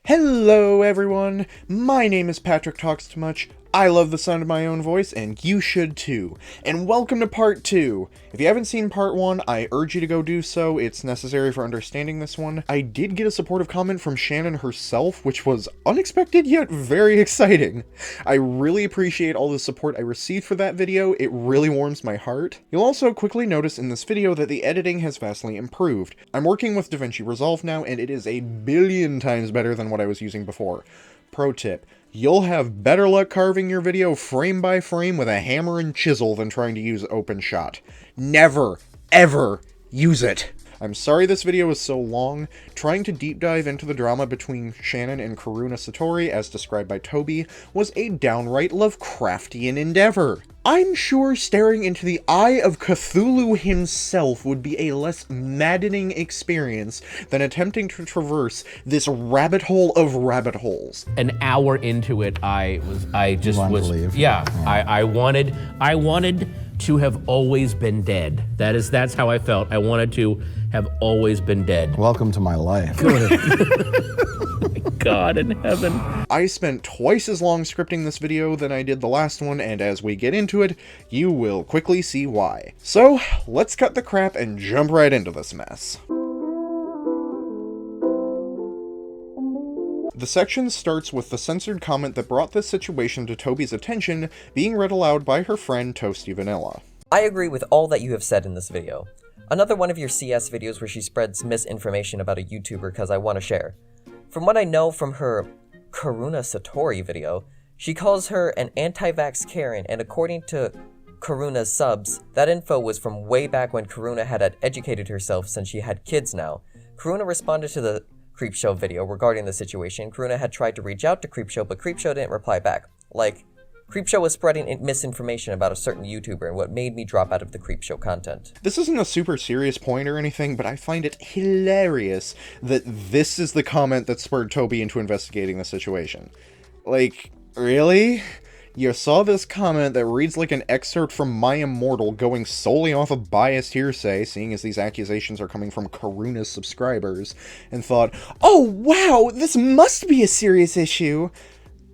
Hello everyone, my name is Patrick Talks Too Much. I love the sound of my own voice, and you should too. And welcome to part 2. If you haven't seen part 1, I urge you to go do so. It's necessary for understanding this one. I did get a supportive comment from Shannon herself, which was unexpected yet very exciting. I really appreciate all the support I received for that video. It really warms my heart. You'll also quickly notice in this video that the editing has vastly improved. I'm working with DaVinci Resolve now, and it is a billion times better than what I was using before. Pro tip. You'll have better luck carving your video frame by frame with a hammer and chisel than trying to use OpenShot. Never, ever use it. I'm sorry this video is so long. Trying to deep dive into the drama between Shannon and Karuna Satori, as described by Tobi, was a downright Lovecraftian endeavor. I'm sure staring into the eye of Cthulhu himself would be a less maddening experience than attempting to traverse this rabbit hole of rabbit holes. An hour into it, I wanted to have always been dead. That's how I felt. I wanted to have always been dead. Welcome to my life. God in heaven. I spent twice as long scripting this video than I did the last one, and as we get into it, you will quickly see why. So, let's cut the crap and jump right into this mess. The section starts with the censored comment that brought this situation to Tobi's attention being read aloud by her friend Toasty Vanilla. I agree with all that you have said in this video. Another one of your CS videos where she spreads misinformation about a YouTuber because I want to share. From what I know from her Karuna Satori video, she calls her an Antivaxx Karen, and according to Karuna's subs, that info was from way back when Karuna had educated herself since she had kids now. Karuna responded to the CreepShow video regarding the situation. Karuna had tried to reach out to CreepShow, but CreepShow didn't reply back. CreepShow was spreading misinformation about a certain YouTuber, and what made me drop out of the CreepShow content. This isn't a super serious point or anything, but I find it hilarious that this is the comment that spurred Tobi into investigating the situation. Really? You saw this comment that reads like an excerpt from My Immortal going solely off of biased hearsay, seeing as these accusations are coming from Karuna's subscribers, and thought, oh wow, this must be a serious issue.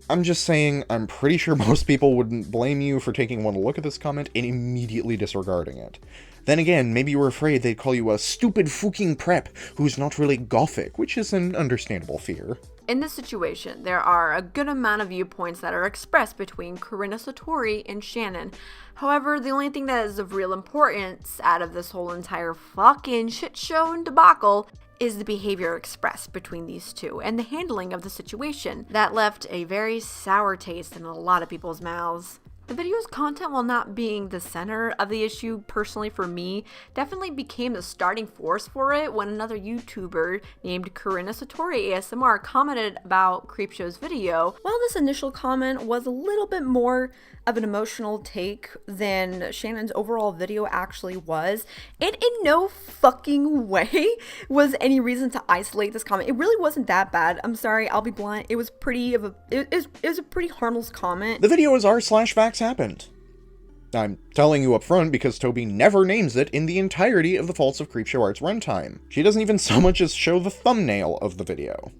I'm just saying, I'm pretty sure most people wouldn't blame you for taking one look at this comment and immediately disregarding it. Then again, maybe you were afraid they'd call you a stupid fucking prep who's not really gothic, which is an understandable fear. In this situation, there are a good amount of viewpoints that are expressed between Karuna Satori and Shannon. However, the only thing that is of real importance out of this whole entire fucking shit show and debacle is the behavior expressed between these two and the handling of the situation. That left a very sour taste in a lot of people's mouths. The video's content, while not being the center of the issue personally for me, definitely became the starting force for it when another YouTuber named Karuna Satori ASMR commented about CreepShow's video. While this initial comment was a little bit more of an emotional take than Shannon's overall video actually was, and in no fucking way was any reason to isolate this comment. It really wasn't that bad. I'm sorry, I'll be blunt. It was it was a pretty harmless comment. The video is r/Vax happened. I'm telling you up front because Tobi never names it in the entirety of the Faults of CreepShow Art's runtime. She doesn't even so much as show the thumbnail of the video.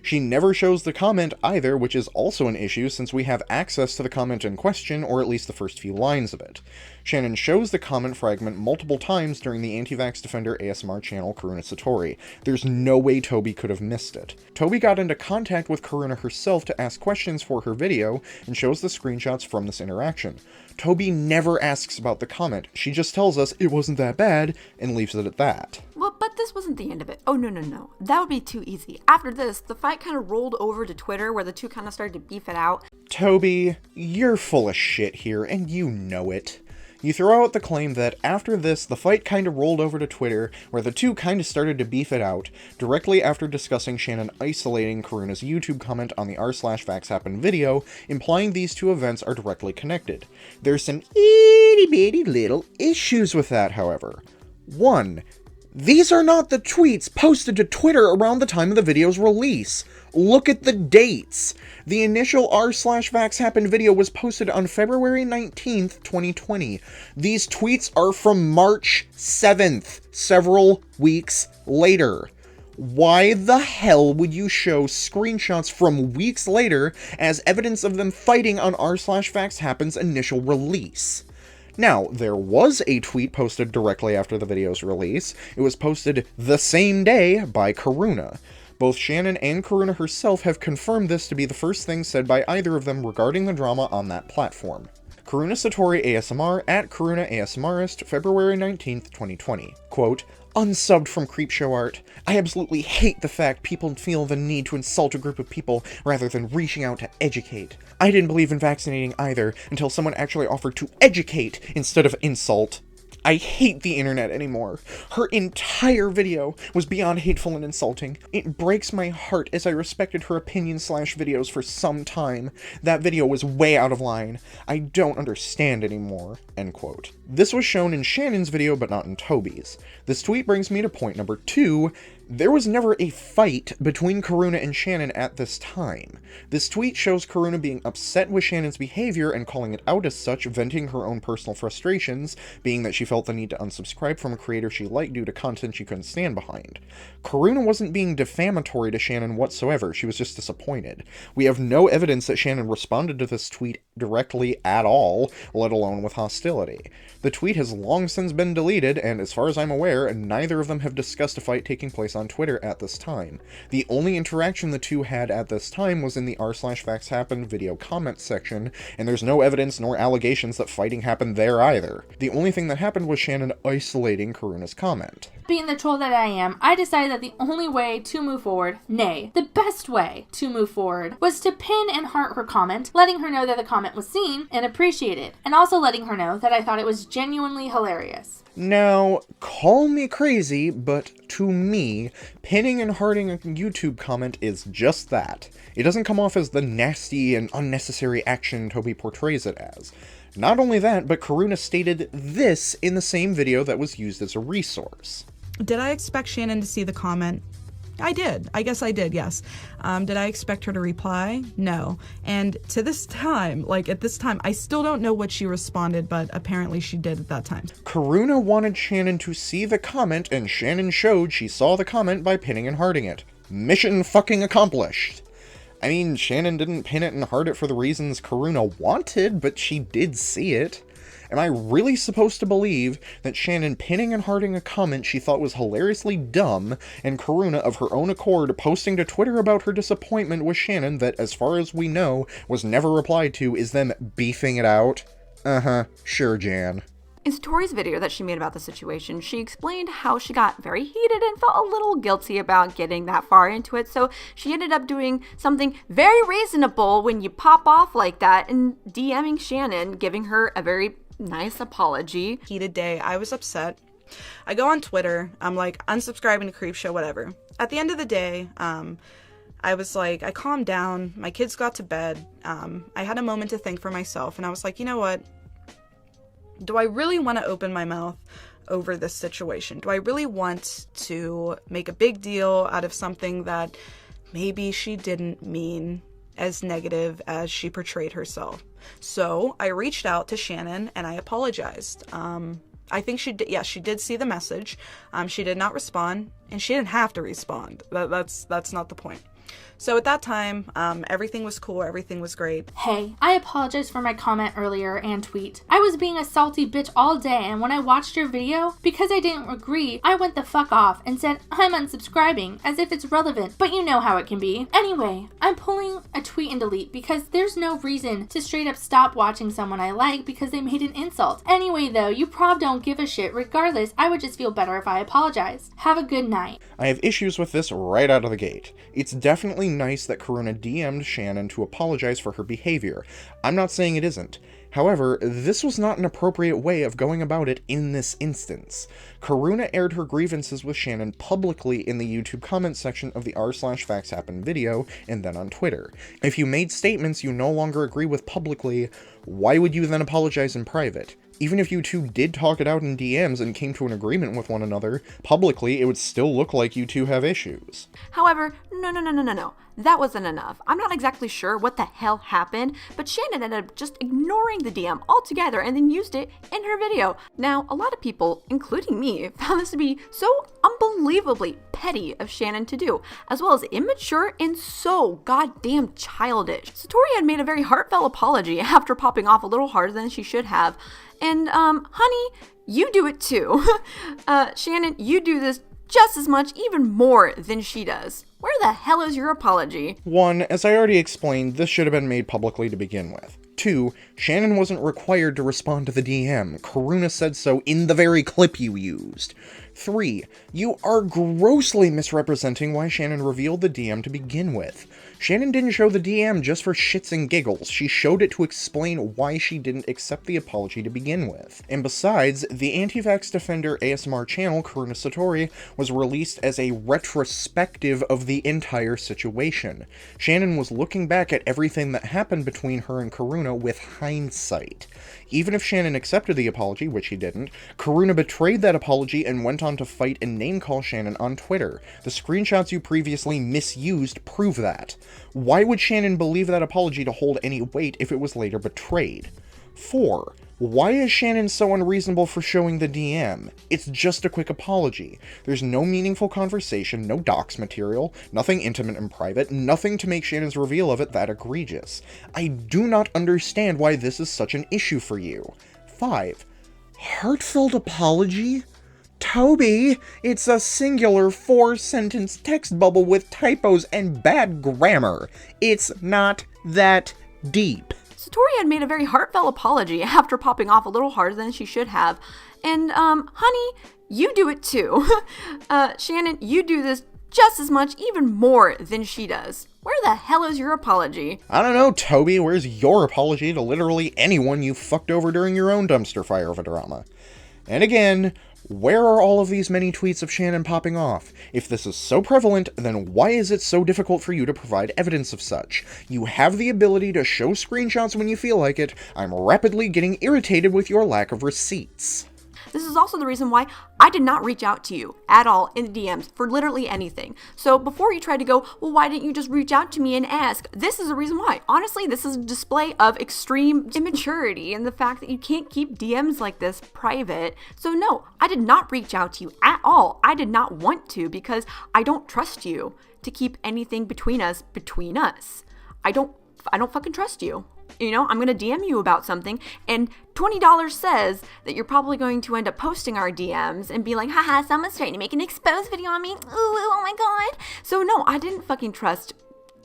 She never shows the comment either, which is also an issue since we have access to the comment in question, or at least the first few lines of it. Shannon shows the comment fragment multiple times during the Antivaxx Defender ASMR channel Karuna Satori. There's no way Tobi could have missed it. Tobi got into contact with Karuna herself to ask questions for her video, and shows the screenshots from this interaction. Tobi never asks about the comment. She just tells us it wasn't that bad, and leaves it at that. Well, but this wasn't the end of it. Oh, no. That would be too easy. After this, the fight kind of rolled over to Twitter, where the two kind of started to beef it out. Tobi, you're full of shit here, and you know it. You throw out the claim that after this, the fight kind of rolled over to Twitter, where the two kind of started to beef it out, directly after discussing Shannon isolating Karuna's YouTube comment on the r/Vax Happened video, implying these two events are directly connected. There's some itty-bitty little issues with that, however. 1. These are not the tweets posted to Twitter around the time of the video's release. Look at the dates. The initial r/Vax Happened video was posted on February 19th, 2020. These tweets are from March 7th, several weeks later. Why the hell would you show screenshots from weeks later as evidence of them fighting on r/Facts Happen's initial release? Now, there was a tweet posted directly after the video's release. It was posted the same day by Karuna. Both Shannon and Karuna herself have confirmed this to be the first thing said by either of them regarding the drama on that platform. Karuna Satori ASMR at Karuna ASMRist, February 19th, 2020. Quote, "Unsubbed from CreepShow art. I absolutely hate the fact people feel the need to insult a group of people rather than reaching out to educate. I didn't believe in vaccinating either until someone actually offered to educate instead of insult. I hate the internet anymore. Her entire video was beyond hateful and insulting. It breaks my heart as I respected her opinion/videos for some time. That video was way out of line. I don't understand anymore." End quote. This was shown in Shannon's video, but not in Tobi's. This tweet brings me to point number 2. There was never a fight between Karuna and Shannon at this time. This tweet shows Karuna being upset with Shannon's behavior and calling it out as such, venting her own personal frustrations, being that she felt the need to unsubscribe from a creator she liked due to content she couldn't stand behind. Karuna wasn't being defamatory to Shannon whatsoever, she was just disappointed. We have no evidence that Shannon responded to this tweet directly at all, let alone with hostility. The tweet has long since been deleted, and as far as I'm aware, neither of them have discussed a fight taking place on Twitter at this time. The only interaction the two had at this time was in the r/Facts Happen video comment section, and there's no evidence nor allegations that fighting happened there either. The only thing that happened was Shannon isolating Karuna's comment. Being the troll that I am, I decided that the only way to move forward, nay, the best way to move forward, was to pin and heart her comment, letting her know that the comment was seen and appreciated, and also letting her know that I thought it was genuinely hilarious. Now, call me crazy, but to me, pinning and hearting a YouTube comment is just that. It doesn't come off as the nasty and unnecessary action Tobi portrays it as. Not only that, but Karuna stated this in the same video that was used as a resource. Did I expect Shannon to see the comment? I did. I guess I did, yes. Did I expect her to reply? No. And to this time, at this time, I still don't know what she responded, but apparently she did at that time. Karuna wanted Shannon to see the comment, and Shannon showed she saw the comment by pinning and hearting it. Mission fucking accomplished. I mean, Shannon didn't pin it and heart it for the reasons Karuna wanted, but she did see it. Am I really supposed to believe that Shannon pinning and hearting a comment she thought was hilariously dumb, and Karuna of her own accord posting to Twitter about her disappointment with Shannon that, as far as we know, was never replied to, is them beefing it out? Sure, Jan. In Satori's video that she made about the situation, she explained how she got very heated and felt a little guilty about getting that far into it, so she ended up doing something very reasonable when you pop off like that and DMing Shannon, giving her a very nice apology. Heated day, I was upset. I go on Twitter, I'm like, unsubscribing to CreepShow, whatever. At the end of the day, I was like, I calmed down, my kids got to bed, I had a moment to think for myself, and I was like, you know what? Do I really want to open my mouth over this situation? Do I really want to make a big deal out of something that maybe she didn't mean as negative as she portrayed herself? So I reached out to Shannon and I apologized. I think she did see the message. She did not respond, and she didn't have to respond. That's not the point. So at that time, everything was cool, everything was great. Hey, I apologize for my comment earlier and tweet. I was being a salty bitch all day, and when I watched your video, because I didn't agree, I went the fuck off and said I'm unsubscribing, as if it's relevant, but you know how it can be. Anyway, I'm pulling a tweet and delete because there's no reason to straight up stop watching someone I like because they made an insult. Anyway though, you prob don't give a shit. Regardless, I would just feel better if I apologized. Have a good night. I have issues with this right out of the gate. It's definitely nice that Karuna DM'd Shannon to apologize for her behavior. I'm not saying it isn't. However, this was not an appropriate way of going about it in this instance. Karuna aired her grievances with Shannon publicly in the YouTube comment section of the r/Facts Happen video, and then on Twitter. If you made statements you no longer agree with publicly, why would you then apologize in private? Even if you two did talk it out in DMs and came to an agreement with one another, publicly it would still look like you two have issues. However, no. that wasn't enough. I'm not exactly sure what the hell happened, but Shannon ended up just ignoring the DM altogether and then used it in her video. Now, a lot of people, including me, found this to be so unbelievably petty of Shannon to do, as well as immature and so goddamn childish. Satori had made a very heartfelt apology after popping off a little harder than she should have. And, honey, you do it too. Shannon, you do this just as much, even more than she does. Where the hell is your apology? 1, as I already explained, this should have been made publicly to begin with. 2, Shannon wasn't required to respond to the DM. Karuna said so in the very clip you used. 3, you are grossly misrepresenting why Shannon revealed the DM to begin with. Shannon didn't show the DM just for shits and giggles. She showed it to explain why she didn't accept the apology to begin with. And besides, the Antivaxx Defender ASMR channel, Karuna Satori, was released as a retrospective of the entire situation. Shannon was looking back at everything that happened between her and Karuna with hindsight. Even if Shannon accepted the apology, which he didn't, Karuna betrayed that apology and went on to fight and name-call Shannon on Twitter. The screenshots you previously misused prove that. Why would Shannon believe that apology to hold any weight if it was later betrayed? 4. Why is Shannon so unreasonable for showing the DM? It's just a quick apology. There's no meaningful conversation, no docs material, nothing intimate and private, nothing to make Shannon's reveal of it that egregious. I do not understand why this is such an issue for you. 5. Heartfelt apology? Tobi, it's a singular 4-sentence text bubble with typos and bad grammar. It's not that deep. Satori had made a very heartfelt apology after popping off a little harder than she should have. And, honey, you do it too. Shannon, you do this just as much, even more than she does. Where the hell is your apology? I don't know, Tobi, where's your apology to literally anyone you fucked over during your own dumpster fire of a drama? And again, where are all of these many tweets of Shannon popping off? If this is so prevalent, then why is it so difficult for you to provide evidence of such? You have the ability to show screenshots when you feel like it. I'm rapidly getting irritated with your lack of receipts. This is also the reason why I did not reach out to you at all in the DMs for literally anything. So before you try to go, well, why didn't you just reach out to me and ask? This is the reason why. Honestly, this is a display of extreme immaturity and the fact that you can't keep DMs like this private. So no, I did not reach out to you at all. I did not want to because I don't trust you to keep anything between us. I don't fucking trust you. You know, I'm going to DM you about something, and $20 says that you're probably going to end up posting our DMs and be like, haha, someone's trying to make an exposed video on me. Ooh, oh my god. So no, I didn't fucking trust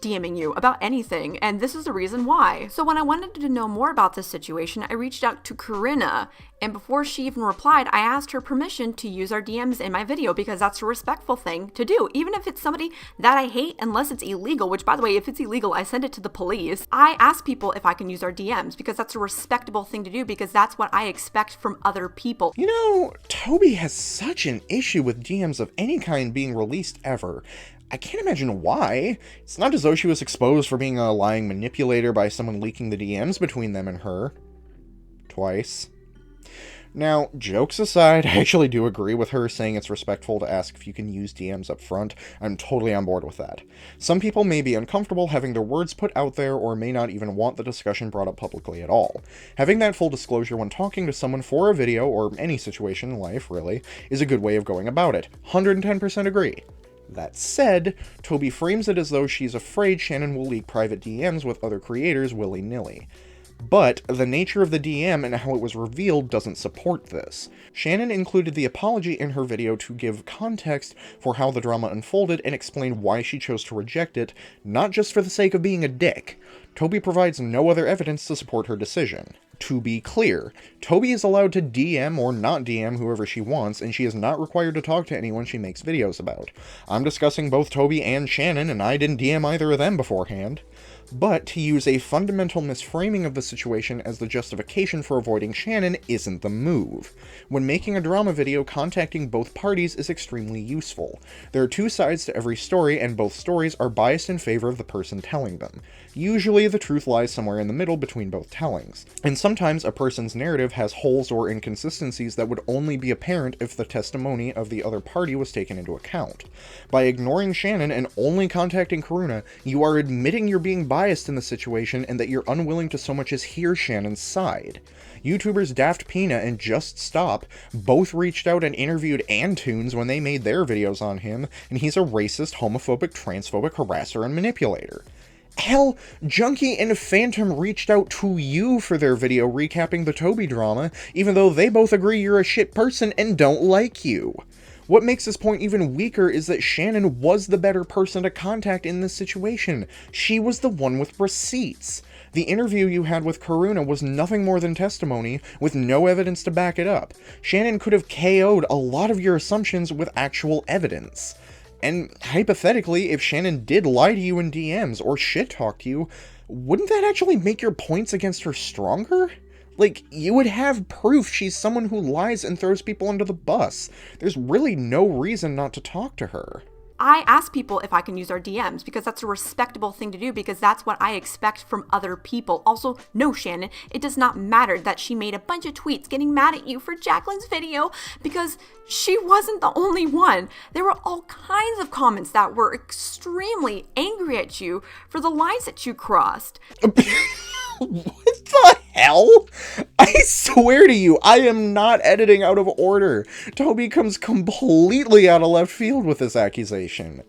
DMing you about anything, and this is the reason why. So when I wanted to know more about this situation, I reached out to Karuna, and before she even replied, I asked her permission to use our DMs in my video because that's a respectful thing to do, even if it's somebody that I hate, unless it's illegal, which by the way, if it's illegal, I send it to the police. I ask people if I can use our DMs because that's a respectable thing to do because that's what I expect from other people. You know, Tobi has such an issue with DMs of any kind being released ever. I can't imagine why. It's not as though she was exposed for being a lying manipulator by someone leaking the DMs between them and her. Twice. Now, jokes aside, I actually do agree with her saying it's respectful to ask if you can use DMs up front. I'm totally on board with that. Some people may be uncomfortable having their words put out there or may not even want the discussion brought up publicly at all. Having that full disclosure when talking to someone for a video, or any situation in life, really, is a good way of going about it. 110% agree. That said, Tobi frames it as though she's afraid Shannon will leak private DMs with other creators willy-nilly. But the nature of the DM and how it was revealed doesn't support this. Shannon included the apology in her video to give context for how the drama unfolded and explain why she chose to reject it, not just for the sake of being a dick. Tobi provides no other evidence to support her decision. To be clear, Tobi is allowed to DM or not DM whoever she wants, and she is not required to talk to anyone she makes videos about. I'm discussing both Tobi and Shannon, and I didn't DM either of them beforehand. But to use a fundamental misframing of the situation as the justification for avoiding Shannon isn't the move. When making a drama video, contacting both parties is extremely useful. There are two sides to every story, and both stories are biased in favor of the person telling them. Usually Usually, the truth lies somewhere in the middle between both tellings, and sometimes a person's narrative has holes or inconsistencies that would only be apparent if the testimony of the other party was taken into account. By ignoring Shannon and only contacting Karuna, you are admitting you're being biased in the situation and that you're unwilling to so much as hear Shannon's side. YouTubers Daft Pina and Just Stop both reached out and interviewed Antunes when they made their videos on him, and he's a racist, homophobic, transphobic harasser and manipulator. Hell, Junkie and Phantom reached out to you for their video recapping the Tobi drama, even though they both agree you're a shit person and don't like you. What makes this point even weaker is that Shannon was the better person to contact in this situation. She was the one with receipts. The interview you had with Karuna was nothing more than testimony, with no evidence to back it up. Shannon could have KO'd a lot of your assumptions with actual evidence. And hypothetically, if Shannon did lie to you in DMs or shit-talk to you, wouldn't that actually make your points against her stronger? Like, you would have proof she's someone who lies and throws people under the bus. There's really no reason not to talk to her. I ask people if I can use our DMs because that's a respectable thing to do, because that's what I expect from other people. Also, no, Shannon, it does not matter that she made a bunch of tweets getting mad at you for Jaclyn's video, because she wasn't the only one. There were all kinds of comments that were extremely angry at you for the lines that you crossed. What the hell? I swear to you, I am not editing out of order. Tobi comes completely out of left field with this accusation.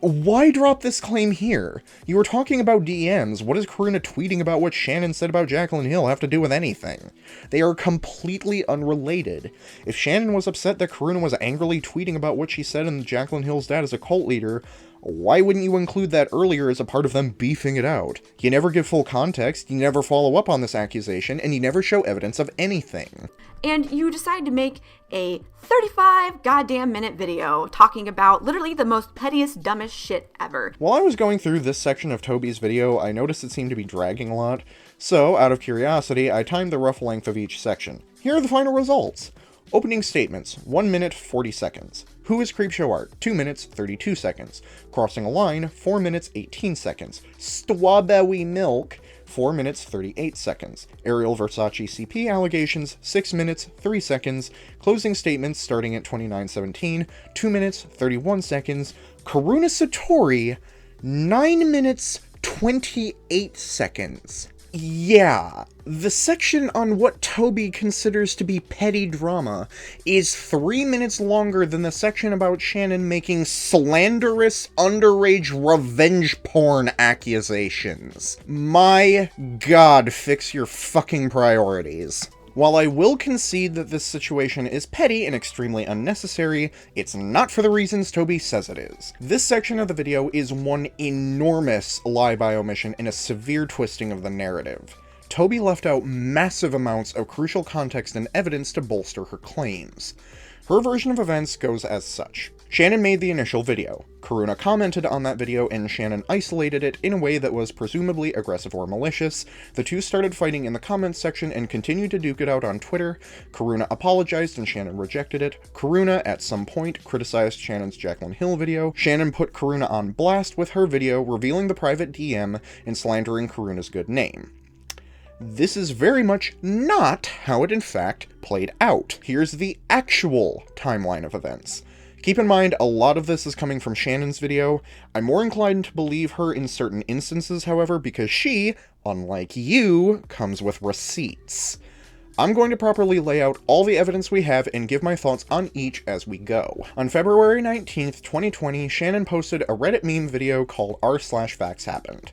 Why drop this claim here? You were talking about DMs. What does Karuna tweeting about what Shannon said about Jaclyn Hill have to do with anything? They are completely unrelated. If Shannon was upset that Karuna was angrily tweeting about what she said and Jaclyn Hill's dad is a cult leader, why wouldn't you include that earlier as a part of them beefing it out? You never give full context, you never follow up on this accusation, and you never show evidence of anything. And you decide to make a 35 goddamn minute video talking about literally the most pettiest, dumbest shit ever. While I was going through this section of Tobi's video, I noticed it seemed to be dragging a lot, so out of curiosity, I timed the rough length of each section. Here are the final results. Opening statements, 1 minute 40 seconds. Who is CreepShow art? 2 minutes 32 seconds. Crossing a line, 4 minutes 18 seconds. Strawberry milk, 4 minutes 38 seconds. Ariel Versace CP allegations, 6 minutes 3 seconds. Closing statements starting at 29:17, 2 minutes 31 seconds. Karuna Satori, 9 minutes 28 seconds. Yeah, the section on what Tobi considers to be petty drama is 3 minutes longer than the section about Shannon making slanderous underage revenge porn accusations. My God, fix your fucking priorities. While I will concede that this situation is petty and extremely unnecessary, it's not for the reasons Tobi says it is. This section of the video is one enormous lie by omission and a severe twisting of the narrative. Tobi left out massive amounts of crucial context and evidence to bolster her claims. Her version of events goes as such. Shannon made the initial video. Karuna commented on that video and Shannon isolated it in a way that was presumably aggressive or malicious. The two started fighting in the comments section and continued to duke it out on Twitter. Karuna apologized and Shannon rejected it. Karuna, at some point, criticized Shannon's Jaclyn Hill video. Shannon put Karuna on blast with her video revealing the private DM and slandering Karuna's good name. This is very much not how it in fact played out. Here's the actual timeline of events. Keep in mind, a lot of this is coming from Shannon's video. I'm more inclined to believe her in certain instances, however, because she, unlike you, comes with receipts. I'm going to properly lay out all the evidence we have and give my thoughts on each as we go. On February 19th, 2020, Shannon posted a Reddit meme video called r/facts happened.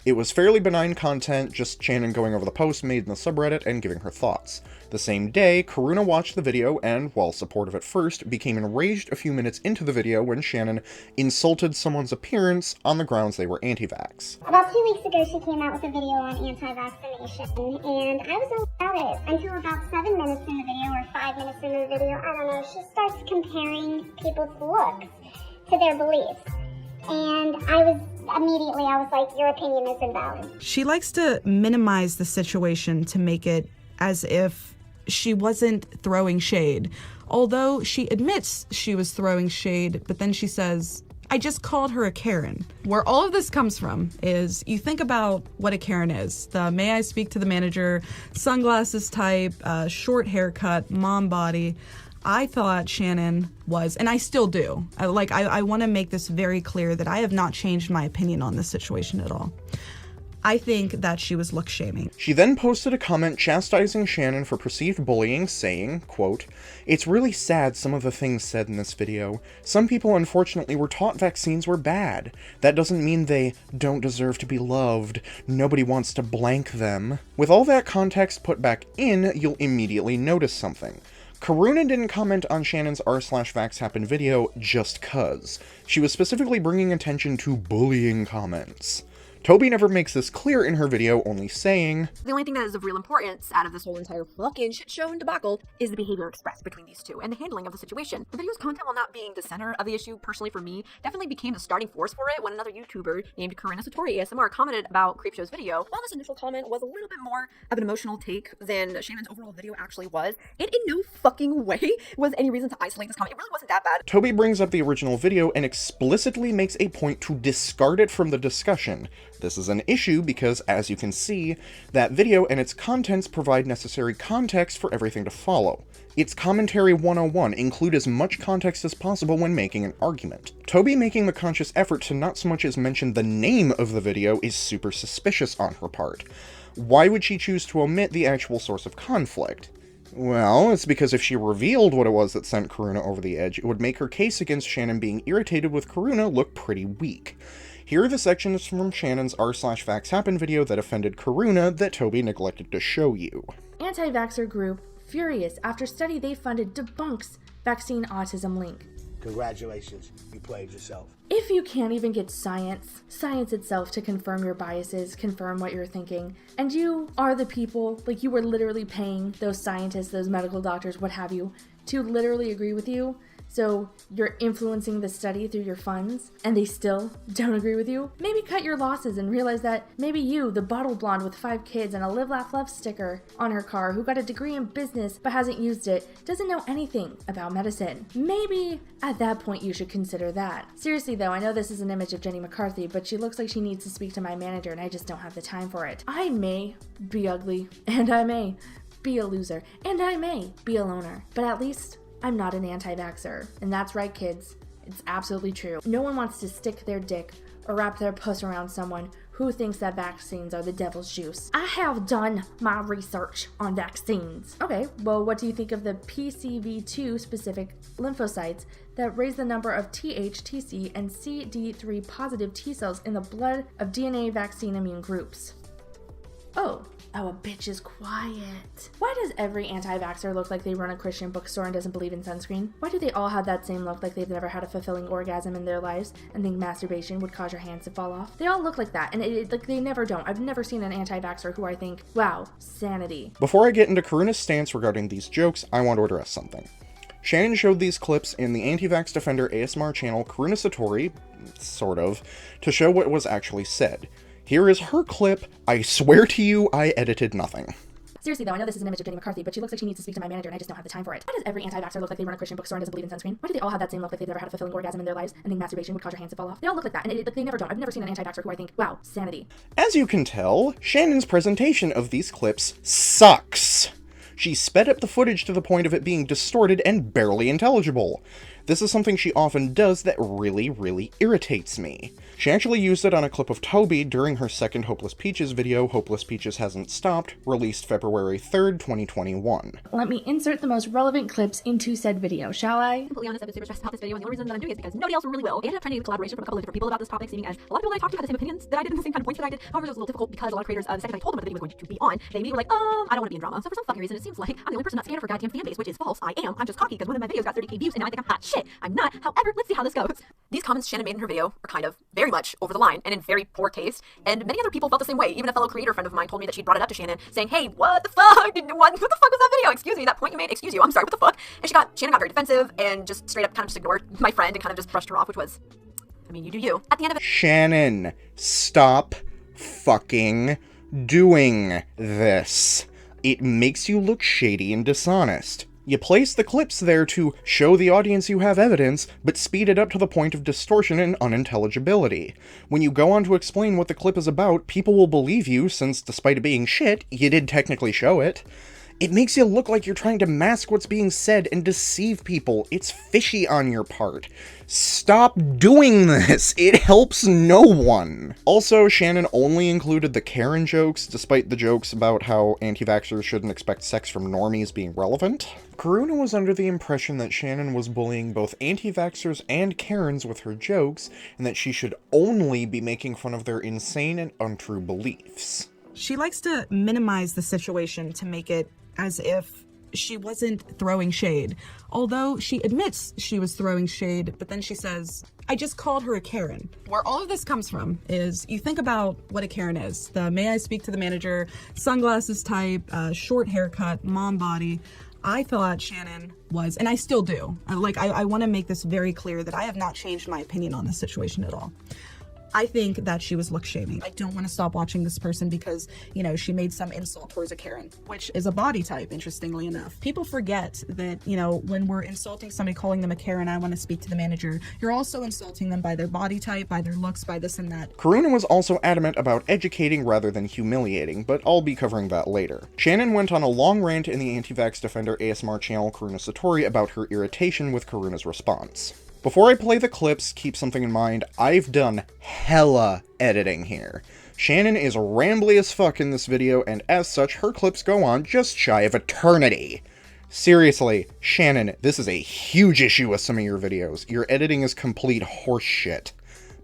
It was fairly benign content, just Shannon going over the post made in the subreddit and giving her thoughts. The same day, Karuna watched the video and, while supportive at first, became enraged a few minutes into the video when Shannon insulted someone's appearance on the grounds they were anti-vax. About 2 weeks ago, she came out with a video on anti-vaccination, and I was all about it until about 7 minutes in the video, or 5 minutes into the video, I don't know, she starts comparing people's looks to their beliefs. And I was like, your opinion is invalid. She likes to minimize the situation to make it as if she wasn't throwing shade. Although she admits she was throwing shade, but then she says, I just called her a Karen. Where all of this comes from is you think about what a Karen is. The may I speak to the manager, sunglasses type, short haircut, mom body. I thought Shannon was, and I still do. I want to make this very clear that I have not changed my opinion on this situation at all. I think that she was look-shaming. She then posted a comment chastising Shannon for perceived bullying, saying, quote, "It's really sad some of the things said in this video. Some people unfortunately were taught vaccines were bad. That doesn't mean they don't deserve to be loved. Nobody wants to blank them." With all that context put back in, you'll immediately notice something. Karuna didn't comment on Shannon's r/vax happen video just cuz. She was specifically bringing attention to bullying comments. Tobi never makes this clear in her video, only saying, The only thing that is of real importance out of this whole entire fucking shit show and debacle is the behavior expressed between these two and the handling of the situation. The video's content, while not being the center of the issue personally for me, definitely became the starting force for it when another YouTuber named Karuna Satori ASMR commented about CreepShow's video. While this initial comment was a little bit more of an emotional take than Shannon's overall video actually was, it in no fucking way was any reason to isolate this comment. It really wasn't that bad. Tobi brings up the original video and explicitly makes a point to discard it from the discussion. This is an issue because, as you can see, that video and its contents provide necessary context for everything to follow. It's commentary 101, include as much context as possible when making an argument. Tobi making the conscious effort to not so much as mention the name of the video is super suspicious on her part. Why would she choose to omit the actual source of conflict? Well, it's because if she revealed what it was that sent Karuna over the edge, it would make her case against Shannon being irritated with Karuna look pretty weak. Here are the sections from Shannon's r/vax happen video that offended Karuna that Tobi neglected to show you. Anti-vaxxer group furious after study they funded debunks vaccine autism link. Congratulations, you played yourself. If you can't even get science itself to confirm your biases, confirm what you're thinking, and you are the people, like you were literally paying those scientists, those medical doctors, what have you, to literally agree with you, so you're influencing the study through your funds, and they still don't agree with you, maybe cut your losses and realize that maybe you, the bottle blonde with 5 kids and a Live Laugh Love sticker on her car, who got a degree in business but hasn't used it, doesn't know anything about medicine. Maybe at that point you should consider that. Seriously though, I know this is an image of Jenny McCarthy, but she looks like she needs to speak to my manager and I just don't have the time for it. I may be ugly, and I may be a loser, and I may be a loner, but at least I'm not an anti-vaxxer. And that's right, kids. It's absolutely true. No one wants to stick their dick or wrap their puss around someone who thinks that vaccines are the devil's juice. I have done my research on vaccines. Okay, well, what do you think of the PCV2 specific lymphocytes that raise the number of Th, Tc, and CD3 positive T cells in the blood of DNA vaccine immune groups? Oh, a bitch is quiet. Why does every anti-vaxxer look like they run a Christian bookstore and doesn't believe in sunscreen? Why do they all have that same look like they've never had a fulfilling orgasm in their lives and think masturbation would cause your hands to fall off? They all look like that, and like they never don't. I've never seen an anti-vaxxer who I think, wow, sanity. Before I get into Karuna's stance regarding these jokes, I want to address something. Shannon showed these clips in the Antivaxx Defender ASMR channel Karuna Satori, sort of, to show what was actually said. Here is her clip. I swear to you, I edited nothing. Seriously though, I know this is an image of Jenny McCarthy, but she looks like she needs to speak to my manager and I just don't have the time for it. Why does every anti-vaxxer look like they run a Christian bookstore and doesn't believe in sunscreen? Why do they all have that same look like they've never had a fulfilling orgasm in their lives and think masturbation would cause your hands to fall off? They all look like that, and like they never don't. I've never seen an anti-vaxxer who I think, wow, sanity. As you can tell, Shannon's presentation of these clips sucks. She sped up the footage to the point of it being distorted and barely intelligible. This is something she often does that really irritates me. She actually used it on a clip of Tobi during her second Hopeless Peaches video, Hopeless Peaches Hasn't Stopped, released February 3rd, 2021. Let me insert the most relevant clips into said video, shall I? Completely honest, I've been super stressed about this video, and the only reason that I'm doing it is because nobody else really will. I ended up trying to get collaboration from a couple of different people about this topic, seeming as a lot of people that I talked to had the same opinions that I did and the same kind of points that I did. However, it was a little difficult because a lot of creators, the second I told them what the video was going to be on, they immediately were like, I don't want to be in drama. So for some fucking reason, it seems like I'm the only person not standing for goddamn fan base, which is false. I am. I'm just cocky because one of my videos got 30k views, and now I think I'm hot shit. I'm not. However, let's see how this goes. These comments Shannon made in her video are kind of very much over the line and in very poor taste, and many other people felt the same way. Even a fellow creator friend of mine told me that she'd brought it up to Shannon, saying, hey, what the fuck? What the fuck was that video? Excuse me, that point you made? Excuse you, I'm sorry, what the fuck? And Shannon got very defensive and just straight up kind of just ignored my friend and kind of just brushed her off, which was, I mean, you do you. At the end of it, Shannon, stop fucking doing this. It makes you look shady and dishonest. You place the clips there to show the audience you have evidence, but speed it up to the point of distortion and unintelligibility. When you go on to explain what the clip is about, people will believe you, since despite it being shit, you did technically show it. It makes you look like you're trying to mask what's being said and deceive people. It's fishy on your part. Stop doing this! It helps no one! Also, Shannon only included the Karen jokes, despite the jokes about how anti-vaxxers shouldn't expect sex from normies being relevant. Karuna was under the impression that Shannon was bullying both anti-vaxxers and Karens with her jokes, and that she should only be making fun of their insane and untrue beliefs. She likes to minimize the situation to make it as if she wasn't throwing shade. Although she admits she was throwing shade, but then she says, I just called her a Karen. Where all of this comes from is, you think about what a Karen is. The may I speak to the manager, sunglasses type, short haircut, mom body. I thought Shannon was, and I still do. I want to make this very clear that I have not changed my opinion on this situation at all. I think that she was look-shaming. I don't want to stop watching this person because, you know, she made some insult towards a Karen, which is a body type, interestingly enough. People forget that, you know, when we're insulting somebody, calling them a Karen, I want to speak to the manager, you're also insulting them by their body type, by their looks, by this and that. Karuna was also adamant about educating rather than humiliating, but I'll be covering that later. Shannon went on a long rant in the Antivaxx Defender ASMR channel Karuna Satori about her irritation with Karuna's response. Before I play the clips, keep something in mind, I've done hella editing here. Shannon is rambly as fuck in this video, and as such, her clips go on just shy of eternity. Seriously, Shannon, this is a huge issue with some of your videos. Your editing is complete horseshit.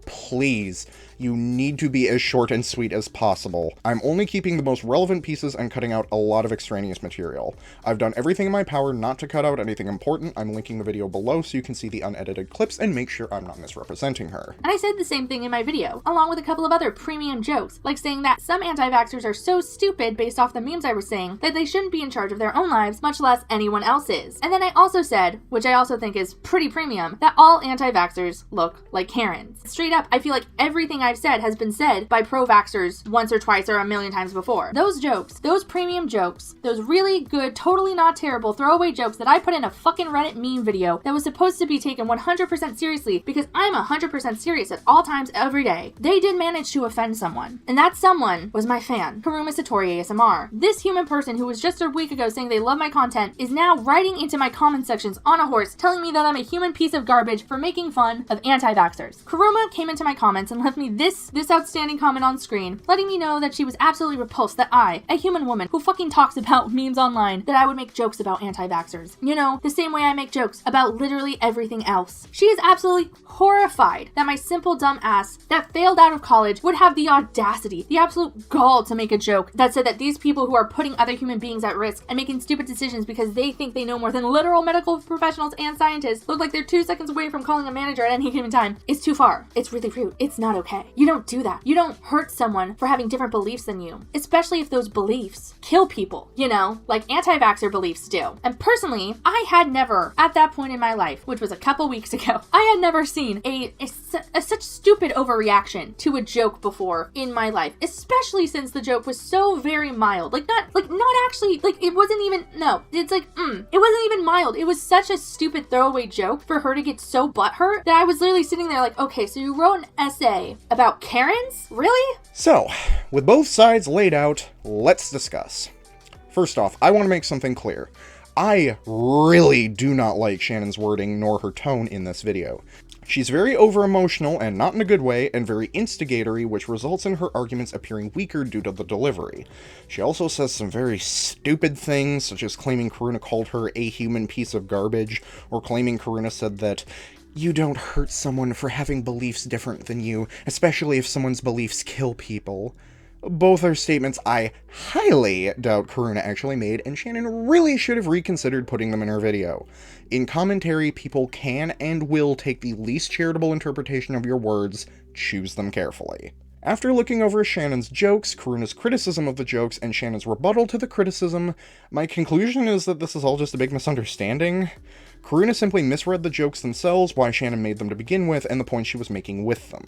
Please, you need to be as short and sweet as possible. I'm only keeping the most relevant pieces and cutting out a lot of extraneous material. I've done everything in my power not to cut out anything important. I'm linking the video below so you can see the unedited clips and make sure I'm not misrepresenting her. And I said the same thing in my video, along with a couple of other premium jokes, like saying that some anti-vaxxers are so stupid based off the memes I was saying that they shouldn't be in charge of their own lives, much less anyone else's. And then I also said, which I also think is pretty premium, that all anti-vaxxers look like Karens. Straight up, I feel like everything I've said has been said by pro-vaxxers once or twice or a million times before. Those jokes, those premium jokes, those really good, totally not terrible throwaway jokes that I put in a fucking Reddit meme video that was supposed to be taken 100% seriously because I'm 100% serious at all times every day, they did manage to offend someone. And that someone was my fan, Karuna Satori ASMR. This human person who was just a week ago saying they love my content is now writing into my comment sections on a horse telling me that I'm a human piece of garbage for making fun of anti-vaxxers. Karuna came into my comments and left me this outstanding comment on screen, letting me know that she was absolutely repulsed that I, a human woman who fucking talks about memes online, that I would make jokes about anti-vaxxers. You know, the same way I make jokes about literally everything else. She is absolutely horrified that my simple dumb ass that failed out of college would have the audacity, the absolute gall to make a joke that said that these people who are putting other human beings at risk and making stupid decisions because they think they know more than literal medical professionals and scientists look like they're 2 seconds away from calling a manager at any given time is too far. It's really rude. It's not okay. You don't do that. You don't hurt someone for having different beliefs than you, especially if those beliefs kill people, you know, like anti-vaxxer beliefs do. And personally, I had never, at that point in my life, which was a couple weeks ago, I had never seen a such stupid overreaction to a joke before in my life, especially since the joke was so very mild. Not actually, it wasn't even, no, it's like, it wasn't even mild. It was such a stupid throwaway joke for her to get so butthurt that I was literally sitting there like, okay, so you wrote an essay about Karens? Really? So, with both sides laid out, let's discuss. First off, I want to make something clear. I really do not like Shannon's wording nor her tone in this video. She's very over-emotional, and not in a good way, and very instigatory, which results in her arguments appearing weaker due to the delivery. She also says some very stupid things, such as claiming Karuna called her a human piece of garbage, or claiming Karuna said that you don't hurt someone for having beliefs different than you, especially if someone's beliefs kill people. Both are statements I highly doubt Karuna actually made, and Shannon really should have reconsidered putting them in her video. In commentary, people can and will take the least charitable interpretation of your words. Choose them carefully. After looking over Shannon's jokes, Karuna's criticism of the jokes, and Shannon's rebuttal to the criticism, my conclusion is that this is all just a big misunderstanding. Karuna simply misread the jokes themselves, why Shannon made them to begin with, and the point she was making with them.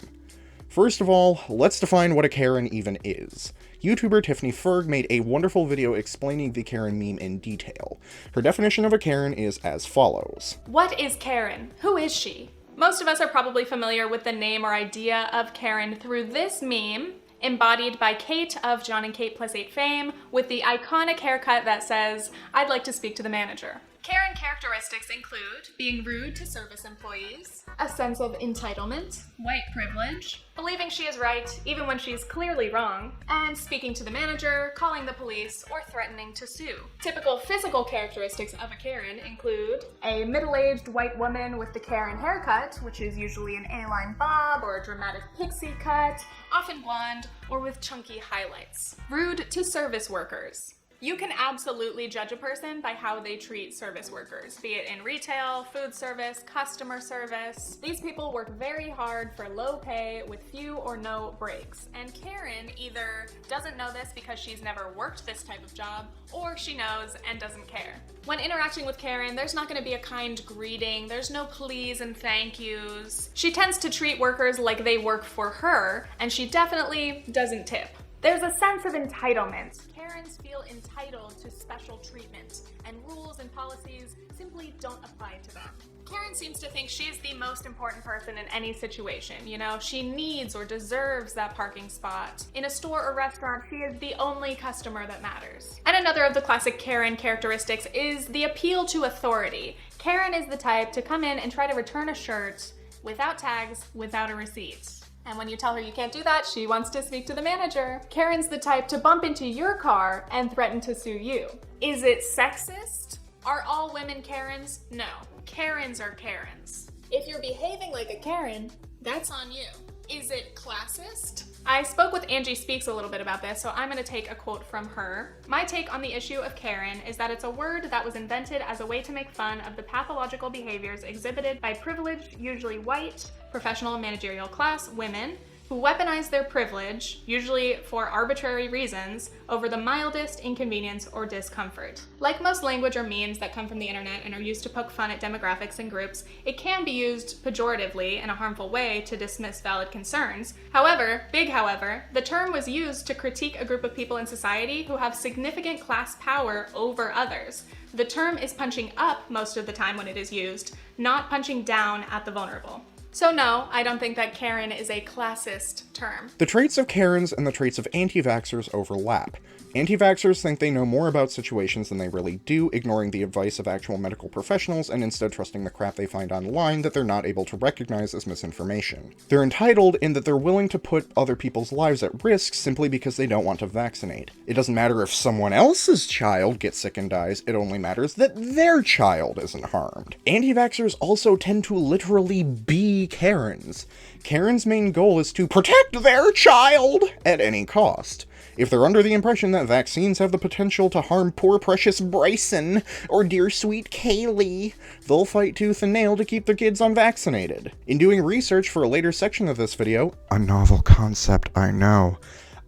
First of all, let's define what a Karen even is. YouTuber Tiffany Ferg made a wonderful video explaining the Karen meme in detail. Her definition of a Karen is as follows. What is Karen? Who is she? Most of us are probably familiar with the name or idea of Karen through this meme, embodied by Kate of John and Kate Plus 8 fame, with the iconic haircut that says, "I'd like to speak to the manager." Karen characteristics include being rude to service employees, a sense of entitlement, white privilege, believing she is right even when she's clearly wrong, and speaking to the manager, calling the police, or threatening to sue. Typical physical characteristics of a Karen include a middle-aged white woman with the Karen haircut, which is usually an A-line bob or a dramatic pixie cut, often blonde, or with chunky highlights. Rude to service workers. You can absolutely judge a person by how they treat service workers, be it in retail, food service, customer service. These people work very hard for low pay with few or no breaks. And Karen either doesn't know this because she's never worked this type of job, or she knows and doesn't care. When interacting with Karen, there's not going to be a kind greeting, there's no please and thank yous. She tends to treat workers like they work for her, and she definitely doesn't tip. There's a sense of entitlement. Karens feel entitled to special treatment, and rules and policies simply don't apply to them. Karen seems to think she's the most important person in any situation. You know, she needs or deserves that parking spot. In a store or restaurant, she is the only customer that matters. And another of the classic Karen characteristics is the appeal to authority. Karen is the type to come in and try to return a shirt without tags, without a receipt. And when you tell her you can't do that, she wants to speak to the manager. Karen's the type to bump into your car and threaten to sue you. Is it sexist? Are all women Karens? No. Karens are Karens. If you're behaving like a Karen, that's on you. Is it classist? I spoke with Angie Speaks a little bit about this, so I'm going to take a quote from her. My take on the issue of Karen is that it's a word that was invented as a way to make fun of the pathological behaviors exhibited by privileged, usually white, professional and managerial class women who weaponize their privilege, usually for arbitrary reasons, over the mildest inconvenience or discomfort. Like most language or memes that come from the internet and are used to poke fun at demographics and groups, it can be used pejoratively in a harmful way to dismiss valid concerns. However, big however, the term was used to critique a group of people in society who have significant class power over others. The term is punching up most of the time when it is used, not punching down at the vulnerable. So no, I don't think that Karen is a classist term. The traits of Karens and the traits of anti-vaxxers overlap. Anti-vaxxers think they know more about situations than they really do, ignoring the advice of actual medical professionals and instead trusting the crap they find online that they're not able to recognize as misinformation. They're entitled in that they're willing to put other people's lives at risk simply because they don't want to vaccinate. It doesn't matter if someone else's child gets sick and dies, it only matters that their child isn't harmed. Anti-vaxxers also tend to literally be Karens. Karen's main goal is to protect their child at any cost. If they're under the impression that vaccines have the potential to harm poor precious Bryson or dear sweet Kaylee, they'll fight tooth and nail to keep their kids unvaccinated. In doing research for a later section of this video, a novel concept I know,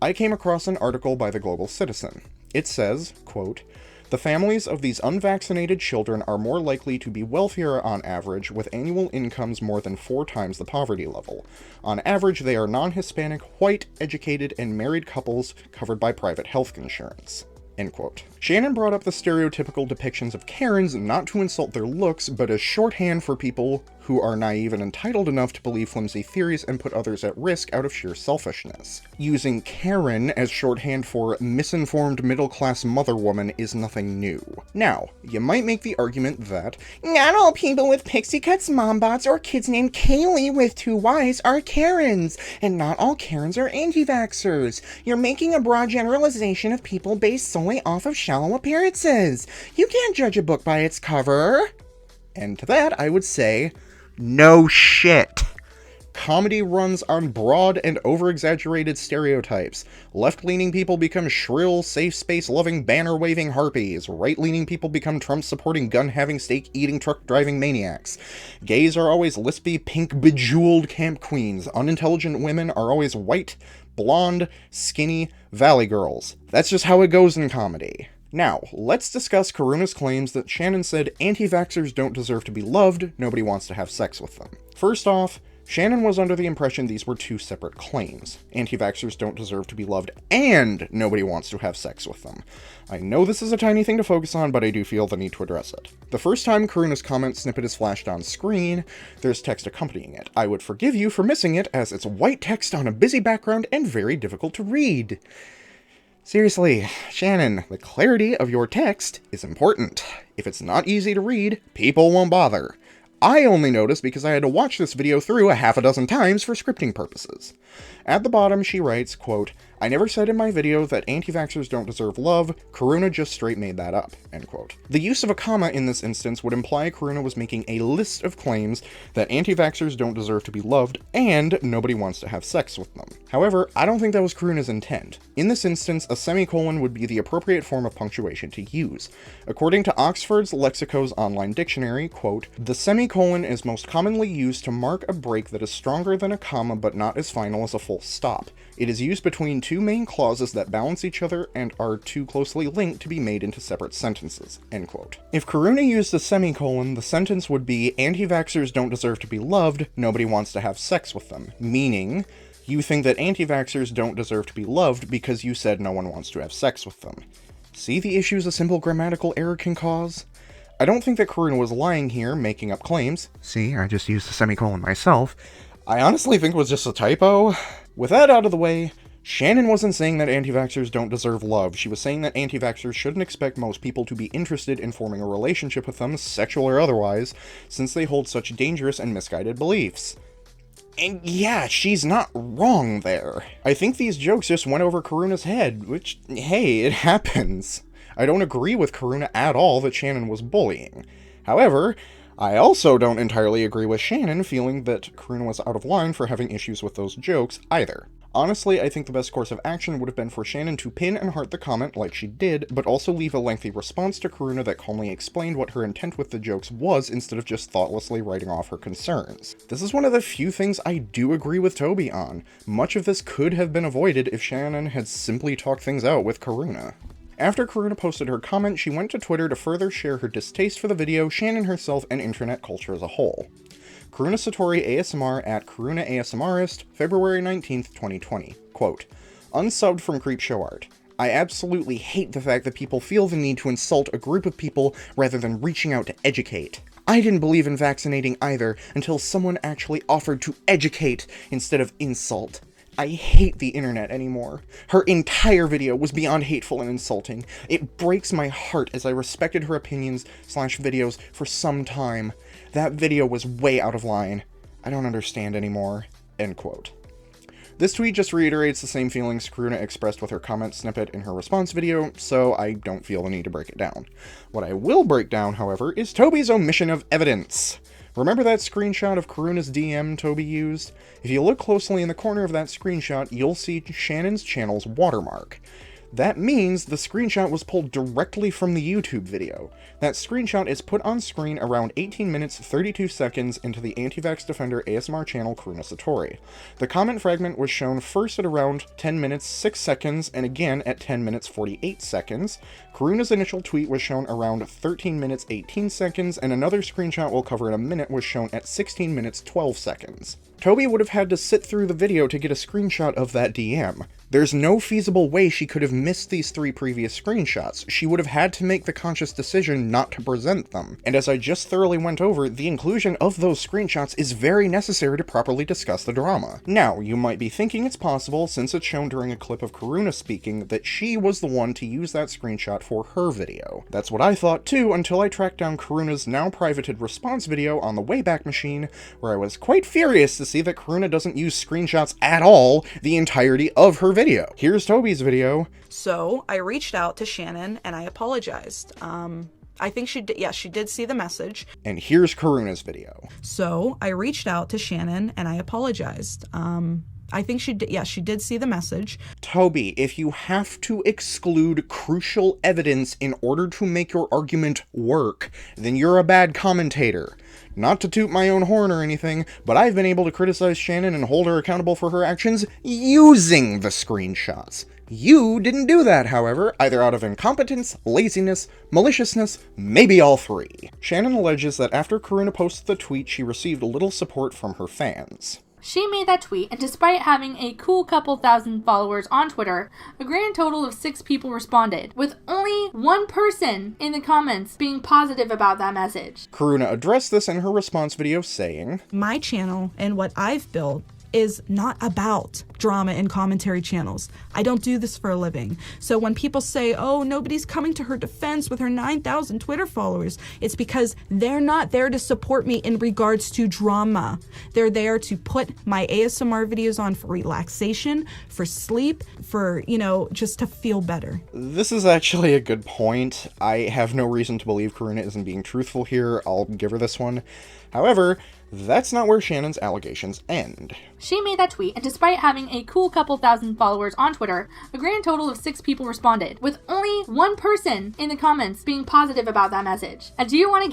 I came across an article by the Global Citizen. It says, quote, "The families of these unvaccinated children are more likely to be wealthier on average, with annual incomes more than 4 times the poverty level. On average, they are non-Hispanic, white, educated, and married couples covered by private health insurance." End quote. Shannon brought up the stereotypical depictions of Karens not to insult their looks, but as shorthand for people who are naive and entitled enough to believe flimsy theories and put others at risk out of sheer selfishness. Using Karen as shorthand for misinformed middle-class mother woman is nothing new. Now, you might make the argument that not all people with pixie cuts, mom bots, or kids named Kaylee with 2 Ys are Karens, and not all Karens are anti-vaxxers. You're making a broad generalization of people based solely off of shallow appearances. You can't judge a book by its cover. And to that, I would say, no shit. Comedy runs on broad and over-exaggerated stereotypes. Left-leaning people become shrill, safe space-loving, banner-waving harpies. Right-leaning people become Trump-supporting, gun-having, steak-eating, truck-driving maniacs. Gays are always lispy, pink, bejeweled camp queens. Unintelligent women are always white, blonde, skinny, valley girls. That's just how it goes in comedy. Now, let's discuss Karuna's claims that Shannon said anti-vaxxers don't deserve to be loved, nobody wants to have sex with them. First off, Shannon was under the impression these were two separate claims. Anti-vaxxers don't deserve to be loved, and nobody wants to have sex with them. I know this is a tiny thing to focus on, but I do feel the need to address it. The first time Karuna's comment snippet is flashed on screen, there's text accompanying it. I would forgive you for missing it, as it's white text on a busy background and very difficult to read. Seriously, Shannon, the clarity of your text is important. If it's not easy to read, people won't bother. I only noticed because I had to watch this video through a half a dozen times for scripting purposes. At the bottom, she writes, quote, I never said in my video that anti-vaxxers don't deserve love, Karuna just straight made that up, end quote. The use of a comma in this instance would imply Karuna was making a list of claims that anti-vaxxers don't deserve to be loved, and nobody wants to have sex with them. However, I don't think that was Karuna's intent. In this instance, a semicolon would be the appropriate form of punctuation to use. According to Oxford's Lexico's online dictionary, quote, the semicolon is most commonly used to mark a break that is stronger than a comma but not as final as a full stop. It is used between two main clauses that balance each other and are too closely linked to be made into separate sentences, end quote. If Karuna used a semicolon, the sentence would be, anti-vaxxers don't deserve to be loved, nobody wants to have sex with them, meaning, you think that anti-vaxxers don't deserve to be loved because you said no one wants to have sex with them. See the issues a simple grammatical error can cause? I don't think that Karuna was lying here, making up claims. See, I just used a semicolon myself. I honestly think it was just a typo. With that out of the way, Shannon wasn't saying that anti-vaxxers don't deserve love. She was saying that anti-vaxxers shouldn't expect most people to be interested in forming a relationship with them, sexual or otherwise, since they hold such dangerous and misguided beliefs. And yeah, she's not wrong there. I think these jokes just went over Karuna's head, which, hey, it happens. I don't agree with Karuna at all that Shannon was bullying. However, I also don't entirely agree with Shannon feeling that Karuna was out of line for having issues with those jokes either. Honestly, I think the best course of action would have been for Shannon to pin and heart the comment like she did, but also leave a lengthy response to Karuna that calmly explained what her intent with the jokes was instead of just thoughtlessly writing off her concerns. This is one of the few things I do agree with Tobi on. Much of this could have been avoided if Shannon had simply talked things out with Karuna. After Karuna posted her comment, she went to Twitter to further share her distaste for the video, Shannon herself, and internet culture as a whole. Karuna Satori ASMR at Karuna ASMRist, February 19th, 2020. Quote, unsubbed from CreepShow Art. I absolutely hate the fact that people feel the need to insult a group of people rather than reaching out to educate. I didn't believe in vaccinating either until someone actually offered to educate instead of insult. I hate the internet anymore. Her entire video was beyond hateful and insulting. It breaks my heart as I respected her opinions/videos for some time. That video was way out of line. I don't understand anymore. End quote. This tweet just reiterates the same feelings Karuna expressed with her comment snippet in her response video, so I don't feel the need to break it down. What I will break down, however, is Tobi's omission of evidence. Remember that screenshot of Karuna's DM Tobi used? If you look closely in the corner of that screenshot, you'll see Shannon's channel's watermark. That means the screenshot was pulled directly from the YouTube video. That screenshot is put on screen around 18 minutes 32 seconds into the Antivaxx Defender ASMR channel Karuna Satori. The comment fragment was shown first at around 10 minutes 6 seconds and again at 10 minutes 48 seconds. Karuna's initial tweet was shown around 13 minutes 18 seconds, and another screenshot we'll cover in a minute was shown at 16 minutes 12 seconds. Tobi would have had to sit through the video to get a screenshot of that DM. There's no feasible way she could have missed these 3 previous screenshots. She would have had to make the conscious decision not to present them. And as I just thoroughly went over, the inclusion of those screenshots is very necessary to properly discuss the drama. Now, you might be thinking it's possible, since it's shown during a clip of Karuna speaking, that she was the one to use that screenshot for her video. That's what I thought too, until I tracked down Karuna's now privated response video on the Wayback machine, where I was quite furious to see that Karuna doesn't use screenshots at all the entirety of her video. Here's Tobi's video. So I reached out to Shannon and I apologized. I think she did see the message. And here's Karuna's video. So I reached out to Shannon and I apologized. I think she did see the message. Tobi, if you have to exclude crucial evidence in order to make your argument work, then you're a bad commentator. Not to toot my own horn or anything, but I've been able to criticize Shannon and hold her accountable for her actions using the screenshots. You didn't do that, however, either out of incompetence, laziness, maliciousness, maybe all three. Shannon alleges that after Karuna posted the tweet, she received little support from her fans. She made that tweet, and despite having a cool couple thousand followers on Twitter, a grand total of 6 people responded, with only one person in the comments being positive about that message. Karuna addressed this in her response video, saying, My channel and what I've built is not about drama and commentary channels. I don't do this for a living. So when people say, oh, nobody's coming to her defense with her 9,000 Twitter followers, it's because they're not there to support me in regards to drama. They're there to put my ASMR videos on for relaxation, for sleep, for, just to feel better. This is actually a good point. I have no reason to believe Karuna isn't being truthful here. I'll give her this one. However, that's not where Shannon's allegations end. She made that tweet, and despite having a cool couple thousand followers on Twitter, a grand total of 6 people responded, with only one person in the comments being positive about that message. And do you want to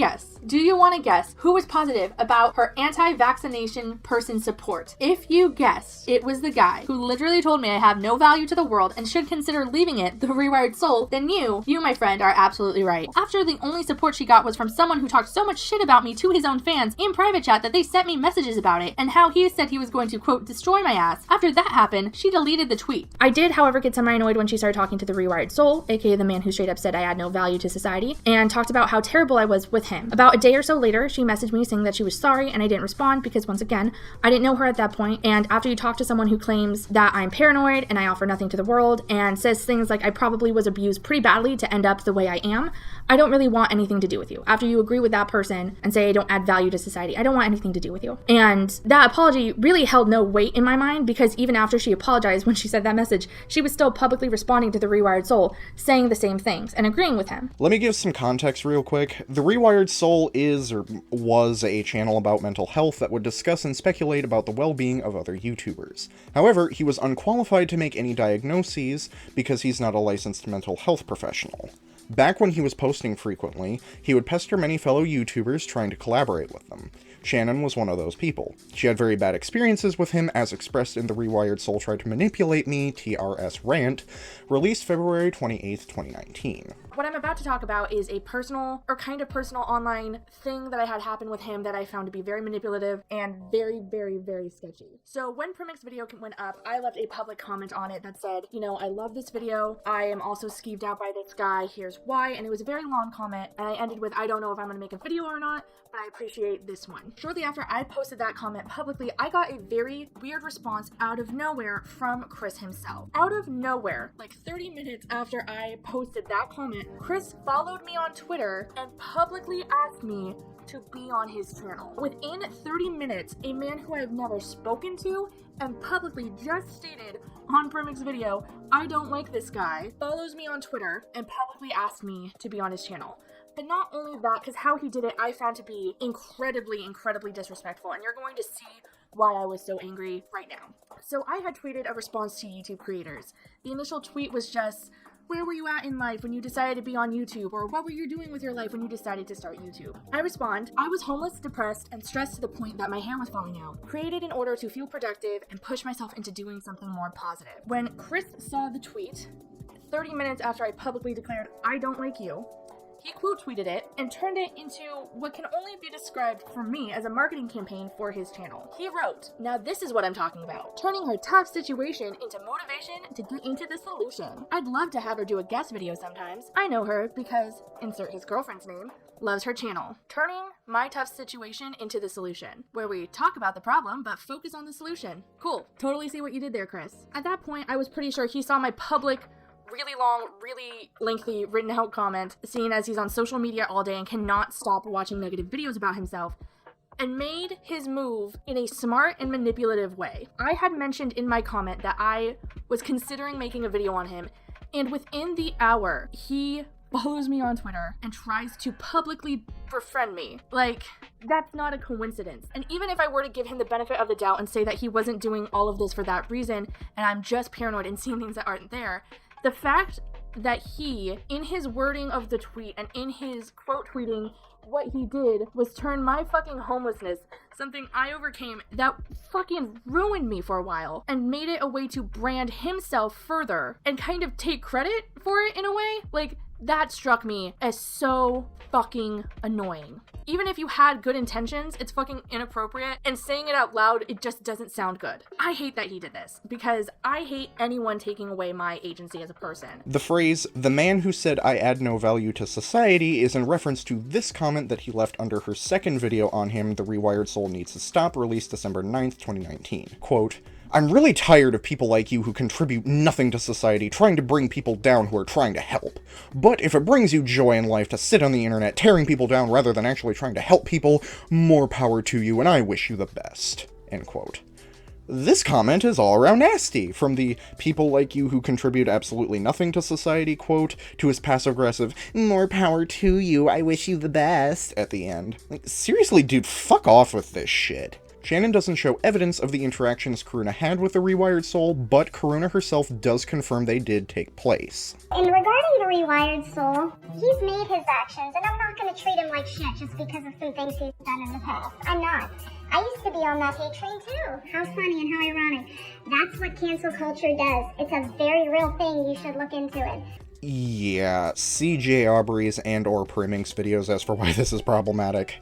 guess? Who was positive about her anti-vaccination person support? If you guessed, it was the guy who literally told me I have no value to the world and should consider leaving it, the Rewired soul, then you, my friend, are absolutely right. After the only support she got was from someone who talked so much shit about me to his own fans in private chat that they sent me messages about it, and how he said he was going to, quote, destroy my ass. After that happened, she deleted the tweet. I did, however, get semi-annoyed when she started talking to the Rewired soul, aka the man who straight up said I had no value to society, and talked about how terrible I was with him. About a day or so later, she messaged me saying that she was sorry, and I didn't respond because, once again, I didn't know her at that point, and after you talk to someone who claims that I'm paranoid and I offer nothing to the world, and says things like I probably was abused pretty badly to end up the way I am, I don't really want anything to do with you. After you agree with that person and say I don't add value to society, I don't want anything to do with you. And that apology really held no weight in my mind, because even after she apologized when she said that message, she was still publicly responding to the Rewired soul, saying the same things and agreeing with him. Let me give some context real quick. The Rewired soul is, or was, a channel about mental health that would discuss and speculate about the well-being of other YouTubers. However, he was unqualified to make any diagnoses because he's not a licensed mental health professional. Back when he was posting frequently, he would pester many fellow YouTubers trying to collaborate with them. Shannon was one of those people. She had very bad experiences with him, as expressed in the Rewired soul tried to manipulate me, TRS Rant, released February 28th, 2019. What I'm about to talk about is a personal online thing that I had happen with him that I found to be very manipulative and very, very, very sketchy. So when Primix's video went up, I left a public comment on it that said, I love this video. I am also skeeved out by this guy. Here's why. And it was a very long comment. And I ended with, I don't know if I'm going to make a video or not, but I appreciate this one. Shortly after I posted that comment publicly, I got a very weird response out of nowhere from Chris himself. Out of nowhere, like 30 minutes after I posted that comment, Chris followed me on Twitter and publicly asked me to be on his channel. Within 30 minutes, a man who I have never spoken to and publicly just stated on Primix's video, I don't like this guy, follows me on Twitter and publicly asked me to be on his channel. But not only that, because how he did it, I found to be incredibly, incredibly disrespectful, and you're going to see why I was so angry right now. So I had tweeted a response to YouTube creators. The initial tweet was just, where were you at in life when you decided to be on YouTube? Or what were you doing with your life when you decided to start YouTube? I respond, I was homeless, depressed, and stressed to the point that my hair was falling out. Created in order to feel productive and push myself into doing something more positive. When Chris saw the tweet, 30 minutes after I publicly declared, I don't like you, he quote tweeted it and turned it into what can only be described for me as a marketing campaign for his channel. He wrote, now this is what I'm talking about, turning her tough situation into motivation to get into the solution. I'd love to have her do a guest video sometimes. I know her because, insert his girlfriend's name, loves her channel. Turning my tough situation into the solution, where we talk about the problem but focus on the solution. Cool, totally see what you did there, Chris. At that point, I was pretty sure he saw my public, really long, really lengthy written out comment, seeing as he's on social media all day and cannot stop watching negative videos about himself, and made his move in a smart and manipulative way. I had mentioned in my comment that I was considering making a video on him, and within the hour, he follows me on Twitter and tries to publicly befriend me. Like, that's not a coincidence. And even if I were to give him the benefit of the doubt and say that he wasn't doing all of this for that reason, and I'm just paranoid and seeing things that aren't there, the fact that he, in his wording of the tweet and in his quote tweeting, what he did was turn my fucking homelessness, something I overcame that fucking ruined me for a while, and made it a way to brand himself further and kind of take credit for it in a way. Like, that struck me as so fucking annoying. Even if you had good intentions, it's fucking inappropriate, and saying it out loud, it just doesn't sound good. I hate that he did this, because I hate anyone taking away my agency as a person. The phrase, "the man who said I add no value to society," is in reference to this comment that he left under her second video on him, The Rewired Soul Needs to Stop, released December 9th, 2019. Quote, "I'm really tired of people like you who contribute nothing to society trying to bring people down who are trying to help. But if it brings you joy in life to sit on the internet tearing people down rather than actually trying to help people, more power to you, and I wish you the best." End quote. This comment is all around nasty, from the "people like you who contribute absolutely nothing to society" quote, to his passive-aggressive "more power to you, I wish you the best" at the end. Like, seriously, dude, fuck off with this shit. Shannon doesn't show evidence of the interactions Karuna had with the Rewired Soul, but Karuna herself does confirm they did take place. And regarding the Rewired Soul, he's made his actions, and I'm not going to treat him like shit just because of some things he's done in the past. I'm not. I used to be on that hate train too. How funny and how ironic. That's what cancel culture does. It's a very real thing. You should look into it. Yeah, see Jay Aubrey's and/or Priminx videos as for why this is problematic.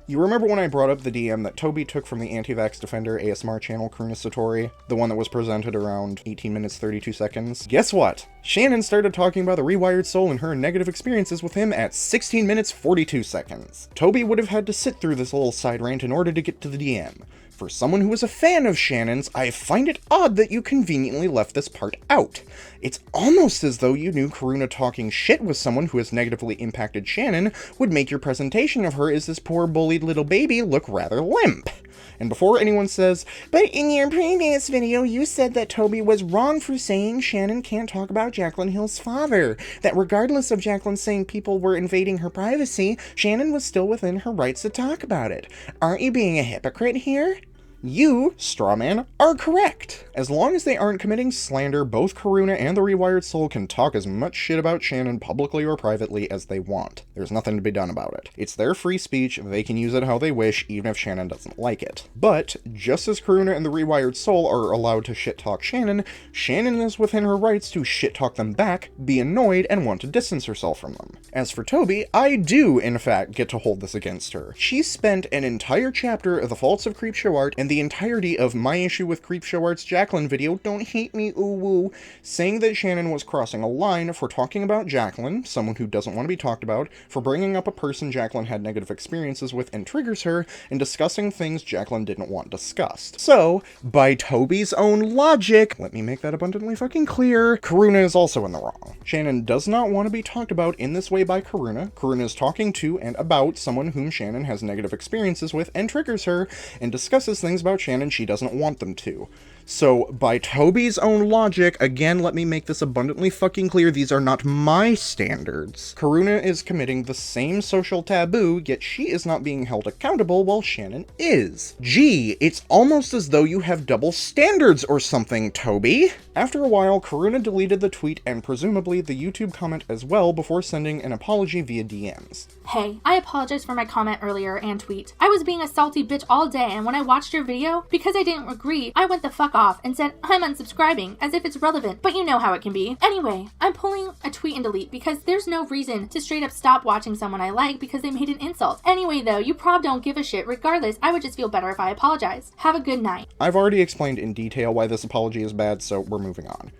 You remember when I brought up the DM that Tobi took from the Antivaxx Defender ASMR channel Karuna Satori? The one that was presented around 18 minutes 32 seconds? Guess what? Shannon started talking about the Rewired Soul and her negative experiences with him at 16 minutes 42 seconds. Tobi would have had to sit through this little side rant in order to get to the DM. For someone who is a fan of Shannon's, I find it odd that you conveniently left this part out. It's almost as though you knew Karuna talking shit with someone who has negatively impacted Shannon would make your presentation of her as this poor bullied little baby look rather limp. And before anyone says, "But in your previous video you said that Tobi was wrong for saying Shannon can't talk about Jaclyn Hill's father, that regardless of Jaclyn saying people were invading her privacy, Shannon was still within her rights to talk about it. Aren't you being a hypocrite here?" You, Strawman, are correct. As long as they aren't committing slander, both Karuna and the Rewired Soul can talk as much shit about Shannon publicly or privately as they want. There's nothing to be done about it. It's their free speech, they can use it how they wish, even if Shannon doesn't like it. But, just as Karuna and the Rewired Soul are allowed to shit-talk Shannon, Shannon is within her rights to shit-talk them back, be annoyed, and want to distance herself from them. As for Tobi, I do, in fact, get to hold this against her. She spent an entire chapter of The Faults of CreepShow Art and the entirety of my issue with CreepShow Art's Jaclyn video, Don't Hate Me Ooh Woo, saying that Shannon was crossing a line for talking about Jaclyn, someone who doesn't want to be talked about, for bringing up a person Jaclyn had negative experiences with and triggers her, and discussing things Jaclyn didn't want discussed. So, by Tobi's own logic, let me make that abundantly fucking clear, Karuna is also in the wrong. Shannon does not want to be talked about in this way by Karuna. Karuna is talking to and about someone whom Shannon has negative experiences with and triggers her, and discusses things about Shannon she doesn't want them to. So, by Tobi's own logic, again, let me make this abundantly fucking clear, these are not my standards. Karuna is committing the same social taboo, yet she is not being held accountable while Shannon is. Gee, it's almost as though you have double standards or something, Tobi. After a while, Karuna deleted the tweet and presumably the YouTube comment as well before sending an apology via DMs. Hey, I apologize for my comment earlier and tweet. I was being a salty bitch all day, and when I watched your video, because I didn't agree, I went the fuck off and said I'm unsubscribing, as if it's relevant, but you know how it can be. Anyway, I'm pulling a tweet and delete because there's no reason to straight up stop watching someone I like because they made an insult. Anyway though, you prob don't give a shit. Regardless, I would just feel better if I apologize. Have a good night. I've already explained in detail why this apology is bad, so we're moving on.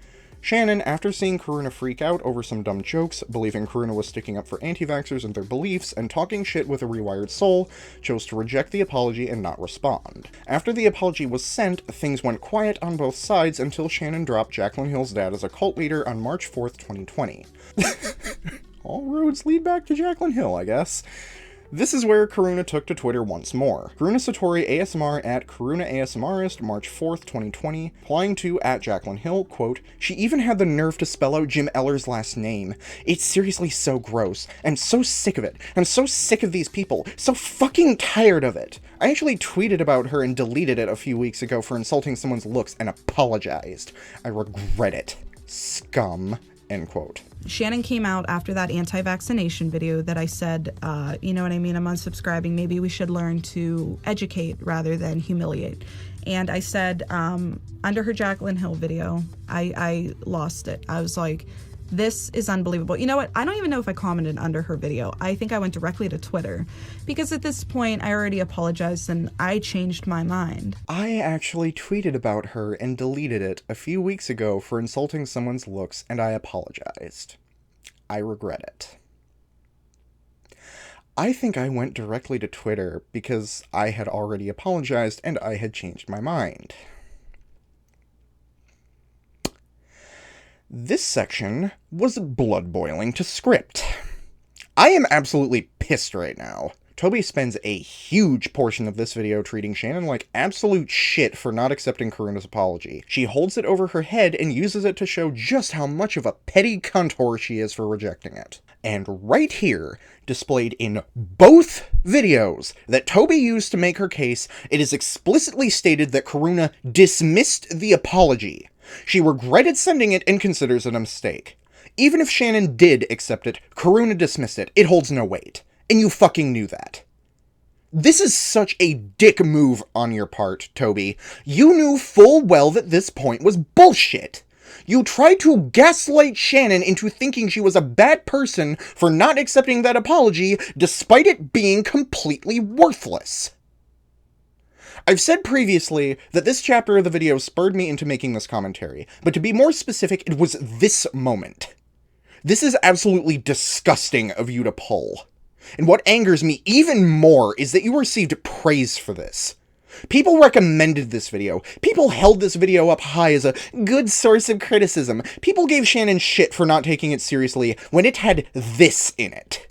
Shannon, after seeing Karuna freak out over some dumb jokes, believing Karuna was sticking up for anti-vaxxers and their beliefs, and talking shit with a Rewired Soul, chose to reject the apology and not respond. After the apology was sent, things went quiet on both sides until Shannon dropped Jaclyn Hill's dad as a cult leader on March 4th, 2020. All roads lead back to Jaclyn Hill, I guess. This is where Karuna took to Twitter once more. Karuna Satori ASMR at Karuna ASMRist, March 4th, 2020, replying to at Jaclyn Hill, quote, "She even had the nerve to spell out Jim Eilers' last name. It's seriously so gross. I'm so sick of it. I'm so sick of these people. So fucking tired of it. I actually tweeted about her and deleted it a few weeks ago for insulting someone's looks and apologized. I regret it. Scum." end quote. Shannon came out after that anti-vaccination video that I said, you know what I mean, I'm unsubscribing. Maybe we should learn to educate rather than humiliate. And I said, under her Jaclyn Hill video, I lost it. I was like, this is unbelievable. You know what? I don't even know if I commented under her video. I think I went directly to Twitter because at this point I already apologized and I changed my mind. I actually tweeted about her and deleted it a few weeks ago for insulting someone's looks, and I apologized. I regret it. I think I went directly to Twitter because I had already apologized and I had changed my mind. This section was blood boiling to script. I am absolutely pissed right now. Tobi spends a huge portion of this video treating Shannon like absolute shit for not accepting Karuna's apology. She holds it over her head and uses it to show just how much of a petty cunt whore she is for rejecting it. And right here, displayed in both videos that Tobi used to make her case, it is explicitly stated that Karuna dismissed the apology. She regretted sending it and considers it a mistake. Even if Shannon did accept it, Karuna dismissed it. It holds no weight. And you fucking knew that. This is such a dick move on your part, Tobi. You knew full well that this point was bullshit. You tried to gaslight Shannon into thinking she was a bad person for not accepting that apology, despite it being completely worthless. I've said previously that this chapter of the video spurred me into making this commentary, but to be more specific, it was this moment. This is absolutely disgusting of you to pull. And what angers me even more is that you received praise for this. People recommended this video. People held this video up high as a good source of criticism. People gave Shannon shit for not taking it seriously when it had this in it.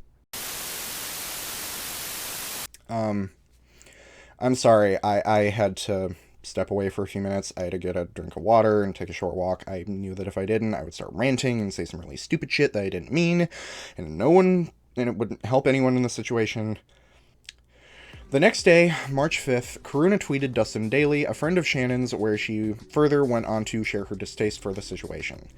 I'm sorry, I had to step away for a few minutes. I had to get a drink of water and take a short walk. I knew that if I didn't, I would start ranting and say some really stupid shit that I didn't mean, and it wouldn't help anyone in the situation. The next day, March 5th, Karuna tweeted Dustin Daly, a friend of Shannon's, where she further went on to share her distaste for the situation.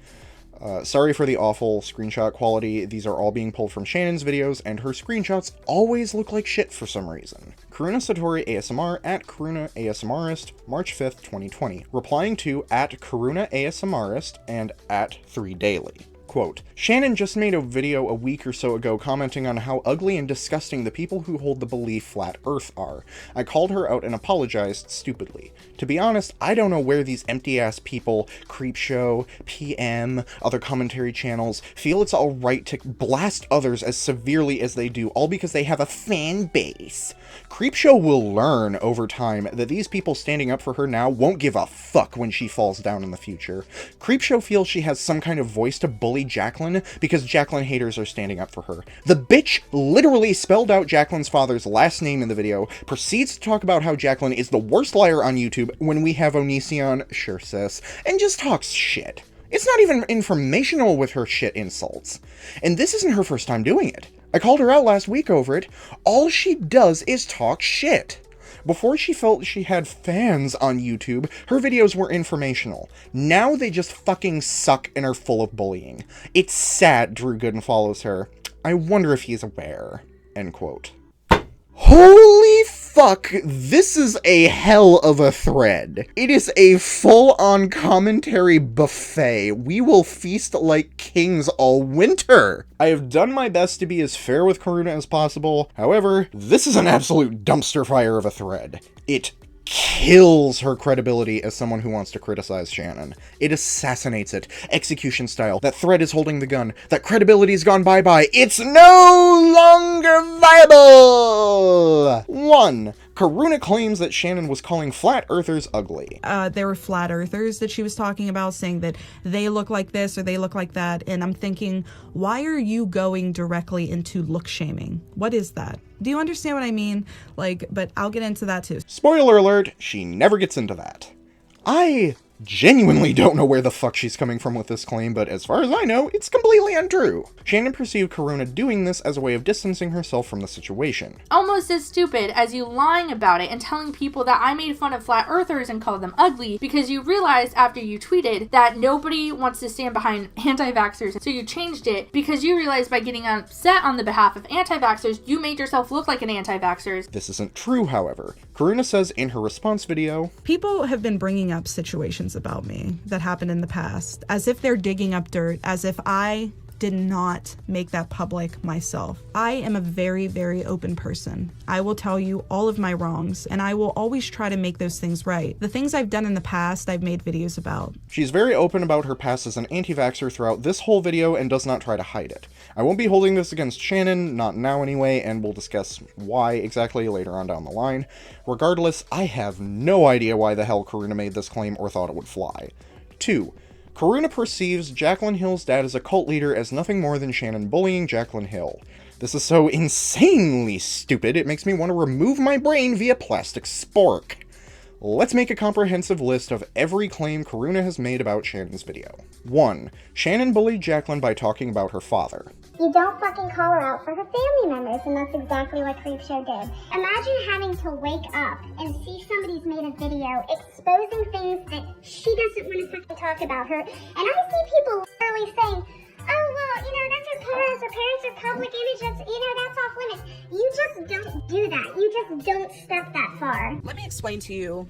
Sorry for the awful screenshot quality. These are all being pulled from Shannon's videos, and her screenshots always look like shit for some reason. Karuna Satori ASMR at Karuna ASMRist, March 5th, 2020, replying to at Karuna ASMRist and at 3Daily. Quote, Shannon just made a video a week or so ago commenting on how ugly and disgusting the people who hold the belief flat Earth are. I called her out and apologized stupidly. To be honest, I don't know where these empty-ass people, CreepShow, PM, other commentary channels, feel it's alright to blast others as severely as they do, all because they have a fan base. CreepShow will learn over time that these people standing up for her now won't give a fuck when she falls down in the future. CreepShow feels she has some kind of voice to bully Jaclyn because Jaclyn haters are standing up for her. The bitch literally spelled out Jaclyn's father's last name in the video, proceeds to talk about how Jaclyn is the worst liar on YouTube when we have Onision, sure sis, and just talks shit. It's not even informational with her shit insults. And this isn't her first time doing it. I called her out last week over it. All she does is talk shit. Before she felt she had fans on YouTube, her videos were informational. Now they just fucking suck and are full of bullying. It's sad Drew Gooden follows her. I wonder if he's aware. End quote. Holy fuck, this is a hell of a thread. It is a full-on commentary buffet. We will feast like kings all winter. I have done my best to be as fair with Karuna as possible. However, this is an absolute dumpster fire of a thread. It kills her credibility as someone who wants to criticize Shannon. It assassinates it, execution style. That thread is holding the gun. That credibility's gone bye-bye. It's no longer viable! 1. Karuna claims that Shannon was calling flat earthers ugly. There were flat earthers that she was talking about, saying that they look like this or they look like that, and I'm thinking, why are you going directly into look shaming? What is that? Do you understand what I mean? Like, but I'll get into that too. Spoiler alert, she never gets into that. I genuinely don't know where the fuck she's coming from with this claim, but as far as I know, it's completely untrue. Shannon perceived Karuna doing this as a way of distancing herself from the situation. Almost as stupid as you lying about it and telling people that I made fun of flat earthers and called them ugly because you realized after you tweeted that nobody wants to stand behind anti-vaxxers, so you changed it because you realized by getting upset on the behalf of anti-vaxxers, you made yourself look like an anti-vaxxer. This isn't true, however. Karuna says in her response video, People have been bringing up situations about me that happened in the past, as if they're digging up dirt, as if I did not make that public myself. I am a very, very open person. I will tell you all of my wrongs, and I will always try to make those things right. The things I've done in the past, I've made videos about. She's very open about her past as an anti-vaxxer throughout this whole video and does not try to hide it. I won't be holding this against Shannon, not now anyway, and we'll discuss why exactly later on down the line. Regardless, I have no idea why the hell Karuna made this claim or thought it would fly. 2. Karuna perceives Jaclyn Hill's dad as a cult leader as nothing more than Shannon bullying Jaclyn Hill. This is so insanely stupid, it makes me want to remove my brain via plastic spork. Let's make a comprehensive list of every claim Karuna has made about Shannon's video. 1. Shannon bullied Jaclyn by talking about her father. You don't fucking call her out for her family members, and that's exactly what CreepShow did. Imagine having to wake up and see somebody's made a video exposing things that she doesn't want to fucking talk about her, and I see people literally saying, oh, well, that's her parents are public image, that's off limits. You just don't do that. You just don't step that far. Let me explain to you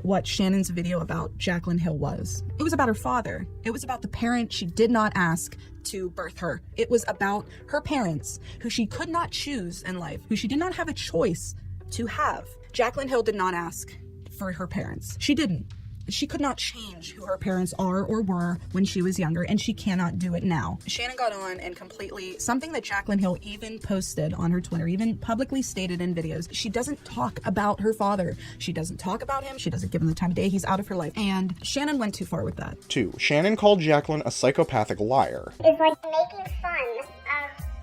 what Shannon's video about Jaclyn Hill was. It was about her father. It was about the parent she did not ask to birth her. It was about her parents, who she could not choose in life, who she did not have a choice to have. Jaclyn Hill did not ask for her parents. She didn't. She could not change who her parents are or were when she was younger, and she cannot do it now. Shannon got on and completely, something that Jaclyn Hill even posted on her Twitter, even publicly stated in videos, she doesn't talk about her father. She doesn't talk about him. She doesn't give him the time of day. He's out of her life. And Shannon went too far with that. 2. Shannon called Jaclyn a psychopathic liar. It's like making fun of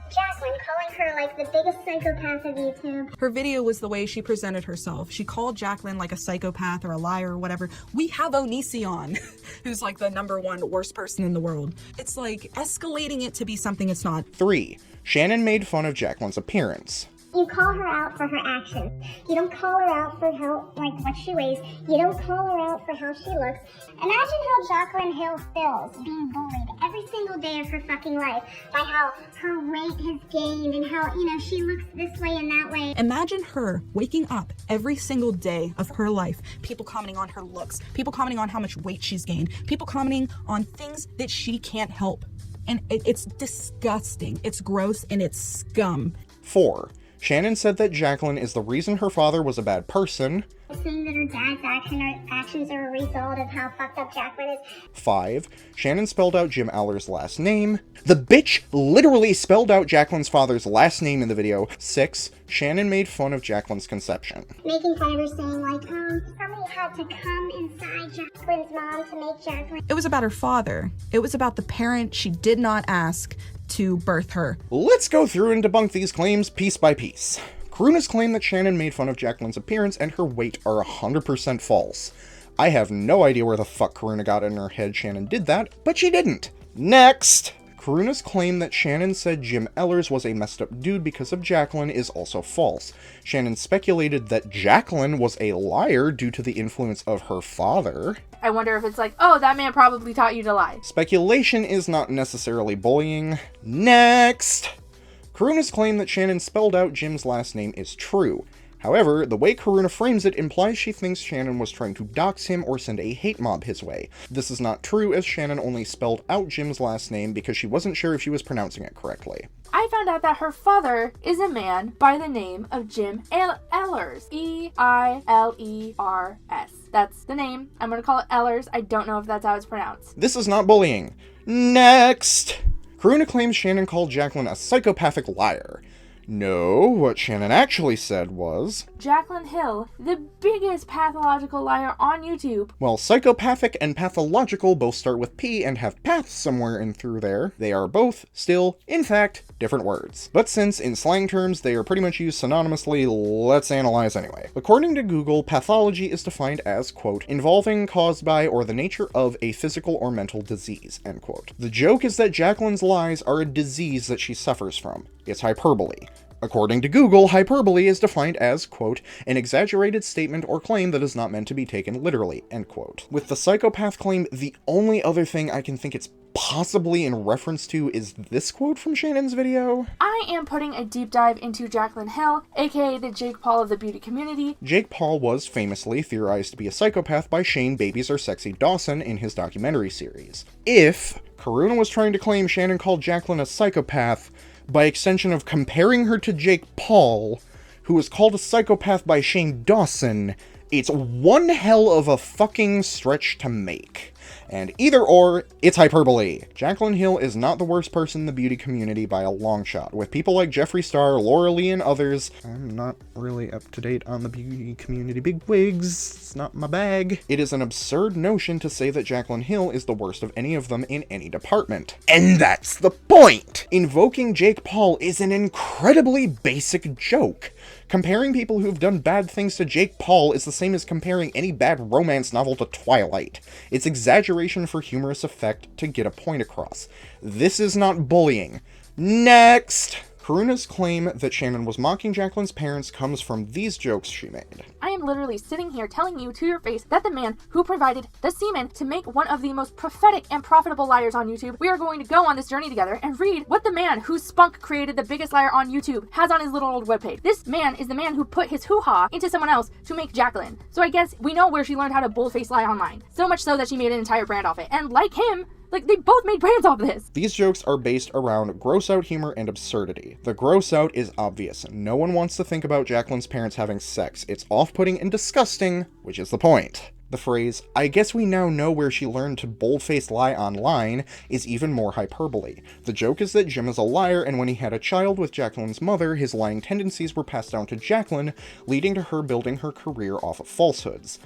Jaclyn, calling her like the biggest psychopath of YouTube. Her video was the way she presented herself. She called Jaclyn like a psychopath or a liar or whatever. We have Onision, who's like the #1 worst person in the world. It's like escalating it to be something it's not. 3. Shannon made fun of Jaclyn's appearance. You call her out for her actions. You don't call her out for what she weighs. You don't call her out for how she looks. Imagine how Jaclyn Hill feels being bullied every single day of her fucking life by how her weight has gained and how, she looks this way and that way. Imagine her waking up every single day of her life, people commenting on her looks, people commenting on how much weight she's gained, people commenting on things that she can't help. And it's disgusting. It's gross and it's scum. 4. Shannon said that Jaclyn is the reason her father was a bad person. Saying that her dad's actions are a result of how fucked up Jaclyn is. 5. Shannon spelled out Jim Eilers' last name. The bitch literally spelled out Jaclyn's father's last name in the video. 6. Shannon made fun of Jaclyn's conception. Making fun of her saying somebody had to come inside Jaclyn's mom to make Jaclyn. It was about her father. It was about the parent she did not ask to birth her. Let's go through and debunk these claims piece by piece. Karuna's claim that Shannon made fun of Jaclyn's appearance and her weight are 100% false. I have no idea where the fuck Karuna got in her head Shannon did that, but she didn't. Next! Karuna's claim that Shannon said Jim Eilers was a messed up dude because of Jaclyn is also false. Shannon speculated that Jaclyn was a liar due to the influence of her father. I wonder if it's like, oh, that man probably taught you to lie. Speculation is not necessarily bullying. Next! Karuna's claim that Shannon spelled out Jim's last name is true. However, the way Karuna frames it implies she thinks Shannon was trying to dox him or send a hate mob his way. This is not true, as Shannon only spelled out Jim's last name because she wasn't sure if she was pronouncing it correctly. I found out that her father is a man by the name of Jim Eilers. E-I-L-E-R-S. That's the name. I'm gonna call it Eilers. I don't know if that's how it's pronounced. This is not bullying. Next! Karuna claims Shannon called Jaclyn a psychopathic liar. No, what Shannon actually said was, Jaclyn Hill, the biggest pathological liar on YouTube. While psychopathic and pathological both start with P and have paths somewhere in through there, they are both still, in fact, different words. But since in slang terms they are pretty much used synonymously, let's analyze anyway. According to Google, pathology is defined as, quote, involving, caused by, or the nature of a physical or mental disease, end quote. The joke is that Jaclyn's lies are a disease that she suffers from. It's hyperbole. According to Google, hyperbole is defined as, quote, an exaggerated statement or claim that is not meant to be taken literally, end quote. With the psychopath claim, the only other thing I can think it's possibly in reference to is this quote from Shannon's video. I am putting a deep dive into Jaclyn Hill, aka the Jake Paul of the beauty community. Jake Paul was famously theorized to be a psychopath by Shane Babies Are Sexy Dawson in his documentary series. If Karuna was trying to claim Shannon called Jaclyn a psychopath, by extension of comparing her to Jake Paul, who was called a psychopath by Shane Dawson, it's one hell of a fucking stretch to make. And either or, it's hyperbole. Jaclyn Hill is not the worst person in the beauty community by a long shot. With people like Jeffree Star, Laura Lee, and others, I'm not really up to date on the beauty community bigwigs. It's not my bag. It is an absurd notion to say that Jaclyn Hill is the worst of any of them in any department. And that's the point! Invoking Jake Paul is an incredibly basic joke. Comparing people who've done bad things to Jake Paul is the same as comparing any bad romance novel to Twilight. It's exaggeration for humorous effect to get a point across. This is not bullying. Next! Karuna's claim that Shannon was mocking Jaclyn's parents comes from these jokes she made. I am literally sitting here telling you to your face that the man who provided the semen to make one of the most prophetic and profitable liars on YouTube, we are going to go on this journey together and read what the man whose spunk created the biggest liar on YouTube has on his little old webpage. This man is the man who put his hoo-ha into someone else to make Jaclyn. So I guess we know where she learned how to bullface lie online. So much so that she made an entire brand off it. And like him, they both made brands off this. These jokes are based around gross-out humor and absurdity. The gross-out is obvious. No one wants to think about Jaclyn's parents having sex. It's off-putting and disgusting, which is the point. The phrase, I guess we now know where she learned to bold-faced lie online, is even more hyperbole. The joke is that Jim is a liar, and when he had a child with Jaclyn's mother, his lying tendencies were passed down to Jaclyn, leading to her building her career off of falsehoods.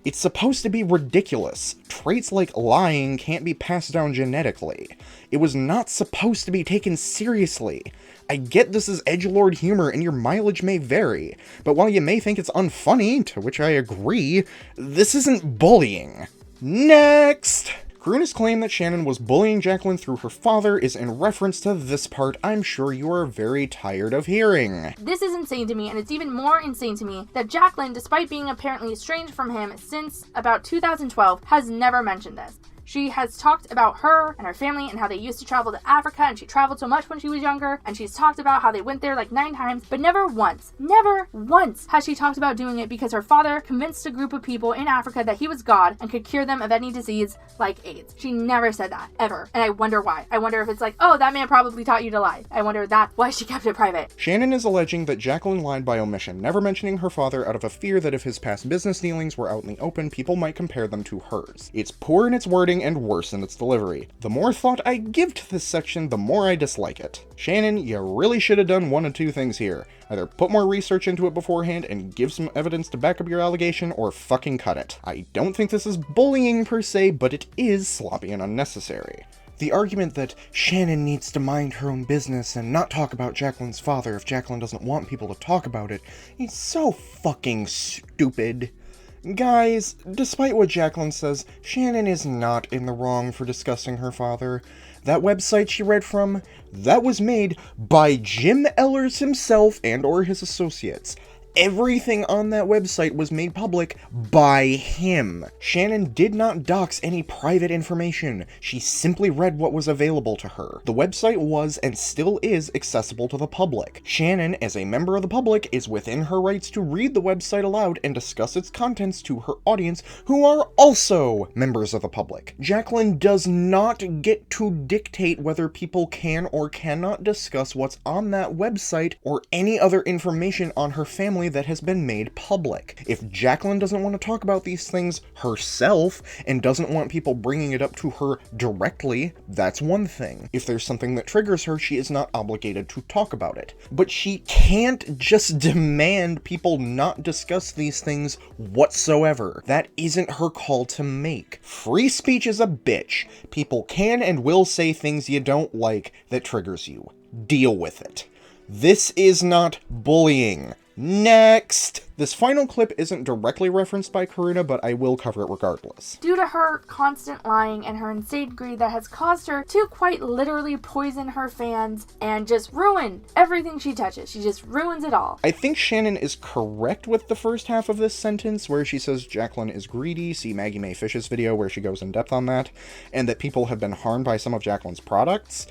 It's supposed to be ridiculous. Traits like lying can't be passed down genetically. It was not supposed to be taken seriously. I get this is edgelord humor and your mileage may vary, but while you may think it's unfunny, to which I agree, this isn't bullying. Next! Karuna's claim that Shannon was bullying Jaclyn through her father is in reference to this part I'm sure you are very tired of hearing. This is insane to me, and it's even more insane to me that Jaclyn, despite being apparently estranged from him since about 2012, has never mentioned this. She has talked about her and her family and how they used to travel to Africa, and she traveled so much when she was younger, and she's talked about how they went there like 9 times, but never once has she talked about doing it because her father convinced a group of people in Africa that he was God and could cure them of any disease like AIDS. She never said that, ever, and I wonder why. I wonder if it's like, oh, that man probably taught you to lie. I wonder if that's why she kept it private. Shannon is alleging that Jaclyn lied by omission, never mentioning her father out of a fear that if his past business dealings were out in the open, people might compare them to hers. It's poor in its wording and worse in its delivery. The more thought I give to this section, the more I dislike it. Shannon, you really should have done one of two things here. Either put more research into it beforehand and give some evidence to back up your allegation, or fucking cut it. I don't think this is bullying per se, but it is sloppy and unnecessary. The argument that Shannon needs to mind her own business and not talk about Jaclyn's father if Jaclyn doesn't want people to talk about it is so fucking stupid. Guys, despite what Jaclyn says, Shannon is not in the wrong for discussing her father. That website she read from, that was made by Jim Eilers himself and or his associates. Everything on that website was made public by him. Shannon did not dox any private information. She simply read what was available to her. The website was and still is accessible to the public. Shannon, as a member of the public, is within her rights to read the website aloud and discuss its contents to her audience, who are also members of the public. Jaclyn does not get to dictate whether people can or cannot discuss what's on that website or any other information on her family family that has been made public. If Jaclyn doesn't want to talk about these things herself and doesn't want people bringing it up to her directly, that's one thing. If there's something that triggers her, she is not obligated to talk about it. But she can't just demand people not discuss these things whatsoever. That isn't her call to make. Free speech is a bitch. People can and will say things you don't like that triggers you. Deal with it. This is not bullying. Next! This final clip isn't directly referenced by Karuna, but I will cover it regardless. Due to her constant lying and her insane greed that has caused her to quite literally poison her fans and just ruin everything she touches. She just ruins it all. I think Shannon is correct with the first half of this sentence, where she says Jaclyn is greedy, see Maggie Mae Fish's video where she goes in depth on that, and that people have been harmed by some of Jaclyn's products.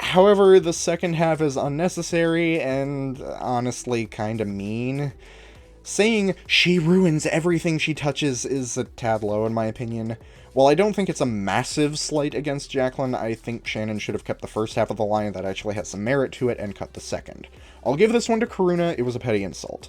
However, the second half is unnecessary and honestly kinda mean. Saying she ruins everything she touches is a tad low in my opinion. While I don't think it's a massive slight against Jaclyn, I think Shannon should have kept the first half of the line that actually has some merit to it and cut the second. I'll give this one to Karuna, it was a petty insult.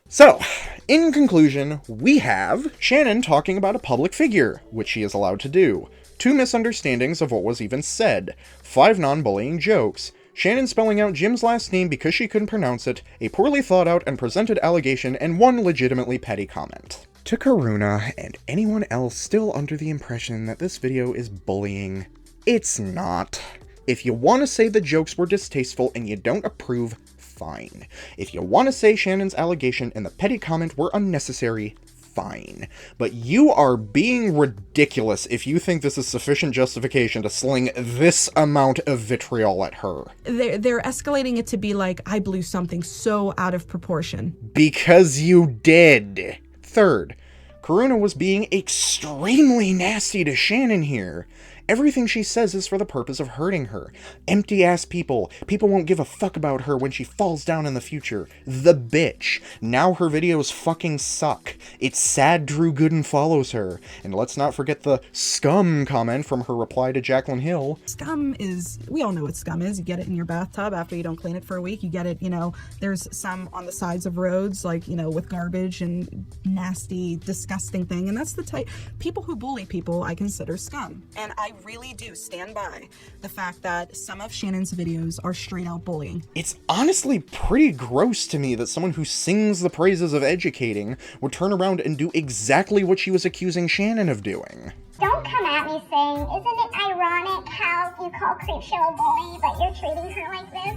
So, in conclusion, we have Shannon talking about a public figure, which she is allowed to do. 2 misunderstandings of what was even said, 5 non-bullying jokes, Shannon spelling out Jim's last name because she couldn't pronounce it, a poorly thought out and presented allegation, and 1 legitimately petty comment. To Karuna, and anyone else still under the impression that this video is bullying, it's not. If you want to say the jokes were distasteful and you don't approve, fine. If you want to say Shannon's allegation and the petty comment were unnecessary, fine. But you are being ridiculous if you think this is sufficient justification to sling this amount of vitriol at her. They're escalating it to be like, I blew something so out of proportion. Because you did. Third, Karuna was being extremely nasty to Shannon here. Everything she says is for the purpose of hurting her. Empty-ass people. People won't give a fuck about her when she falls down in the future. The bitch. Now her videos fucking suck. It's sad Drew Gooden follows her. And let's not forget the scum comment from her reply to Jaclyn Hill. Scum is, we all know what scum is. You get it in your bathtub after you don't clean it for a week. You get it, there's some on the sides of roads, like, with garbage and nasty, disgusting thing. And that's the type, people who bully people, I consider scum. And I really do stand by the fact that some of Shannon's videos are straight out bullying. It's honestly pretty gross to me that someone who sings the praises of educating would turn around and do exactly what she was accusing Shannon of doing. Don't come at me saying, isn't it ironic how you call CreepShow a bully, but you're treating her like this?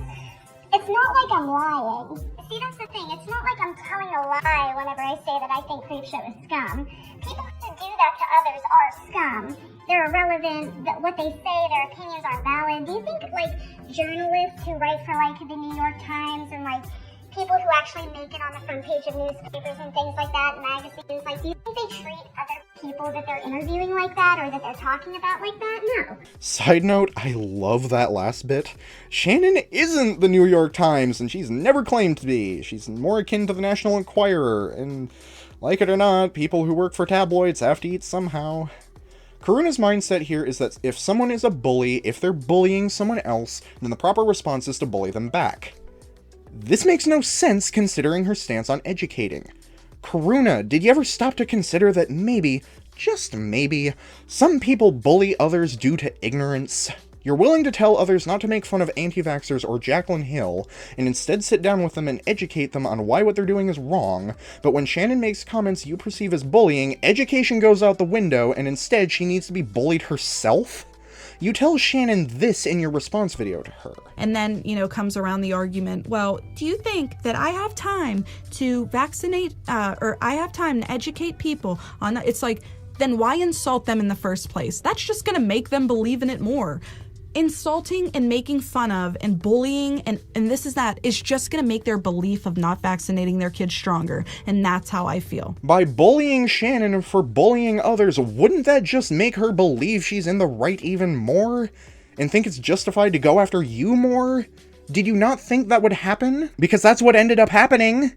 It's not like I'm lying. See, that's the thing. It's not like I'm telling a lie whenever I say that I think CreepShow is scum. People who do that to others are scum. They're irrelevant. What they say, their opinions aren't valid. Do you think, journalists who write for, the New York Times and, people who actually make it on the front page of newspapers and things like that, magazines, do you think they treat other people that they're interviewing like that or that they're talking about like that? No. Side note, I love that last bit. Shannon isn't the New York Times, and she's never claimed to be. She's more akin to the National Enquirer, and like it or not, people who work for tabloids have to eat somehow. Karuna's mindset here is that if someone is a bully, if they're bullying someone else, then the proper response is to bully them back. This makes no sense considering her stance on educating. Karuna, did you ever stop to consider that maybe, just maybe, some people bully others due to ignorance? You're willing to tell others not to make fun of anti-vaxxers or Jaclyn Hill, and instead sit down with them and educate them on why what they're doing is wrong, but when Shannon makes comments you perceive as bullying, education goes out the window, and instead she needs to be bullied herself? You tell Shannon this in your response video to her. And then, comes around the argument, well, do you think that I have time to vaccinate, or I have time to educate people on, it's like, then why insult them in the first place? That's just gonna make them believe in it more. Insulting and making fun of and bullying and this is that is just going to make their belief of not vaccinating their kids stronger. And that's how I feel. By bullying Shannon for bullying others, wouldn't that just make her believe she's in the right even more? And think it's justified to go after you more? Did you not think that would happen? Because that's what ended up happening.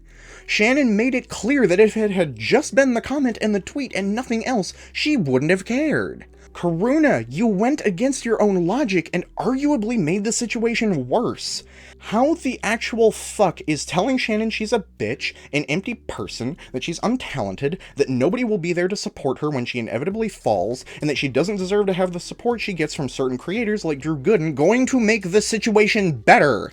Shannon made it clear that if it had just been the comment and the tweet and nothing else, she wouldn't have cared. Karuna, you went against your own logic and arguably made the situation worse. How the actual fuck is telling Shannon she's a bitch, an empty person, that she's untalented, that nobody will be there to support her when she inevitably falls, and that she doesn't deserve to have the support she gets from certain creators like Drew Gooden going to make the situation better?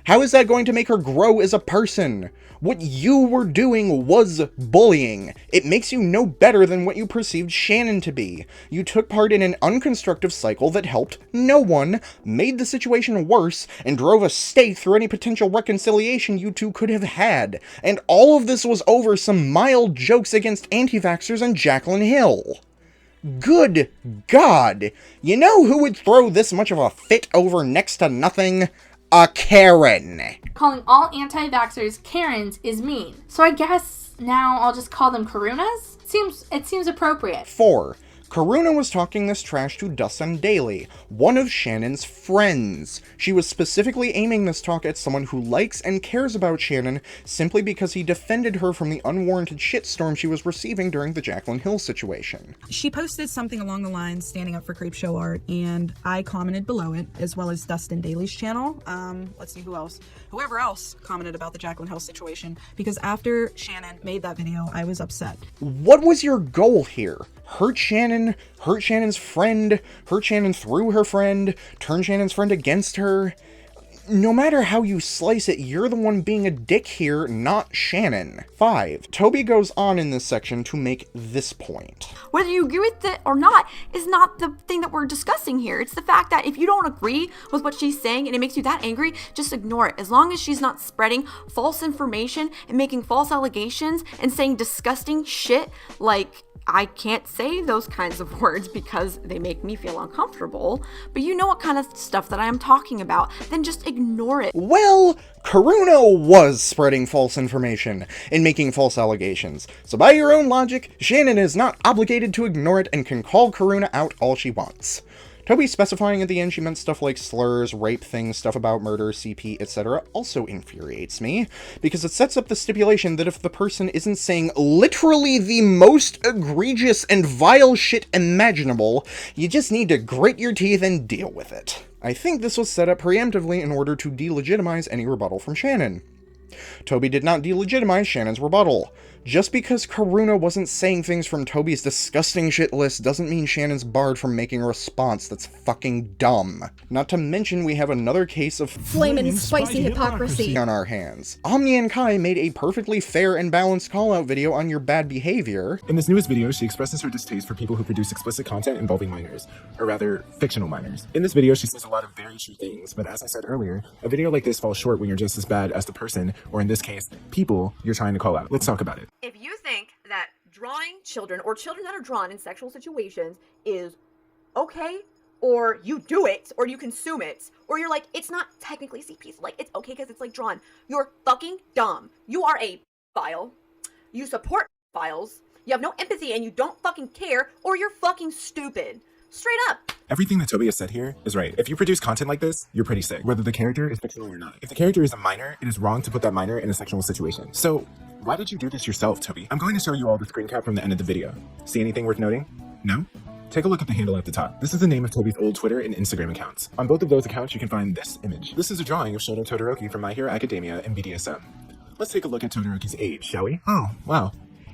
How is that going to make her grow as a person? What you were doing was bullying. It makes you no better than what you perceived Shannon to be. You took part in an unconstructive cycle that helped no one, made the situation worse, and drove a stake through any potential reconciliation you two could have had. And all of this was over some mild jokes against anti-vaxxers and Jaclyn Hill. Good God! You know who would throw this much of a fit over next to nothing? A Karen. Calling all anti-vaxxers Karens is mean. So I guess now I'll just call them Karunas? It seems appropriate. 4. Karuna was talking this trash to Dustin Daly, one of Shannon's friends. She was specifically aiming this talk at someone who likes and cares about Shannon simply because he defended her from the unwarranted shitstorm she was receiving during the Jaclyn Hill situation. She posted something along the lines standing up for CreepShow art, and I commented below it, as well as Dustin Daly's channel. Let's see who else. Whoever else commented about the Jaclyn Hill situation, because after Shannon made that video, I was upset. What was your goal here? Hurt Shannon, hurt Shannon's friend, hurt Shannon through her friend, turn Shannon's friend against her? No matter how you slice it, you're the one being a dick here, not Shannon. 5. Tobi goes on in this section to make this point. Whether you agree with it or not is not the thing that we're discussing here. It's the fact that if you don't agree with what she's saying and it makes you that angry, just ignore it. As long as she's not spreading false information and making false allegations and saying disgusting shit like, I can't say those kinds of words because they make me feel uncomfortable, but you know what kind of stuff that I am talking about, then just ignore it. Well, Karuna was spreading false information and making false allegations, so by your own logic, Shannon is not obligated to ignore it and can call Karuna out all she wants. Tobi specifying at the end she meant stuff like slurs, rape things, stuff about murder, CP, etc. also infuriates me, because it sets up the stipulation that if the person isn't saying literally the most egregious and vile shit imaginable, you just need to grit your teeth and deal with it. I think this was set up preemptively in order to delegitimize any rebuttal from Shannon. Tobi did not delegitimize Shannon's rebuttal. Just because Karuna wasn't saying things from Tobi's disgusting shit list doesn't mean Shannon's barred from making a response that's fucking dumb. Not to mention we have another case of flamin' spicy hypocrisy on our hands. Omnia and Kai made a perfectly fair and balanced call-out video on your bad behavior. In this newest video, she expresses her distaste for people who produce explicit content involving minors, or rather, fictional minors. In this video, she says a lot of very true things, but as I said earlier, a video like this falls short when you're just as bad as the person, or in this case, people you're trying to call out. Let's talk about it. If you think that drawing children or children that are drawn in sexual situations is okay, or you do it, or you consume it, or you're like, it's not technically CP, so like, it's okay because it's like drawn, you're fucking dumb. You are a file. You support files. You have no empathy and you don't fucking care, or you're fucking stupid. Straight up. Everything that Tobi has said here is right. If you produce content like this, you're pretty sick, whether the character is fictional or not. If the character is a minor, it is wrong to put that minor in a sexual situation. So, why did you do this yourself, Tobi? I'm going to show you all the screen cap from the end of the video. See anything worth noting? No? Take a look at the handle at the top. This is the name of Tobi's old Twitter and Instagram accounts. On both of those accounts, you can find this image. This is a drawing of Shoto Todoroki from My Hero Academia and BDSM. Let's take a look at Todoroki's age, shall we? Oh, wow.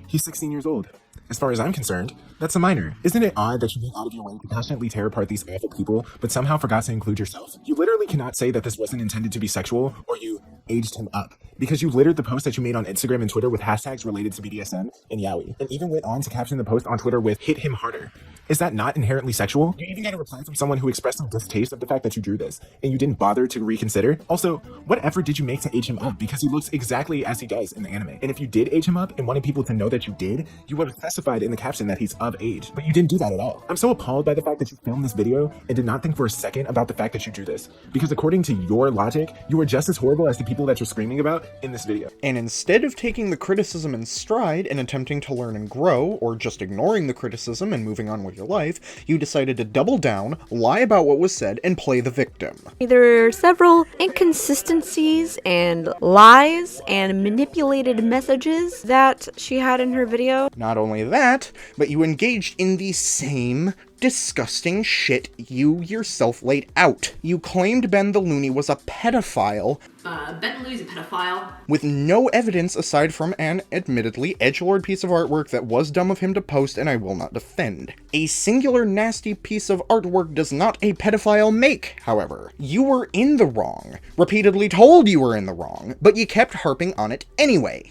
He's 16 years old. As far as I'm concerned, that's a minor. Isn't it odd that you went out of your way to passionately tear apart these awful people, but somehow forgot to include yourself? You literally cannot say that this wasn't intended to be sexual, or you aged him up, because you littered the post that you made on Instagram and Twitter with hashtags related to BDSM and yaoi, and even went on to caption the post on Twitter with "hit him harder." Is that not inherently sexual? You even got a reply from someone who expressed some distaste of the fact that you drew this, and you didn't bother to reconsider? Also, what effort did you make to age him up? Because he looks exactly as he does in the anime. And if you did age him up and wanted people to know that you did, you would have specified in the caption that he's of age. But you didn't do that at all. I'm so appalled by the fact that you filmed this video and did not think for a second about the fact that you drew this. Because according to your logic, you are just as horrible as the people that you're screaming about in this video. And instead of taking the criticism in stride and attempting to learn and grow, or just ignoring the criticism and moving on with your life, you decided to double down, lie about what was said, and play the victim. There are several inconsistencies and lies and manipulated messages that she had in her video. Not only that, but you engaged in the same disgusting shit you yourself laid out. You claimed Ben the Looney was a pedophile. Ben the Looney's a pedophile. With no evidence aside from an admittedly edgelord piece of artwork that was dumb of him to post and I will not defend. A singular nasty piece of artwork does not a pedophile make, however. You were in the wrong. Repeatedly told you were in the wrong, but you kept harping on it anyway.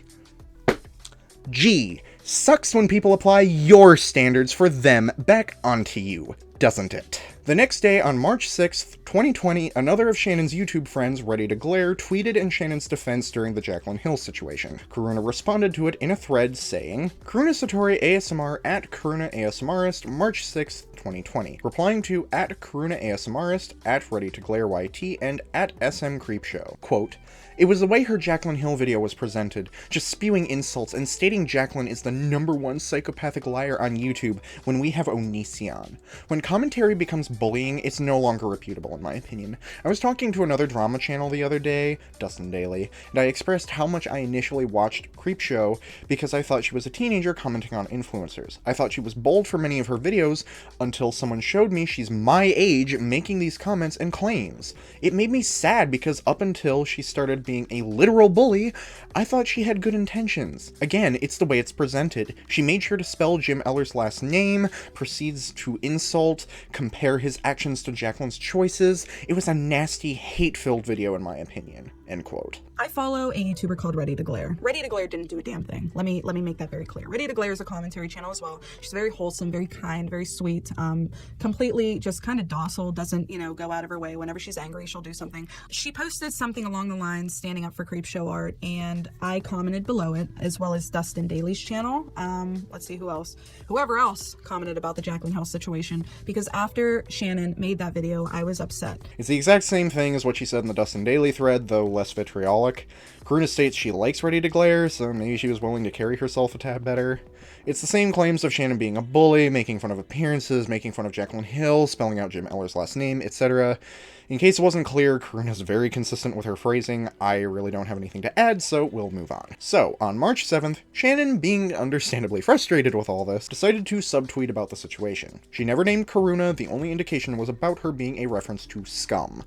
G. Sucks when people apply your standards for them back onto you, doesn't it? The next day, on March 6th, 2020, another of Shannon's YouTube friends, Ready to Glare, tweeted in Shannon's defense during the Jaclyn Hill situation. Karuna responded to it in a thread saying, Karuna Satori ASMR at Karuna ASMRist, March 6th, 2020, replying to at Karuna ASMRist, at Ready to Glare YT, and at SM CreepShow. Quote, it was the way her Jaclyn Hill video was presented, just spewing insults and stating Jaclyn is the #1 psychopathic liar on YouTube when we have Onision. When commentary becomes bullying, it's no longer reputable in my opinion. I was talking to another drama channel the other day, Dustin Daily, and I expressed how much I initially watched CreepShow because I thought she was a teenager commenting on influencers. I thought she was bold for many of her videos until someone showed me she's my age making these comments and claims. It made me sad because up until she started being a literal bully, I thought she had good intentions. Again, it's the way it's presented. She made sure to spell Jim Eilers' last name, proceeds to insult, compare his actions to Jaclyn's choices. It was a nasty, hate-filled video in my opinion. End quote. I follow a YouTuber called Ready to Glare. Ready to Glare didn't do a damn thing. Let me make that very clear. Ready to Glare is a commentary channel as well. She's very wholesome, very kind, very sweet, completely just kind of docile, doesn't, go out of her way. Whenever she's angry, she'll do something. She posted something along the lines standing up for CreepShow art, and I commented below it, as well as Dustin Daly's channel. Let's see who else. Whoever else commented about the Jaclyn Hill situation, because after Shannon made that video, I was upset. It's the exact same thing as what she said in the Dustin Daily thread, though less vitriolic. Karuna states she likes Ready to Glare, so maybe she was willing to carry herself a tad better. It's the same claims of Shannon being a bully, making fun of appearances, making fun of Jaclyn Hill, spelling out Jim Eilers' last name, etc. In case it wasn't clear, Karuna's very consistent with her phrasing. I really don't have anything to add, so we'll move on. So, on March 7th, Shannon, being understandably frustrated with all this, decided to subtweet about the situation. She never named Karuna, the only indication was about her being a reference to scum.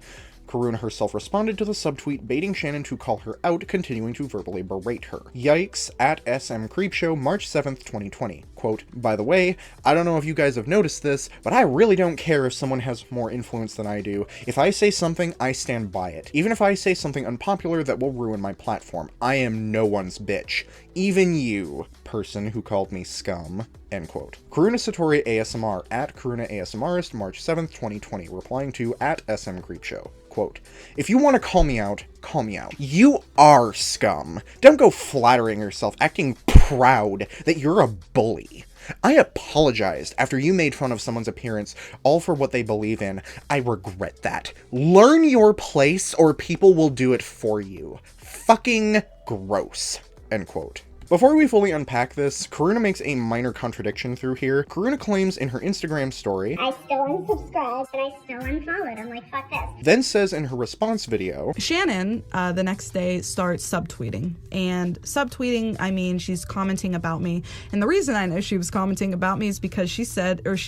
Karuna herself responded to the subtweet, baiting Shannon to call her out, continuing to verbally berate her. Yikes, at SM CreepShow, March 7th, 2020. Quote, by the way, I don't know if you guys have noticed this, but I really don't care if someone has more influence than I do. If I say something, I stand by it. Even if I say something unpopular that will ruin my platform. I am no one's bitch. Even you, person who called me scum. End quote. Karuna Satori ASMR, at Karuna ASMRist, March 7th, 2020, replying to at SM CreepShow. Quote, if you want to call me out, call me out. You are scum. Don't go flattering yourself, acting proud that you're a bully. I apologized after you made fun of someone's appearance, all for what they believe in. I regret that. Learn your place or people will do it for you. Fucking gross. End quote. Before we fully unpack this, Karuna makes a minor contradiction through here. Karuna claims in her Instagram story, I still unsubscribed and I still unfollowed. I'm like, fuck this. Then says in her response video, Shannon, the next day, starts subtweeting. And subtweeting, I mean, she's commenting about me. And the reason I know she was commenting about me is because she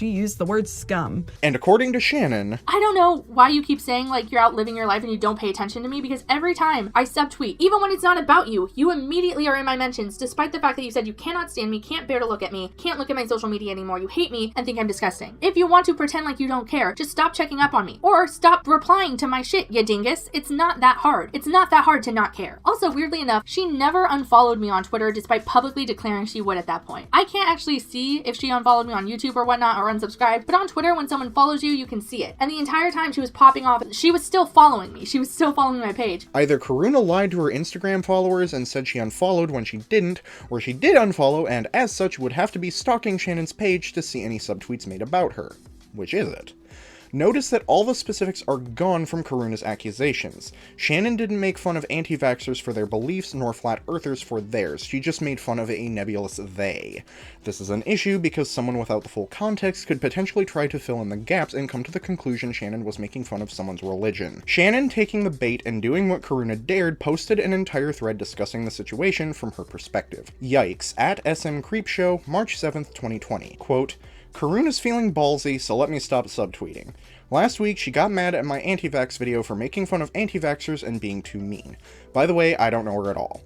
used the word scum. And according to Shannon, I don't know why you keep saying like you're out living your life and you don't pay attention to me, because every time I subtweet, even when it's not about you, you immediately are in my mentions, despite the fact that you said you cannot stand me, can't bear to look at me, can't look at my social media anymore, you hate me, and think I'm disgusting. If you want to pretend like you don't care, just stop checking up on me. Or stop replying to my shit, you dingus. It's not that hard. It's not that hard to not care. Also, weirdly enough, she never unfollowed me on Twitter despite publicly declaring she would at that point. I can't actually see if she unfollowed me on YouTube or whatnot or unsubscribed, but on Twitter, when someone follows you, you can see it. And the entire time she was popping off, she was still following me. She was still following my page. Either Karuna lied to her Instagram followers and said she unfollowed when she didn't, or she did unfollow and as such would have to be stalking Shannon's page to see any subtweets made about her. Which is it? Notice that all the specifics are gone from Karuna's accusations. Shannon didn't make fun of anti-vaxxers for their beliefs, nor flat earthers for theirs. She just made fun of a nebulous they. This is an issue because someone without the full context could potentially try to fill in the gaps and come to the conclusion Shannon was making fun of someone's religion. Shannon, taking the bait and doing what Karuna dared, posted an entire thread discussing the situation from her perspective. Yikes, at SM CreepShow, March 7th, 2020. Quote, Karuna's feeling ballsy, so let me stop subtweeting. Last week, she got mad at my Antivaxx video for making fun of anti-vaxxers and being too mean. By the way, I don't know her at all.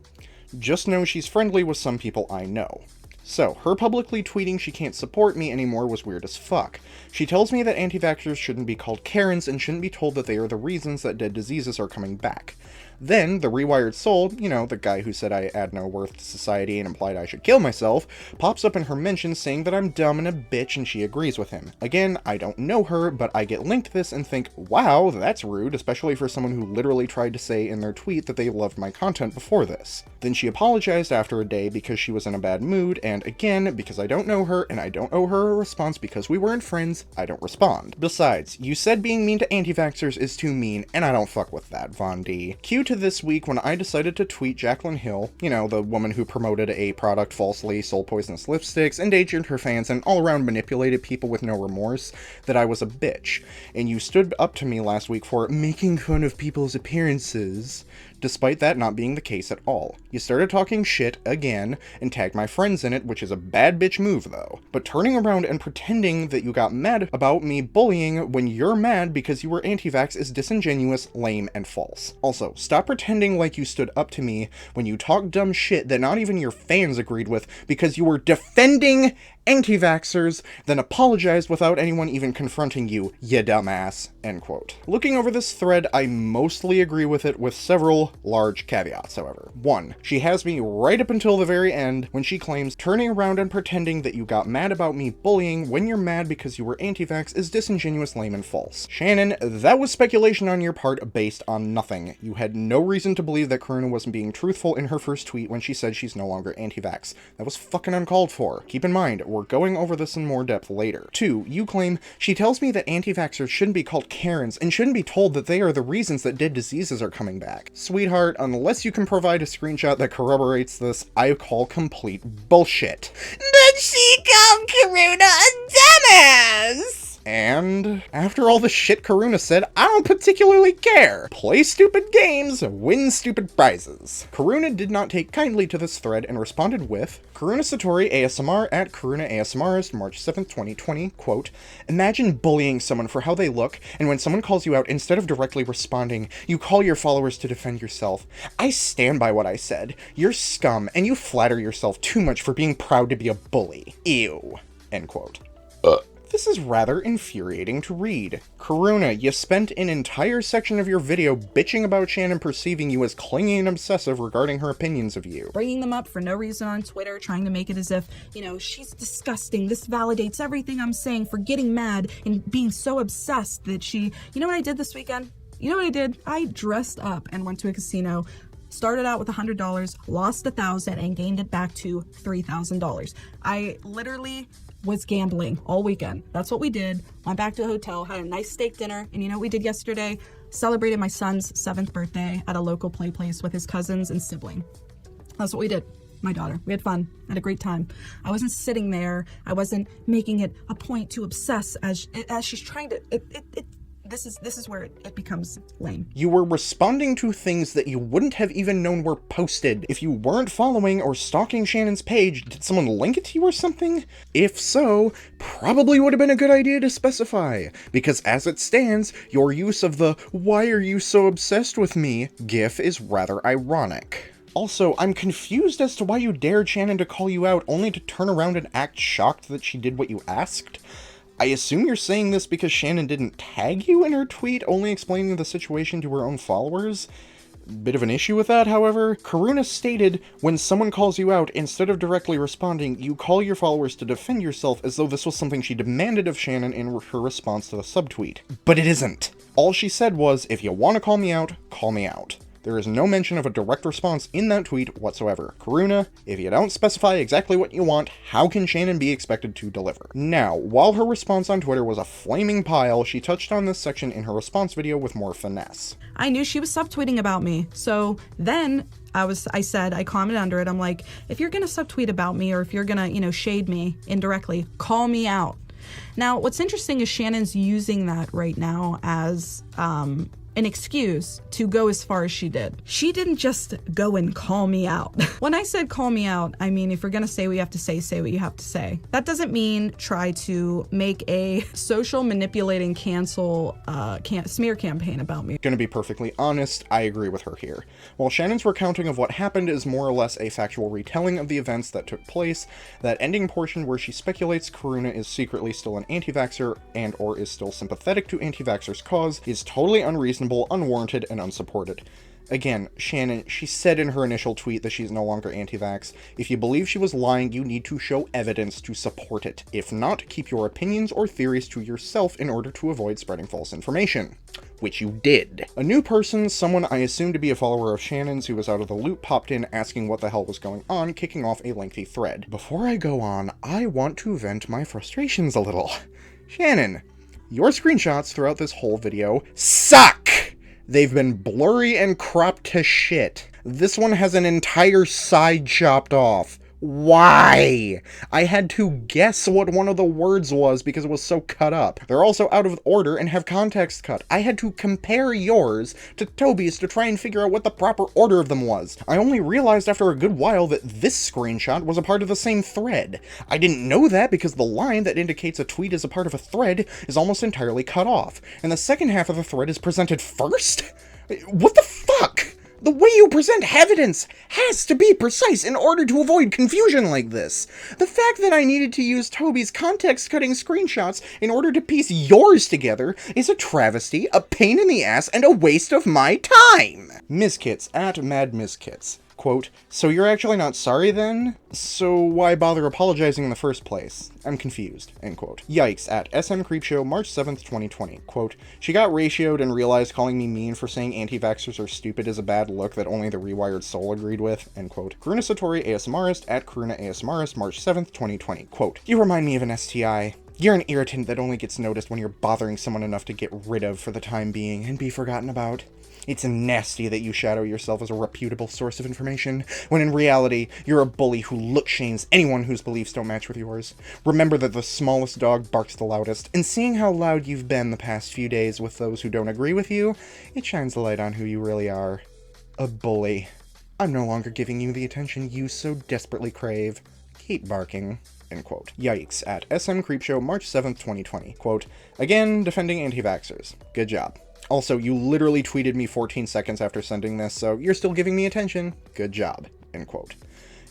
Just know she's friendly with some people I know. So, her publicly tweeting she can't support me anymore was weird as fuck. She tells me that anti-vaxxers shouldn't be called Karens and shouldn't be told that they are the reasons that dead diseases are coming back. Then, the Rewired soul, you know, the guy who said I add no worth to society and implied I should kill myself, pops up in her mentions saying that I'm dumb and a bitch and she agrees with him. Again, I don't know her, but I get linked this and think, wow, that's rude, especially for someone who literally tried to say in their tweet that they loved my content before this. Then she apologized after a day because she was in a bad mood, and again, because I don't know her and I don't owe her a response because we weren't friends, I don't respond. Besides, you said being mean to anti-vaxxers is too mean, and I don't fuck with that, Von D. Cue to this week when I decided to tweet Jaclyn Hill, you know, the woman who promoted a product falsely, sold poisonous lipsticks, endangered her fans, and all around manipulated people with no remorse, that I was a bitch. And you stood up to me last week for making fun of people's appearances, despite that not being the case at all. You started talking shit again, and tagged my friends in it, which is a bad bitch move though. But turning around and pretending that you got mad about me bullying when you're mad because you were anti-vax is disingenuous, lame, and false. Also, stop pretending like you stood up to me when you talked dumb shit that not even your fans agreed with because you were defending anti-vaxxers, then apologized without anyone even confronting you, ya dumbass, end quote. Looking over this thread, I mostly agree with it with several large caveats, however. 1. She has me right up until the very end when she claims turning around and pretending that you got mad about me bullying when you're mad because you were anti-vax is disingenuous, lame, and false. Shannon, that was speculation on your part based on nothing. You had no reason to believe that Karuna wasn't being truthful in her first tweet when she said she's no longer anti-vax. That was fucking uncalled for. Keep in mind, we're going over this in more depth later. 2. You claim, she tells me that anti-vaxxers shouldn't be called Karens and shouldn't be told that they are the reasons that dead diseases are coming back. Sweetheart, unless you can provide a screenshot that corroborates this, I call complete bullshit. But she called Karuna a dumbass! And after all the shit Karuna said, I don't particularly care. Play stupid games, win stupid prizes. Karuna did not take kindly to this thread and responded with, Karuna Satori ASMR at Karuna ASMRist, March 7th, 2020, quote, imagine bullying someone for how they look, and when someone calls you out, instead of directly responding, you call your followers to defend yourself. I stand by what I said. You're scum, and you flatter yourself too much for being proud to be a bully. Ew. End quote. This is rather infuriating to read. Karuna, you spent an entire section of your video bitching about Shannon perceiving you as clingy and obsessive regarding her opinions of you. Bringing them up for no reason on Twitter, trying to make it as if, you know, she's disgusting, this validates everything I'm saying, for getting mad and being so obsessed that she... You know what I did this weekend? You know what I did? I dressed up and went to a casino. Started out with $100, lost $1,000, and gained it back to $3,000. I literally was gambling all weekend. That's what we did. Went back to a hotel, had a nice steak dinner, and you know what we did yesterday? Celebrated my son's 7th birthday at a local play place with his cousins and sibling. That's what we did. My daughter. We had fun. Had a great time. I wasn't sitting there. I wasn't making it a point to obsess as she's trying to... This is where it becomes lame. You were responding to things that you wouldn't have even known were posted. If you weren't following or stalking Shannon's page, did someone link it to you or something? If so, probably would have been a good idea to specify, because as it stands, your use of the "why are you so obsessed with me" gif is rather ironic. Also, I'm confused as to why you dared Shannon to call you out only to turn around and act shocked that she did what you asked. I assume you're saying this because Shannon didn't tag you in her tweet, only explaining the situation to her own followers? Bit of an issue with that, however. Karuna stated, when someone calls you out, instead of directly responding, you call your followers to defend yourself, as though this was something she demanded of Shannon in her response to the subtweet. But it isn't. All she said was, if you want to call me out, call me out. There is no mention of a direct response in that tweet whatsoever. Karuna, if you don't specify exactly what you want, how can Shannon be expected to deliver? Now, while her response on Twitter was a flaming pile, she touched on this section in her response video with more finesse. I knew she was subtweeting about me, so then I commented under it, I'm like, if you're gonna subtweet about me, or if you're gonna, shade me indirectly, call me out. Now, what's interesting is Shannon's using that right now as, an excuse to go as far as she did. She didn't just go and call me out. When I said call me out, I mean, if you're gonna say what you have to say what you have to say. That doesn't mean try to make a social manipulating cancel smear campaign about me. Gonna be perfectly honest, I agree with her here. While Shannon's recounting of what happened is more or less a factual retelling of the events that took place, that ending portion where she speculates Karuna is secretly still an anti-vaxxer and or is still sympathetic to anti-vaxxers' cause is totally unreasonable, unwarranted, and unsupported. Again, Shannon, she said in her initial tweet that she's no longer anti-vax. If you believe she was lying, you need to show evidence to support it. If not, keep your opinions or theories to yourself in order to avoid spreading false information. Which you did. A new person, someone I assume to be a follower of Shannon's who was out of the loop, popped in asking what the hell was going on, kicking off a lengthy thread. Before I go on, I want to vent my frustrations a little. Shannon, your screenshots throughout this whole video suck! They've been blurry and cropped to shit. This one has an entire side chopped off. Why? I had to guess what one of the words was because it was so cut up. They're also out of order and have context cut. I had to compare yours to Tobi's to try and figure out what the proper order of them was. I only realized after a good while that this screenshot was a part of the same thread. I didn't know that because the line that indicates a tweet is a part of a thread is almost entirely cut off, and the second half of the thread is presented first? What the fuck? The way you present evidence has to be precise in order to avoid confusion like this. The fact that I needed to use Tobi's context-cutting screenshots in order to piece yours together is a travesty, a pain in the ass, and a waste of my time! Miskits at Mad Miskits. Quote, so you're actually not sorry then? So why bother apologizing in the first place? I'm confused, end quote. Yikes at SM CreepShow, March 7th, 2020. Quote, she got ratioed and realized calling me mean for saying anti-vaxxers are stupid is a bad look that only the Rewired soul agreed with, end quote. Karuna Satori ASMRist at Karuna ASMRist, March 7th, 2020. Quote, you remind me of an STI. You're an irritant that only gets noticed when you're bothering someone enough to get rid of for the time being and be forgotten about. It's nasty that you shadow yourself as a reputable source of information, when in reality, you're a bully who look-shames anyone whose beliefs don't match with yours. Remember that the smallest dog barks the loudest, and seeing how loud you've been the past few days with those who don't agree with you, it shines the light on who you really are. A bully. I'm no longer giving you the attention you so desperately crave. Keep barking. End quote. Yikes at SM CreepShow, March 7th, 2020. Quote, again, defending anti-vaxxers. Good job. Also, you literally tweeted me 14 seconds after sending this, so you're still giving me attention. Good job. End quote.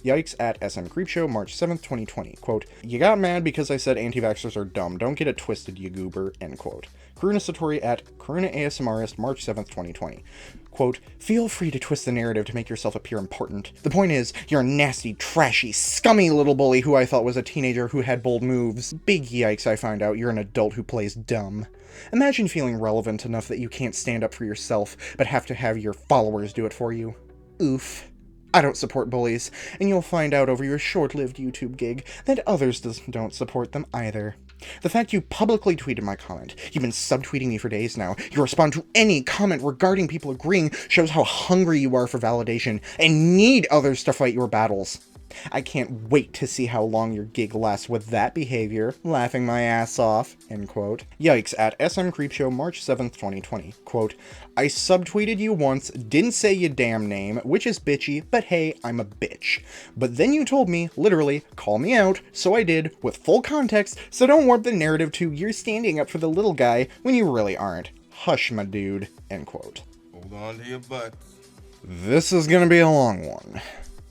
Yikes at SM CreepShow, March 7th, 2020. Quote, you got mad because I said anti-vaxxers are dumb. Don't get it twisted, you goober. End quote. Karuna Satori at Karuna ASMRist, March 7th, 2020. Quote, feel free to twist the narrative to make yourself appear important. The point is, you're a nasty, trashy, scummy little bully who I thought was a teenager who had bold moves. Big yikes, I find out you're an adult who plays dumb. Imagine feeling relevant enough that you can't stand up for yourself, but have to have your followers do it for you. Oof. I don't support bullies, and you'll find out over your short-lived YouTube gig that others don't support them either. The fact you publicly tweeted my comment, you've been subtweeting me for days now, you respond to any comment regarding people agreeing shows how hungry you are for validation and need others to fight your battles. I can't wait to see how long your gig lasts with that behavior, laughing my ass off, end quote. Yikes at SM CreepShow, March 7th, 2020. Quote, I subtweeted you once, didn't say your damn name, which is bitchy, but hey, I'm a bitch. But then you told me, literally, call me out, so I did, with full context, so don't warp the narrative to you're standing up for the little guy when you really aren't. Hush, my dude, end quote. Hold on to your butt. This is gonna be a long one.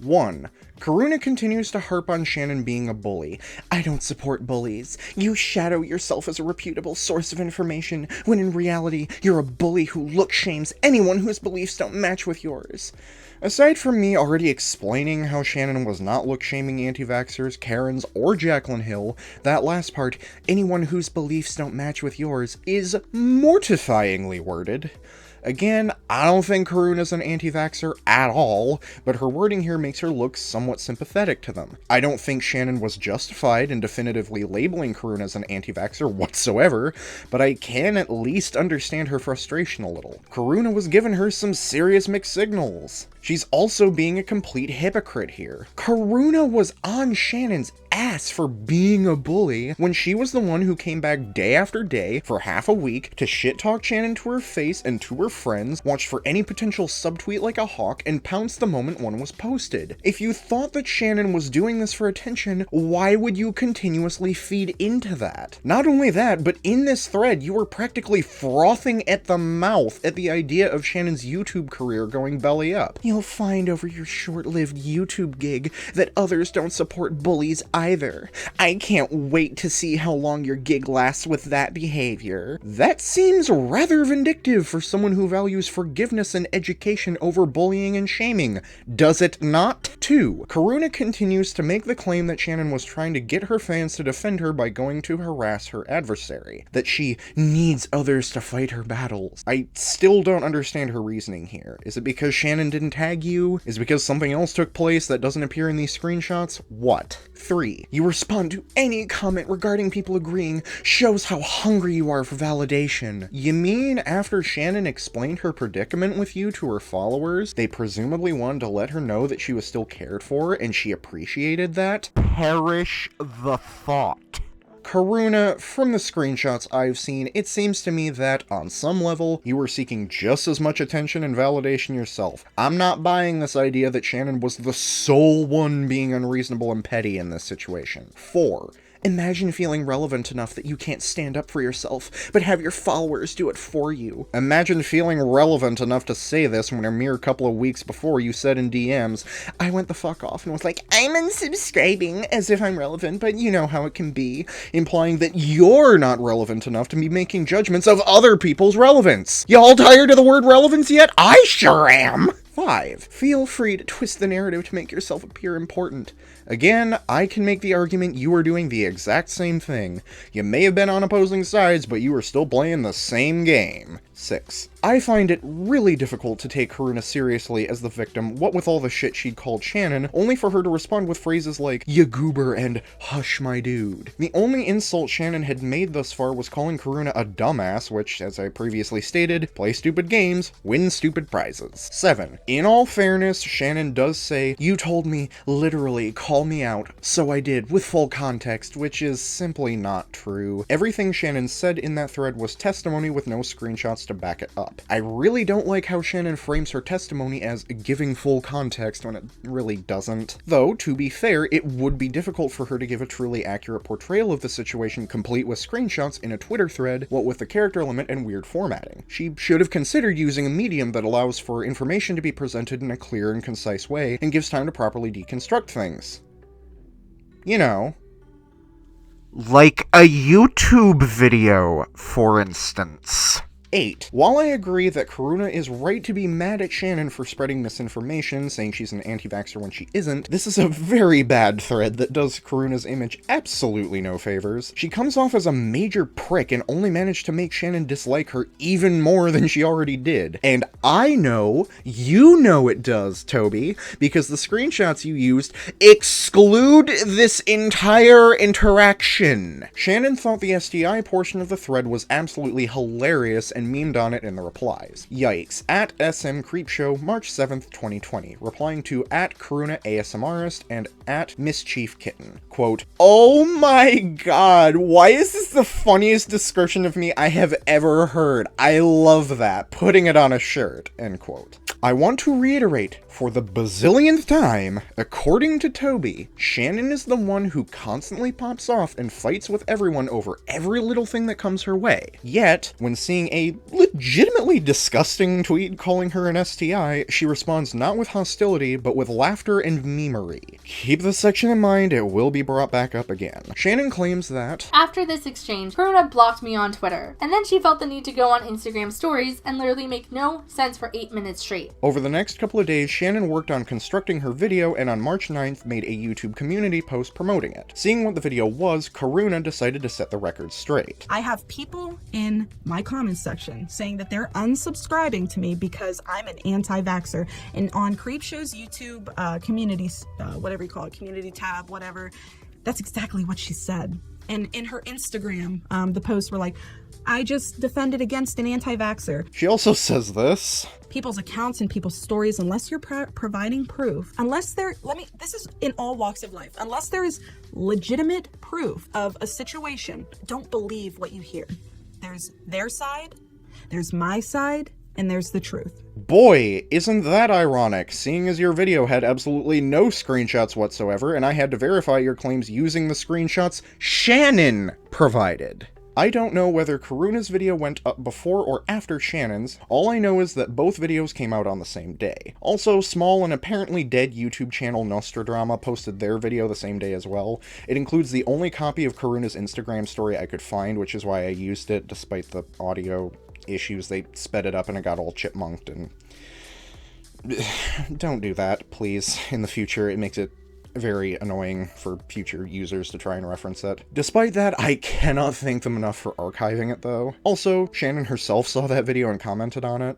1. Karuna continues to harp on Shannon being a bully. I don't support bullies. You shadow yourself as a reputable source of information, when in reality, you're a bully who look-shames anyone whose beliefs don't match with yours. Aside from me already explaining how Shannon was not look-shaming anti-vaxxers, Karens, or Jaclyn Hill, that last part, anyone whose beliefs don't match with yours, is mortifyingly worded. Again, I don't think Karuna's an anti-vaxxer at all, but her wording here makes her look somewhat sympathetic to them. I don't think Shannon was justified in definitively labeling Karuna as an anti-vaxxer whatsoever, but I can at least understand her frustration a little. Karuna was giving her some serious mixed signals. She's also being a complete hypocrite here. Karuna was on Shannon's ass for being a bully when she was the one who came back day after day for half a week to shit talk Shannon to her face and to her friends, watched for any potential subtweet like a hawk, and pounced the moment one was posted. If you thought that Shannon was doing this for attention, why would you continuously feed into that? Not only that, but in this thread, you were practically frothing at the mouth at the idea of Shannon's YouTube career going belly up. You'll find over your short-lived YouTube gig that others don't support bullies either. I can't wait to see how long your gig lasts with that behavior. That seems rather vindictive for someone who values forgiveness and education over bullying and shaming, does it not? 2. Karuna continues to make the claim that Shannon was trying to get her fans to defend her by going to harass her adversary, that she needs others to fight her battles. I still don't understand her reasoning here. Is it because Shannon didn't tag you? Is it because something else took place that doesn't appear in these screenshots? What? 3. You respond to any comment regarding people agreeing shows how hungry you are for validation. You mean after Shannon explained her predicament with you to her followers, they presumably wanted to let her know that she was still cared for and she appreciated that? Perish the thought. Karuna, from the screenshots I've seen, it seems to me that, on some level, you were seeking just as much attention and validation yourself. I'm not buying this idea that Shannon was the sole one being unreasonable and petty in this situation. 4. Imagine feeling relevant enough that you can't stand up for yourself, but have your followers do it for you. Imagine feeling relevant enough to say this when a mere couple of weeks before you said in DMs, I went the fuck off and was like, I'm unsubscribing, as if I'm relevant, but you know how it can be, implying that you're not relevant enough to be making judgments of other people's relevance. Y'all tired of the word relevance yet? I sure am! 5. Feel free to twist the narrative to make yourself appear important. Again, I can make the argument you were doing the exact same thing. You may have been on opposing sides, but you were still playing the same game. 6. I find it really difficult to take Karuna seriously as the victim, what with all the shit she'd called Shannon, only for her to respond with phrases like, ya goober and hush my dude. The only insult Shannon had made thus far was calling Karuna a dumbass, which, as I previously stated, play stupid games, win stupid prizes. 7. In all fairness, Shannon does say, you told me, literally, call me out, so I did, with full context, which is simply not true. Everything Shannon said in that thread was testimony with no screenshots to back it up. I really don't like how Shannon frames her testimony as giving full context when it really doesn't. Though, to be fair, it would be difficult for her to give a truly accurate portrayal of the situation complete with screenshots in a Twitter thread, what with the character limit and weird formatting. She should have considered using a medium that allows for information to be presented in a clear and concise way and gives time to properly deconstruct things. You know, like a YouTube video, for instance. 8. While I agree that Karuna is right to be mad at Shannon for spreading misinformation, saying she's an anti-vaxxer when she isn't, this is a very bad thread that does Karuna's image absolutely no favors. She comes off as a major prick and only managed to make Shannon dislike her even more than she already did. And I know, you know it does, Tobi, because the screenshots you used exclude this entire interaction. Shannon thought the STI portion of the thread was absolutely hilarious and memed on it in the replies. Yikes. At SM CreepShow, March 7th, 2020, replying to at Karuna ASMRist and at Mischief Kitten. Quote, oh my god, why is this the funniest description of me I have ever heard? I love that. Putting it on a shirt. End quote. I want to reiterate, for the bazillionth time, according to Tobi, Shannon is the one who constantly pops off and fights with everyone over every little thing that comes her way. Yet, when seeing a legitimately disgusting tweet calling her an STI, she responds not with hostility, but with laughter and memery. Keep this section in mind, it will be brought back up again. Shannon claims that after this exchange, Karuna blocked me on Twitter, and then she felt the need to go on Instagram stories and literally make no sense for 8 minutes straight. Over the next couple of days, Shannon worked on constructing her video and on March 9th made a YouTube community post promoting it. Seeing what the video was, Karuna decided to set the record straight. I have people in my comments section saying that they're unsubscribing to me because I'm an anti-vaxxer. And on CreepShow's YouTube community, whatever you call it, community tab, whatever, that's exactly what she said. And in her Instagram, the posts were like, I just defended against an anti-vaxxer. She also says this. People's accounts and people's stories, unless you're providing proof, this is in all walks of life, unless there is legitimate proof of a situation, don't believe what you hear. There's their side, there's my side, and there's the truth. Boy, isn't that ironic, seeing as your video had absolutely no screenshots whatsoever, and I had to verify your claims using the screenshots Shannon provided. I don't know whether Karuna's video went up before or after Shannon's. All I know is that both videos came out on the same day. Also, small and apparently dead YouTube channel NostraDrama posted their video the same day as well. It includes the only copy of Karuna's Instagram story I could find, which is why I used it despite the audio issues. They sped it up and it got all chipmunked, and don't do that, please. In the future, it makes it very annoying for future users to try and reference it. Despite that, I cannot thank them enough for archiving it, though. Also, Shannon herself saw that video and commented on it.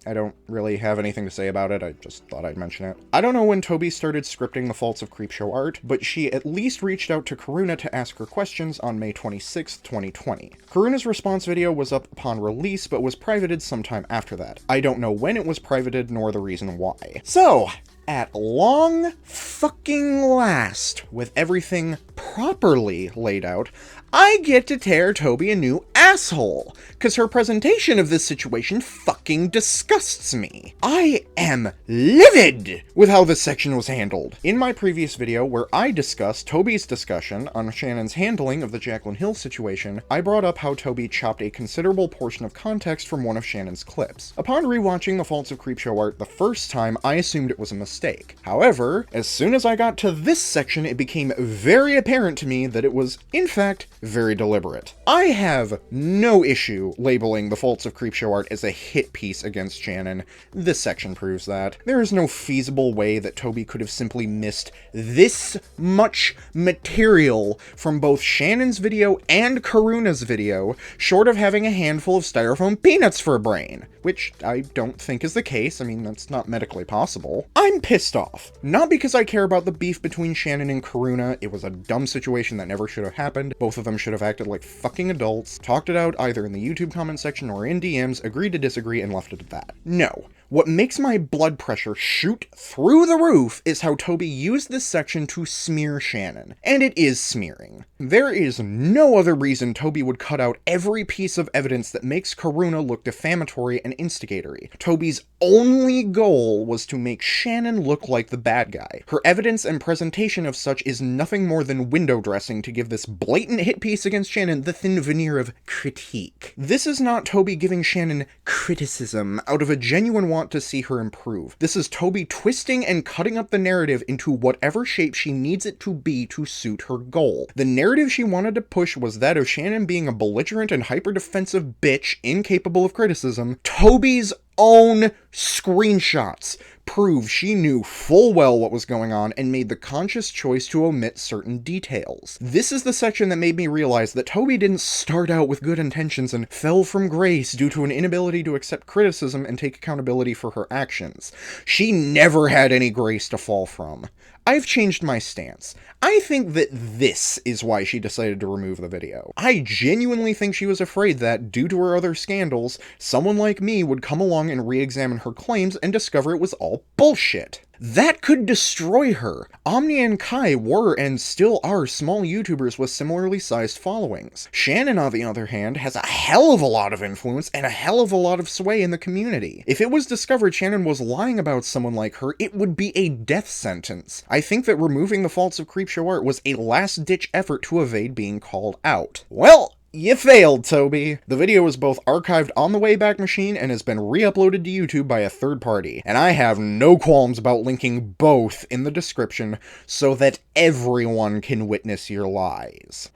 I don't really have anything to say about it, I just thought I'd mention it. I don't know when Tobi started scripting the faults of CreepShow art, but she at least reached out to Karuna to ask her questions on May 26, 2020. Karuna's response video was up upon release, but was privated sometime after that. I don't know when it was privated, nor the reason why. So, at long fucking last, with everything properly laid out, I get to tear Tobi a new asshole, cause her presentation of this situation fucking disgusts me. I am livid with how this section was handled. In my previous video, where I discussed Tobi's discussion on Shannon's handling of the Jaclyn Hill situation, I brought up how Tobi chopped a considerable portion of context from one of Shannon's clips. Upon rewatching the faults of CreepShow art the first time, I assumed it was a mistake. However, as soon as I got to this section, it became very apparent to me that it was, in fact, very deliberate. I have no issue labeling the faults of CreepShow art as a hit piece against Shannon. This section proves that. There is no feasible way that Tobi could have simply missed this much material from both Shannon's video and Karuna's video, short of having a handful of styrofoam peanuts for a brain, which I don't think is the case. I mean, that's not medically possible. I'm pissed off. Not because I care about the beef between Shannon and Karuna. It was a dumb situation that never should have happened. Both of them should have acted like fucking adults, talked it out either in the YouTube comment section or in DMs, agreed to disagree, and left it at that. No. What makes my blood pressure shoot through the roof is how Tobi used this section to smear Shannon. And it is smearing. There is no other reason Tobi would cut out every piece of evidence that makes Karuna look defamatory and instigatory. Tobi's only goal was to make Shannon look like the bad guy. Her evidence and presentation of such is nothing more than window dressing to give this blatant hit piece against Shannon the thin veneer of critique. This is not Tobi giving Shannon criticism out of a genuine want to see her improve. This is Tobi twisting and cutting up the narrative into whatever shape she needs it to be to suit her goal. The narrative she wanted to push was that of Shannon being a belligerent and hyper-defensive bitch incapable of criticism. Tobi's own screenshots prove she knew full well what was going on and made the conscious choice to omit certain details. This is the section that made me realize that Tobi didn't start out with good intentions and fell from grace due to an inability to accept criticism and take accountability for her actions. She never had any grace to fall from. I've changed my stance. I think that this is why she decided to remove the video. I genuinely think she was afraid that, due to her other scandals, someone like me would come along and re-examine her claims and discover it was all bullshit. That could destroy her. Omnia and Kai were and still are small YouTubers with similarly sized followings. Shannon, on the other hand, has a hell of a lot of influence and a hell of a lot of sway in the community. If it was discovered Shannon was lying about someone like her, it would be a death sentence. I think that removing the faults of CreepShow art was a last-ditch effort to evade being called out. Well, you failed, Tobi. The video was both archived on the Wayback machine and has been re-uploaded to YouTube by a third party, and I have no qualms about linking both in the description so that everyone can witness your lies.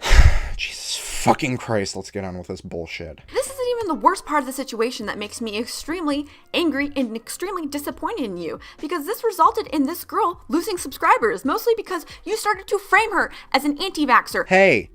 Jesus fucking Christ, let's get on with this bullshit. This isn't even the worst part of the situation that makes me extremely angry and extremely disappointed in you, because this resulted in this girl losing subscribers, mostly because you started to frame her as an anti-vaxxer. Hey,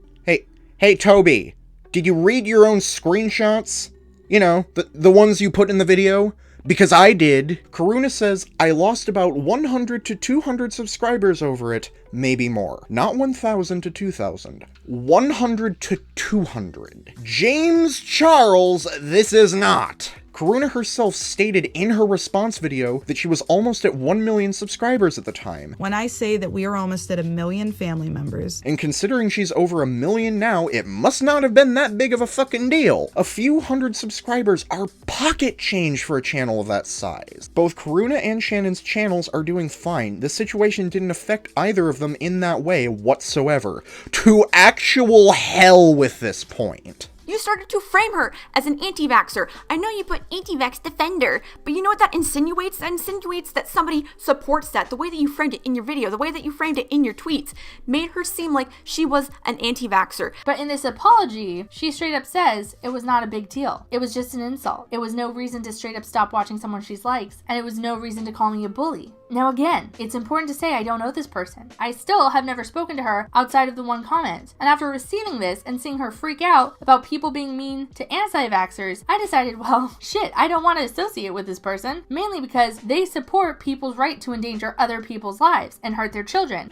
Tobi. Did you read your own screenshots? You know, the ones you put in the video? Because I did. Karuna says, I lost about 100 to 200 subscribers over it, maybe more. Not 1,000 to 2,000. 100 to 200. James Charles, this is not. Karuna herself stated in her response video that she was almost at 1 million subscribers at the time. When I say that we are almost at 1 million family members. And considering she's over 1 million now, it must not have been that big of a fucking deal. A few hundred subscribers are pocket change for a channel of that size. Both Karuna and Shannon's channels are doing fine. This situation didn't affect either of them in that way whatsoever. To actual hell with this point. You started to frame her as an anti-vaxxer. I know you put anti-vax defender, but you know what that insinuates? That insinuates that somebody supports that. The way that you framed it in your video, the way that you framed it in your tweets, made her seem like she was an anti-vaxxer. But in this apology, she straight up says it was not a big deal. It was just an insult. It was no reason to straight up stop watching someone she likes, and it was no reason to call me a bully. Now again, it's important to say I don't know this person. I still have never spoken to her outside of the one comment. And after receiving this and seeing her freak out about people being mean to anti-vaxxers, I decided, well, shit, I don't want to associate with this person, mainly because they support people's right to endanger other people's lives and hurt their children.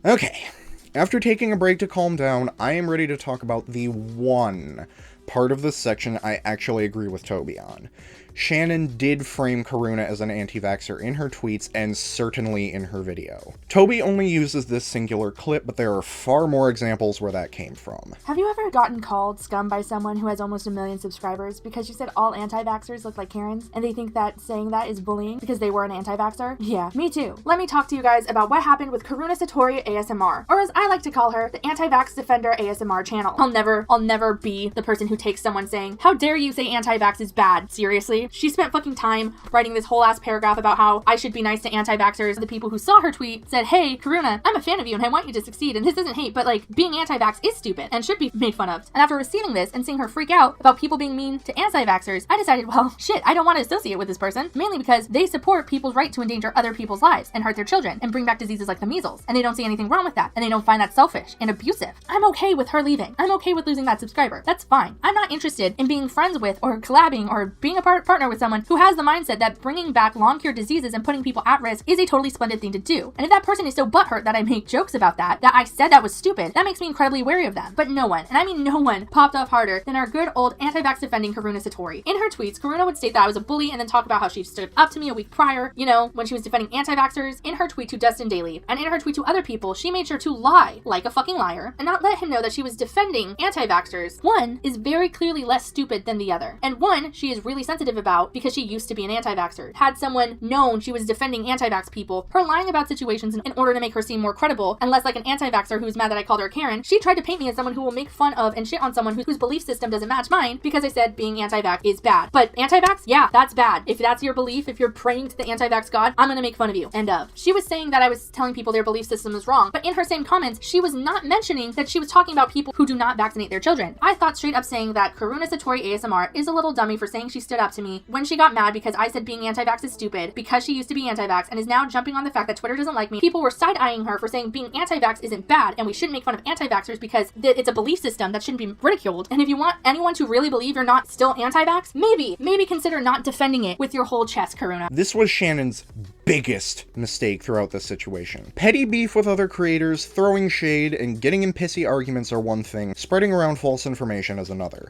Okay, after taking a break to calm down, I am ready to talk about the one part of this section I actually agree with Tobi on. Shannon did frame Karuna as an anti-vaxxer in her tweets and certainly in her video. Tobi only uses this singular clip, but there are far more examples where that came from. Have you ever gotten called scum by someone who has almost 1 million subscribers because you said all anti-vaxxers look like Karens and they think that saying that is bullying because they were an anti-vaxxer? Yeah, me too. Let me talk to you guys about what happened with Karuna Satori ASMR, or as I like to call her, the Anti-Vax Defender ASMR channel. I'll never be the person who takes someone saying, how dare you say anti-vax is bad? Seriously? She spent fucking time writing this whole ass paragraph about how I should be nice to anti-vaxxers. The people who saw her tweet said, hey, Karuna, I'm a fan of you and I want you to succeed, and this isn't hate, but like, being anti-vax is stupid and should be made fun of. And after receiving this and seeing her freak out about people being mean to anti-vaxxers, I decided, well, shit, I don't want to associate with this person, mainly because they support people's right to endanger other people's lives and hurt their children and bring back diseases like the measles, and they don't see anything wrong with that, and they don't find that selfish and abusive. I'm okay with her leaving. I'm okay with losing that subscriber. That's fine. I'm not interested in being friends with or collabing or being a partner with someone who has the mindset that bringing back long-cured diseases and putting people at risk is a totally splendid thing to do. And if that person is so butthurt that I make jokes about that I said that was stupid, that makes me incredibly wary of them. But no one, and I mean no one, popped off harder than our good old anti-vax defending Karuna Satori. In her tweets, Karuna would state that I was a bully and then talk about how she stood up to me a week prior, you know, when she was defending anti-vaxxers. In her tweet to Dustin Daly, and in her tweet to other people, she made sure to lie like a fucking liar and not let him know that she was defending anti-vaxxers. One is very clearly less stupid than the other, and one she is really sensitive about because she used to be an anti-vaxxer. Had someone known she was defending anti-vax people, her lying about situations in order to make her seem more credible and less like an anti-vaxxer who's mad that I called her Karen, she tried to paint me as someone who will make fun of and shit on someone whose belief system doesn't match mine because I said being anti-vax is bad. But anti-vax? Yeah, that's bad. If that's your belief, if you're praying to the anti-vax god, I'm gonna make fun of you. End of. She was saying that I was telling people their belief system is wrong, but in her same comments, she was not mentioning that she was talking about people who do not vaccinate their children. I thought straight up saying that Karuna Satori ASMR is a little dummy for saying she stood up to me when she got mad because I said being anti-vax is stupid because she used to be anti-vax and is now jumping on the fact that Twitter doesn't like me. People were side-eyeing her for saying being anti-vax isn't bad and we shouldn't make fun of anti-vaxxers because it's a belief system that shouldn't be ridiculed. And if you want anyone to really believe you're not still anti-vax, maybe consider not defending it with your whole chest, Karuna. This was Shannon's biggest mistake throughout this situation. Petty beef with other creators, throwing shade, and getting in pissy arguments are one thing, spreading around false information is another.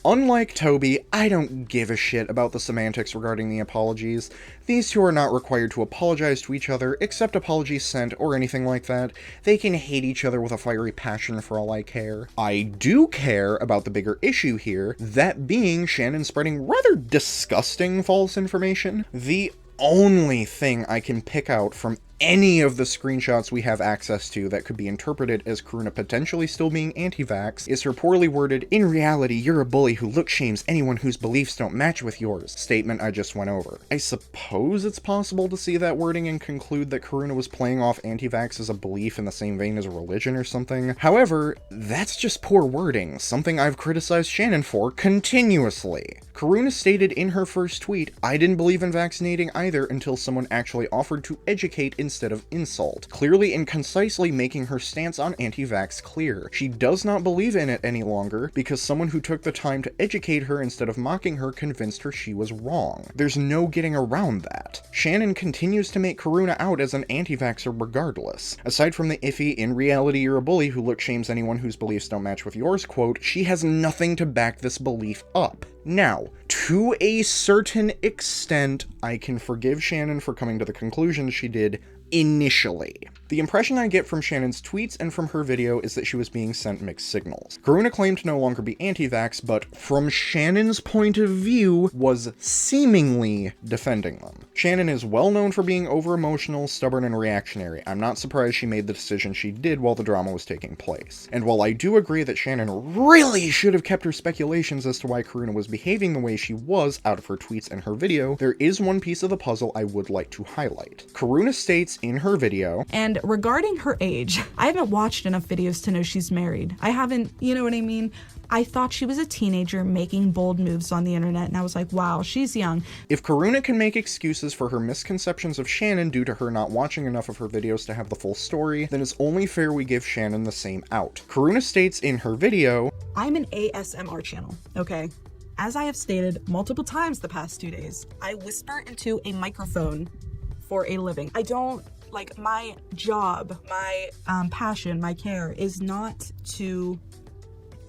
Unlike Tobi, I don't give a shit about the semantics regarding the apologies. These two are not required to apologize to each other, accept apologies sent, or anything like that. They can hate each other with a fiery passion for all I care. I do care about the bigger issue here, that being Shannon spreading rather disgusting false information. The only thing I can pick out from any of the screenshots we have access to that could be interpreted as Karuna potentially still being anti-vax is her poorly worded, "In reality, you're a bully who look shames anyone whose beliefs don't match with yours" statement I just went over. I suppose it's possible to see that wording and conclude that Karuna was playing off anti-vax as a belief in the same vein as a religion or something. However, that's just poor wording, something I've criticized Shannon for continuously. Karuna stated in her first tweet, "I didn't believe in vaccinating either until someone actually offered to educate and instead of insult, clearly and concisely making her stance on anti-vax clear. She does not believe in it any longer because someone who took the time to educate her instead of mocking her convinced her she was wrong. There's no getting around that. Shannon continues to make Karuna out as an anti-vaxxer regardless. Aside from the iffy, in reality you're a bully who look shames anyone whose beliefs don't match with yours quote, she has nothing to back this belief up. Now, to a certain extent, I can forgive Shannon for coming to the conclusion she did initially. The impression I get from Shannon's tweets and from her video is that she was being sent mixed signals. Karuna claimed to no longer be anti-vax, but from Shannon's point of view, was seemingly defending them. Shannon is well known for being over-emotional, stubborn, and reactionary. I'm not surprised she made the decision she did while the drama was taking place. And while I do agree that Shannon really should have kept her speculations as to why Karuna was behaving the way she was out of her tweets and her video, there is one piece of the puzzle I would like to highlight. Karuna states in her video, and regarding her age, I haven't watched enough videos to know she's married. I haven't, you know what I mean? I thought she was a teenager making bold moves on the internet, and I was like, wow, she's young. If Karuna can make excuses for her misconceptions of Shannon due to her not watching enough of her videos to have the full story, then it's only fair we give Shannon the same out. Karuna states in her video, I'm an ASMR channel, okay? As I have stated multiple times the past 2 days, I whisper into a microphone for a living. I don't, like, my job, my passion, my care is not to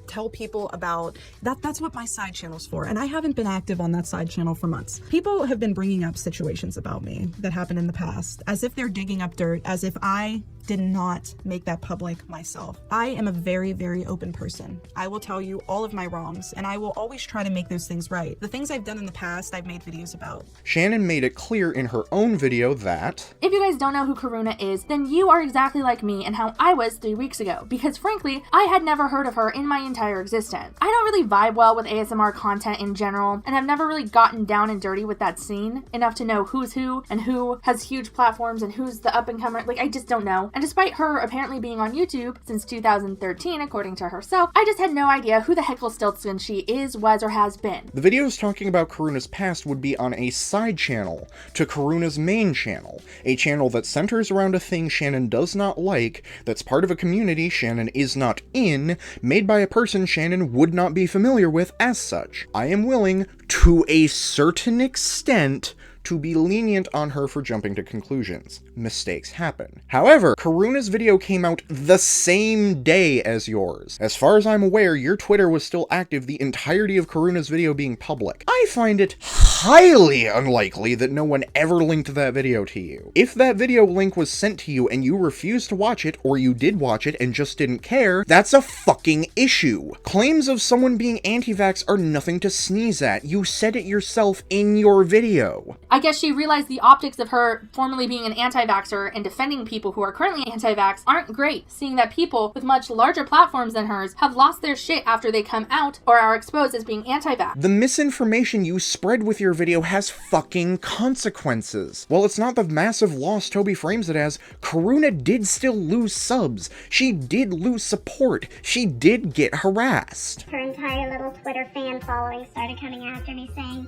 tell people about that's what my side channel's for, and I haven't been active on that side channel for months. People have been bringing up situations about me that happened in the past as if they're digging up dirt, as if I did not make that public myself. I am a very, very open person. I will tell you all of my wrongs, and I will always try to make those things right. The things I've done in the past, I've made videos about. Shannon made it clear in her own video that, if you guys don't know who Karuna is, then you are exactly like me and how I was 3 weeks ago, because frankly, I had never heard of her in my entire existence. I don't really vibe well with ASMR content in general, and I've never really gotten down and dirty with that scene enough to know who's who and who has huge platforms and who's the up-and-comer. Like, I just don't know. And despite her apparently being on YouTube since 2013, according to herself, I just had no idea who the Hecklestiltskin she is, was, or has been. The videos talking about Karuna's past would be on a side channel to Karuna's main channel, a channel that centers around a thing Shannon does not like, that's part of a community Shannon is not in, made by a person Shannon would not be familiar with as such. I am willing, to a certain extent, to be lenient on her for jumping to conclusions. Mistakes happen. However, Karuna's video came out the same day as yours. As far as I'm aware, your Twitter was still active the entirety of Karuna's video being public. I find it highly unlikely that no one ever linked that video to you. If that video link was sent to you and you refused to watch it, or you did watch it and just didn't care, that's a fucking issue. Claims of someone being anti-vax are nothing to sneeze at. You said it yourself in your video. I guess she realized the optics of her formerly being an anti-vaxxer and defending people who are currently anti-vax aren't great, seeing that people with much larger platforms than hers have lost their shit after they come out or are exposed as being anti-vax. The misinformation you spread with your video has fucking consequences. While it's not the massive loss Tobi frames it as, Karuna did still lose subs. She did lose support. She did get harassed. Her entire little Twitter fan following started coming after me saying,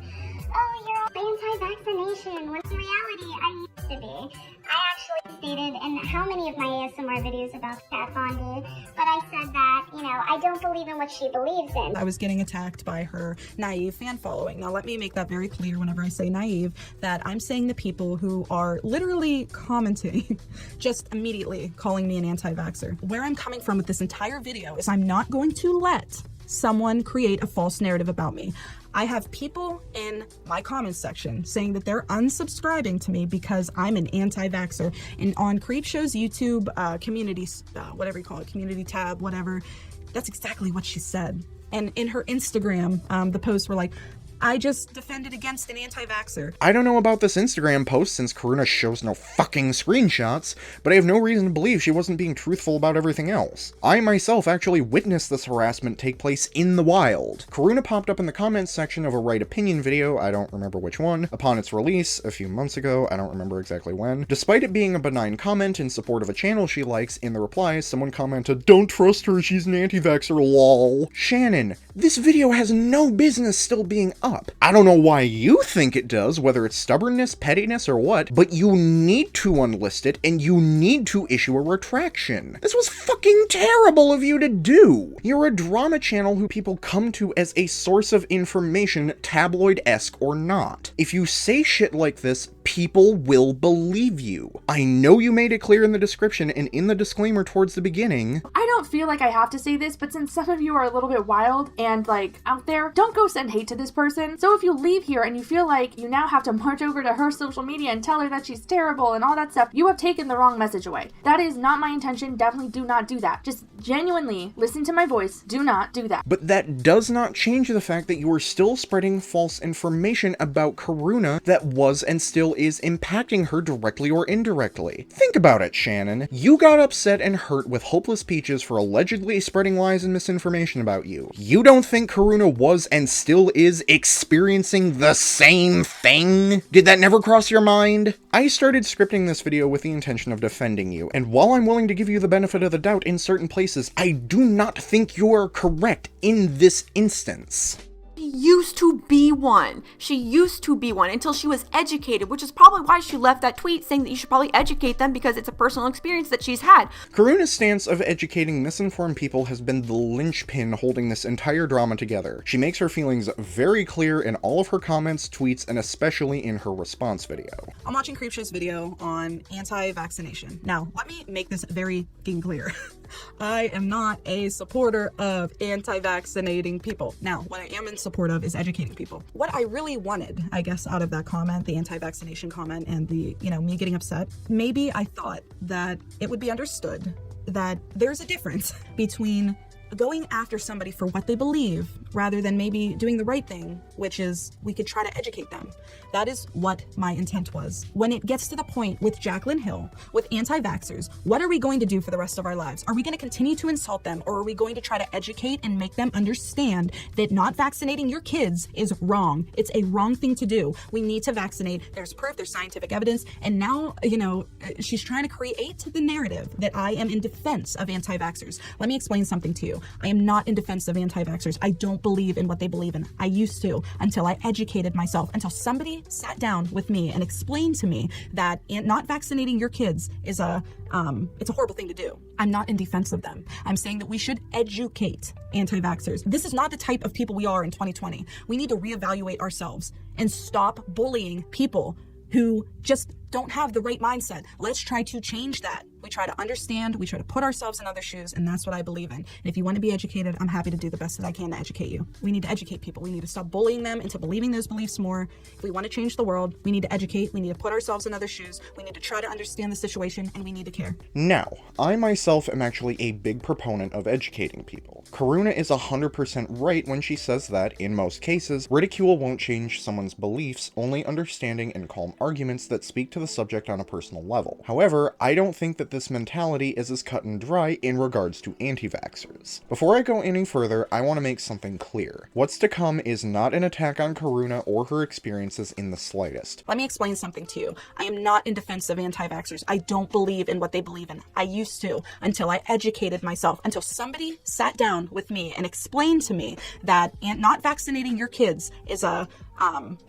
oh, you're all anti-vaccination, when in reality I used to be. I actually stated in how many of my ASMR videos about Kat Von D, but I said that, you know, I don't believe in what she believes in. I was getting attacked by her naive fan following. Now let me make that very clear whenever I say naive, that I'm saying the people who are literally commenting, just immediately calling me an anti-vaxxer. Where I'm coming from with this entire video is I'm not going to let someone create a false narrative about me. I have people in my comments section saying that they're unsubscribing to me because I'm an anti-vaxxer. And on CreepShow's YouTube community, whatever you call it, community tab, whatever, that's exactly what she said. And in her Instagram, the posts were like, I just defended against an anti-vaxxer. I don't know about this Instagram post since Karuna shows no fucking screenshots, but I have no reason to believe she wasn't being truthful about everything else. I myself actually witnessed this harassment take place in the wild. Karuna popped up in the comments section of a Right Opinion video, I don't remember which one, upon its release a few months ago, I don't remember exactly when. Despite it being a benign comment in support of a channel she likes, in the replies someone commented, "Don't trust her, she's an anti-vaxxer, lol." Shannon, this video has no business still being up. I don't know why you think it does, whether it's stubbornness, pettiness, or what, but you need to unlist it, and you need to issue a retraction. This was fucking terrible of you to do. You're a drama channel who people come to as a source of information, tabloid-esque or not. If you say shit like this, people will believe you. I know you made it clear in the description and in the disclaimer towards the beginning. I don't feel like I have to say this, but since some of you are a little bit wild and like out there, don't go send hate to this person. So if you leave here and you feel like you now have to march over to her social media and tell her that she's terrible and all that stuff, you have taken the wrong message away. That is not my intention. Definitely do not do that. Just genuinely listen to my voice. Do not do that. But that does not change the fact that you are still spreading false information about Karuna that was and still is impacting her directly or indirectly. Think about it, Shannon. You got upset and hurt with Hopeless Peaches for allegedly spreading lies and misinformation about you. You don't think Karuna was and still is experiencing the same thing? Did that never cross your mind? I started scripting this video with the intention of defending you, and while I'm willing to give you the benefit of the doubt in certain places, I do not think you are correct in this instance. She used to be one. She used to be one until she was educated, which is probably why she left that tweet saying that you should probably educate them because it's a personal experience that she's had. Karuna's stance of educating misinformed people has been the linchpin holding this entire drama together. She makes her feelings very clear in all of her comments, tweets, and especially in her response video. I'm watching CreepShow's video on anti-vaccination. Now, let me make this very fucking clear. I am not a supporter of anti-vaccinating people. Now, what I am in support of is educating people. What I really wanted, I guess, out of that comment, the anti-vaccination comment and the, me getting upset, maybe I thought that it would be understood that there's a difference between going after somebody for what they believe rather than maybe doing the right thing, which is we could try to educate them. That is what my intent was. When it gets to the point with Jaclyn Hill, with anti-vaxxers, what are we going to do for the rest of our lives? Are we going to continue to insult them, or are we going to try to educate and make them understand that not vaccinating your kids is wrong? It's a wrong thing to do. We need to vaccinate. There's proof, there's scientific evidence, and now, she's trying to create the narrative that I am in defense of anti-vaxxers. Let me explain something to you. I am not in defense of anti-vaxxers. I don't believe in what they believe in. I used to, until I educated myself, until somebody sat down with me and explained to me that not vaccinating your kids is it's a horrible thing to do. I'm not in defense of them. I'm saying that we should educate anti-vaxxers. This is not the type of people we are in 2020. We need to reevaluate ourselves and stop bullying people who just don't have the right mindset. Let's try to change that. We try to understand, we try to put ourselves in other shoes, and that's what I believe in. And if you want to be educated, I'm happy to do the best that I can to educate you. We need to educate people. We need to stop bullying them into believing those beliefs more. If we want to change the world, we need to educate, we need to put ourselves in other shoes, we need to try to understand the situation, and we need to care. Now, I myself am actually a big proponent of educating people. Karuna is 100% right when she says that, in most cases, ridicule won't change someone's beliefs, only understanding and calm arguments that speak to the subject on a personal level. However, I don't think that this mentality is as cut and dry in regards to anti-vaxxers. Before I go any further, I want to make something clear. What's to come is not an attack on Karuna or her experiences in the slightest. Let me explain something to you. I am not in defense of anti-vaxxers. I don't believe in what they believe in. I used to, until I educated myself, until somebody sat down with me and explained to me that not vaccinating your kids is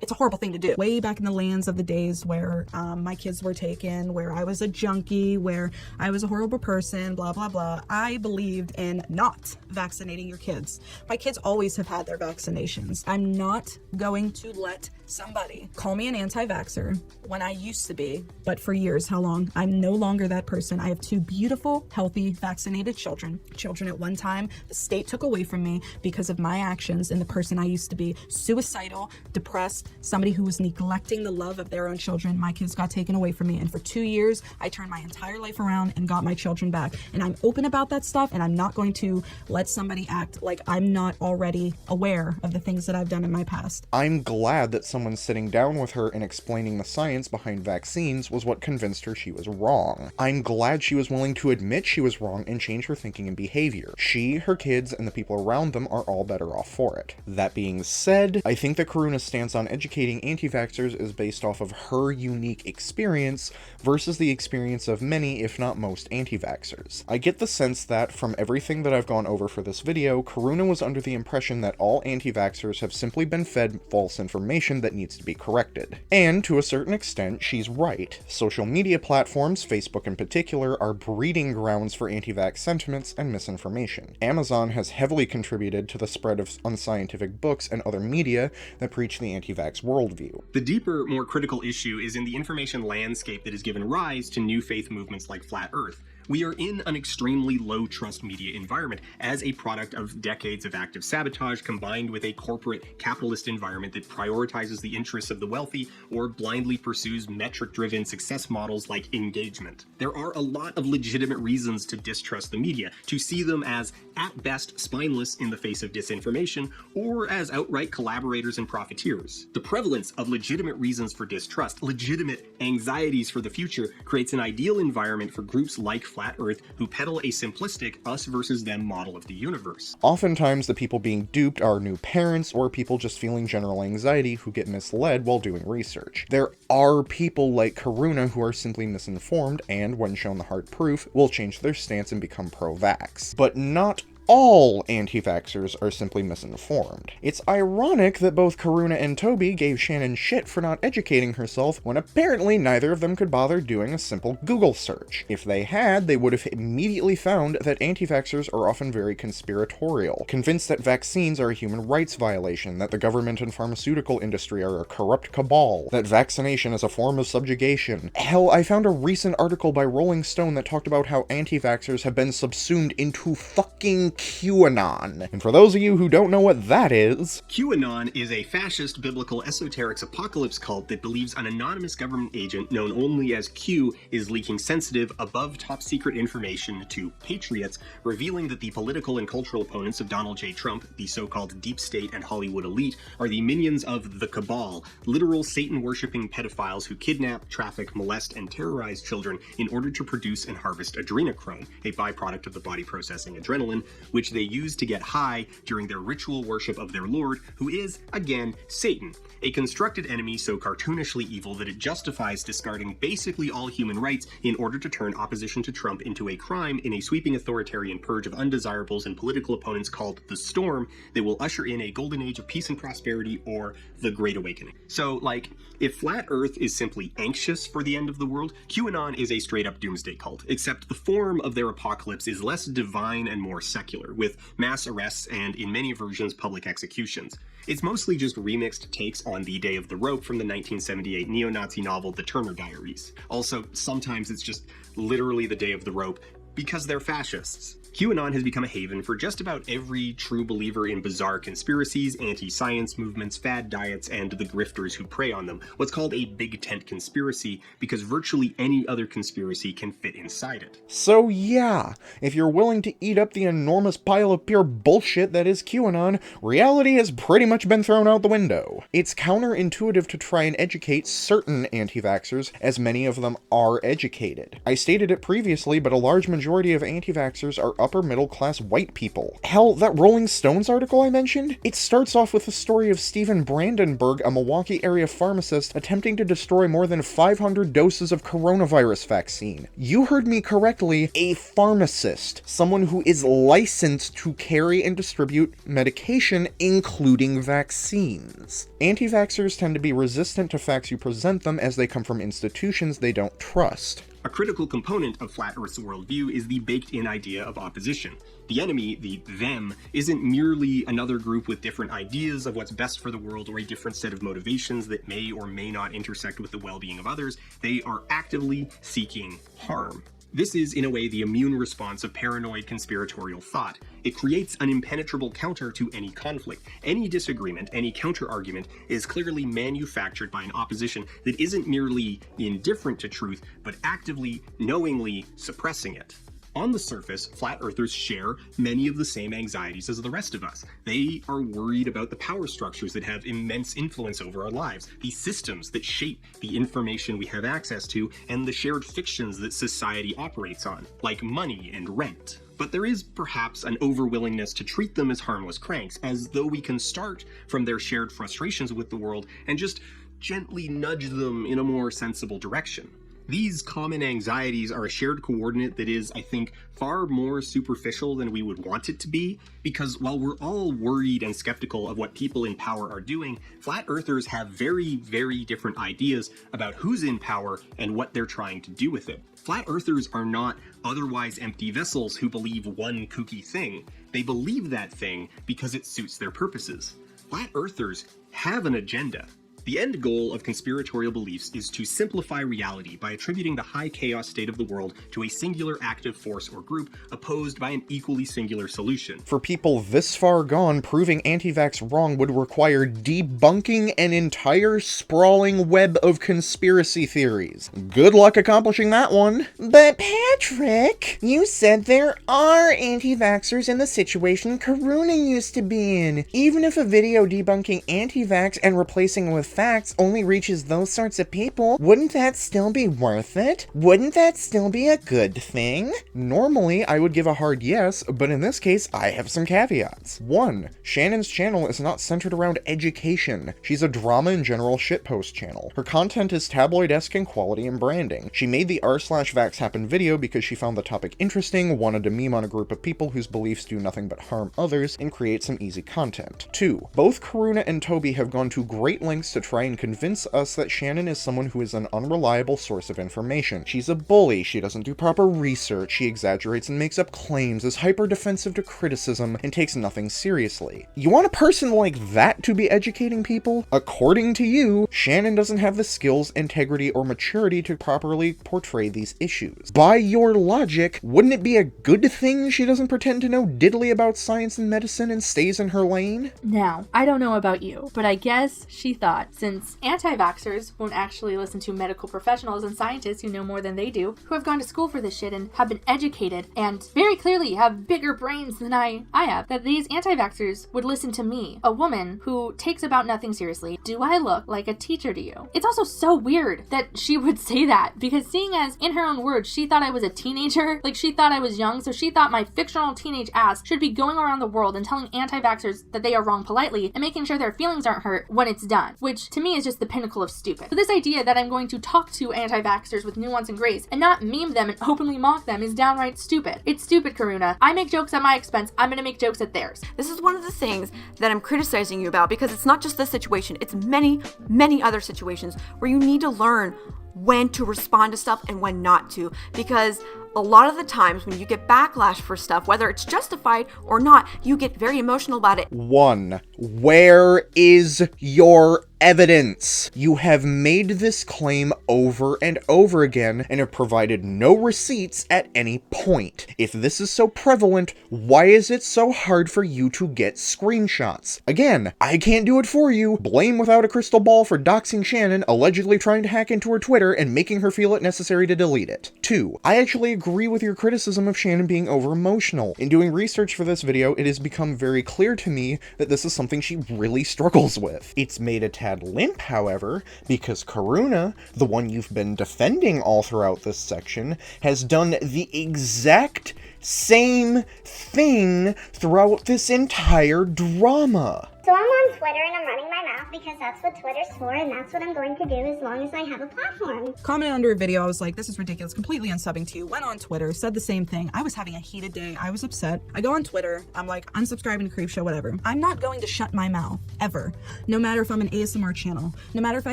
it's a horrible thing to do. Way back in the lands of the days where my kids were taken, where I was a junkie, where I was a horrible person, blah, blah, blah, I believed in not vaccinating your kids. My kids always have had their vaccinations. I'm not going to let somebody call me an anti-vaxxer when I used to be, but for years. How long? I'm no longer that person. I have 2 beautiful, healthy, vaccinated children. Children at one time the state took away from me because of my actions and the person I used to be. Suicidal, depressed, somebody who was neglecting the love of their own children. My kids got taken away from me, and for 2 years I turned my entire life around and got my children back. And I'm open about that stuff, and I'm not going to let somebody act like I'm not already aware of the things that I've done in my past. I'm glad that someone sitting down with her and explaining the science behind vaccines was what convinced her she was wrong. I'm glad she was willing to admit she was wrong and change her thinking and behavior. She, her kids, and the people around them are all better off for it. That being said, I think that Karuna's stance on educating anti-vaxxers is based off of her unique experience versus the experience of many, if not most, anti-vaxxers. I get the sense that, from everything that I've gone over for this video, Karuna was under the impression that all anti-vaxxers have simply been fed false information that needs to be corrected. And, to a certain extent, she's right. Social media platforms, Facebook in particular, are breeding grounds for anti-vax sentiments and misinformation. Amazon has heavily contributed to the spread of unscientific books and other media that preach the anti-vax worldview. The deeper, more critical issue is in the information landscape that has given rise to new faith movements like Flat Earth. We are in an extremely low-trust media environment as a product of decades of active sabotage combined with a corporate capitalist environment that prioritizes the interests of the wealthy or blindly pursues metric-driven success models like engagement. There are a lot of legitimate reasons to distrust the media, to see them as, at best, spineless in the face of disinformation, or as outright collaborators and profiteers. The prevalence of legitimate reasons for distrust, legitimate anxieties for the future, creates an ideal environment for groups like Flat Earth who peddle a simplistic us versus them model of the universe. Oftentimes, the people being duped are new parents or people just feeling general anxiety who get misled while doing research. There are people like Karuna who are simply misinformed and, when shown the hard proof, will change their stance and become pro-vax. But not all anti-vaxxers are simply misinformed. It's ironic that both Karuna and Tobi gave Shannon shit for not educating herself when apparently neither of them could bother doing a simple Google search. If they had, they would have immediately found that anti-vaxxers are often very conspiratorial, convinced that vaccines are a human rights violation, that the government and pharmaceutical industry are a corrupt cabal, that vaccination is a form of subjugation. Hell, I found a recent article by Rolling Stone that talked about how anti-vaxxers have been subsumed into fucking QAnon. And for those of you who don't know what that is... QAnon is a fascist biblical esoterics apocalypse cult that believes an anonymous government agent known only as Q is leaking sensitive, above top-secret information to patriots, revealing that the political and cultural opponents of Donald J. Trump, the so-called deep state and Hollywood elite, are the minions of the cabal, literal Satan-worshipping pedophiles who kidnap, traffic, molest, and terrorize children in order to produce and harvest adrenochrome, a byproduct of the body processing adrenaline, which they use to get high during their ritual worship of their lord, who is, again, Satan, a constructed enemy so cartoonishly evil that it justifies discarding basically all human rights in order to turn opposition to Trump into a crime in a sweeping authoritarian purge of undesirables and political opponents called the Storm that will usher in a golden age of peace and prosperity, or the Great Awakening. So, like, if Flat Earth is simply anxious for the end of the world, QAnon is a straight-up doomsday cult, except the form of their apocalypse is less divine and more secular, with mass arrests and, in many versions, public executions. It's mostly just remixed takes on the Day of the Rope from the 1978 neo-Nazi novel The Turner Diaries. Also, sometimes it's just literally the Day of the Rope, because they're fascists. QAnon has become a haven for just about every true believer in bizarre conspiracies, anti-science movements, fad diets, and the grifters who prey on them, what's called a big tent conspiracy, because virtually any other conspiracy can fit inside it. So yeah, if you're willing to eat up the enormous pile of pure bullshit that is QAnon, reality has pretty much been thrown out the window. It's counterintuitive to try and educate certain anti-vaxxers, as many of them are educated. I stated it previously, but a large majority of anti-vaxxers are upper middle class white people. Hell, that Rolling Stones article I mentioned? It starts off with the story of Stephen Brandenburg, a Milwaukee area pharmacist, attempting to destroy more than 500 doses of coronavirus vaccine. You heard me correctly, a pharmacist. Someone who is licensed to carry and distribute medication, including vaccines. Anti-vaxxers tend to be resistant to facts you present them as they come from institutions they don't trust. A critical component of Flat Earth's worldview is the baked-in idea of opposition. The enemy, the them, isn't merely another group with different ideas of what's best for the world or a different set of motivations that may or may not intersect with the well-being of others. They are actively seeking harm. This is, in a way, the immune response of paranoid conspiratorial thought. It creates an impenetrable counter to any conflict. Any disagreement, any counter-argument is clearly manufactured by an opposition that isn't merely indifferent to truth, but actively, knowingly suppressing it. On the surface, Flat Earthers share many of the same anxieties as the rest of us. They are worried about the power structures that have immense influence over our lives, the systems that shape the information we have access to, and the shared fictions that society operates on, like money and rent. but there is perhaps an overwillingness to treat them as harmless cranks, as though we can start from their shared frustrations with the world and just gently nudge them in a more sensible direction. These common anxieties are a shared coordinate that is, I think, far more superficial than we would want it to be, because while we're all worried and skeptical of what people in power are doing, flat earthers have very, very different ideas about who's in power and what they're trying to do with it. Flat earthers are not otherwise empty vessels who believe one kooky thing. They believe that thing because it suits their purposes. Flat earthers have an agenda. The end goal of conspiratorial beliefs is to simplify reality by attributing the high chaos state of the world to a singular active force or group opposed by an equally singular solution. For people this far gone, proving anti-vax wrong would require debunking an entire sprawling web of conspiracy theories. Good luck accomplishing that one. But Patrick, you said there are anti-vaxxers in the situation Karuna used to be in. Even if a video debunking anti-vax and replacing with facts only reaches those sorts of people, wouldn't that still be worth it? Wouldn't that still be a good thing? Normally, I would give a hard yes, but in this case, I have some caveats. 1. Shannon's channel is not centered around education. She's a drama and general shitpost channel. Her content is tabloid-esque in quality and branding. She made the r/vax happen video because she found the topic interesting, wanted to meme on a group of people whose beliefs do nothing but harm others, and create some easy content. 2. Both Karuna and Tobi have gone to great lengths to try and convince us that Shannon is someone who is an unreliable source of information. She's a bully, she doesn't do proper research, she exaggerates and makes up claims, is hyper-defensive to criticism, and takes nothing seriously. You want a person like that to be educating people? According to you, Shannon doesn't have the skills, integrity, or maturity to properly portray these issues. By your logic, wouldn't it be a good thing she doesn't pretend to know diddly about science and medicine and stays in her lane? Now, I don't know about you, but I guess she thought, since anti-vaxxers won't actually listen to medical professionals and scientists who know more than they do, who have gone to school for this shit and have been educated and very clearly have bigger brains than I have, that these anti-vaxxers would listen to me, a woman who takes about nothing seriously. Do I look like a teacher to you? It's also so weird that she would say that, because seeing as, in her own words, she thought I was a teenager, like she thought I was young, so she thought my fictional teenage ass should be going around the world and telling anti-vaxxers that they are wrong politely and making sure their feelings aren't hurt when it's done, which to me is just the pinnacle of stupid. So this idea that I'm going to talk to anti-vaxxers with nuance and grace and not meme them and openly mock them is downright stupid. It's stupid, Karuna. I make jokes at my expense, I'm gonna make jokes at theirs. This is one of the things that I'm criticizing you about, because it's not just this situation, it's many, many other situations where you need to learn when to respond to stuff and when not to, because a lot of the times when you get backlash for stuff, whether it's justified or not, you get very emotional about it. 1. Where is your evidence? You have made this claim over and over again and have provided no receipts at any point. If this is so prevalent, why is it so hard for you to get screenshots? Again, I can't do it for you. Blame without a crystal ball for doxing Shannon, allegedly trying to hack into her Twitter and making her feel it necessary to delete it. 2. I actually agree with your criticism of Shannon being over-emotional. In doing research for this video, it has become very clear to me that this is something she really struggles with. It's made a tad limp, however, because Karuna, the one you've been defending all throughout this section, has done the exact same thing throughout this entire drama. So I'm on Twitter and I'm running my mouth because that's what Twitter's for, and that's what I'm going to do as long as I have a platform. Commented under a video, I was like, this is ridiculous, completely unsubbing to you. Went on Twitter, said the same thing. I was having a heated day. I was upset. I go on Twitter. I'm like, unsubscribing to CreepShow, whatever. I'm not going to shut my mouth, ever. No matter if I'm an ASMR channel, no matter if I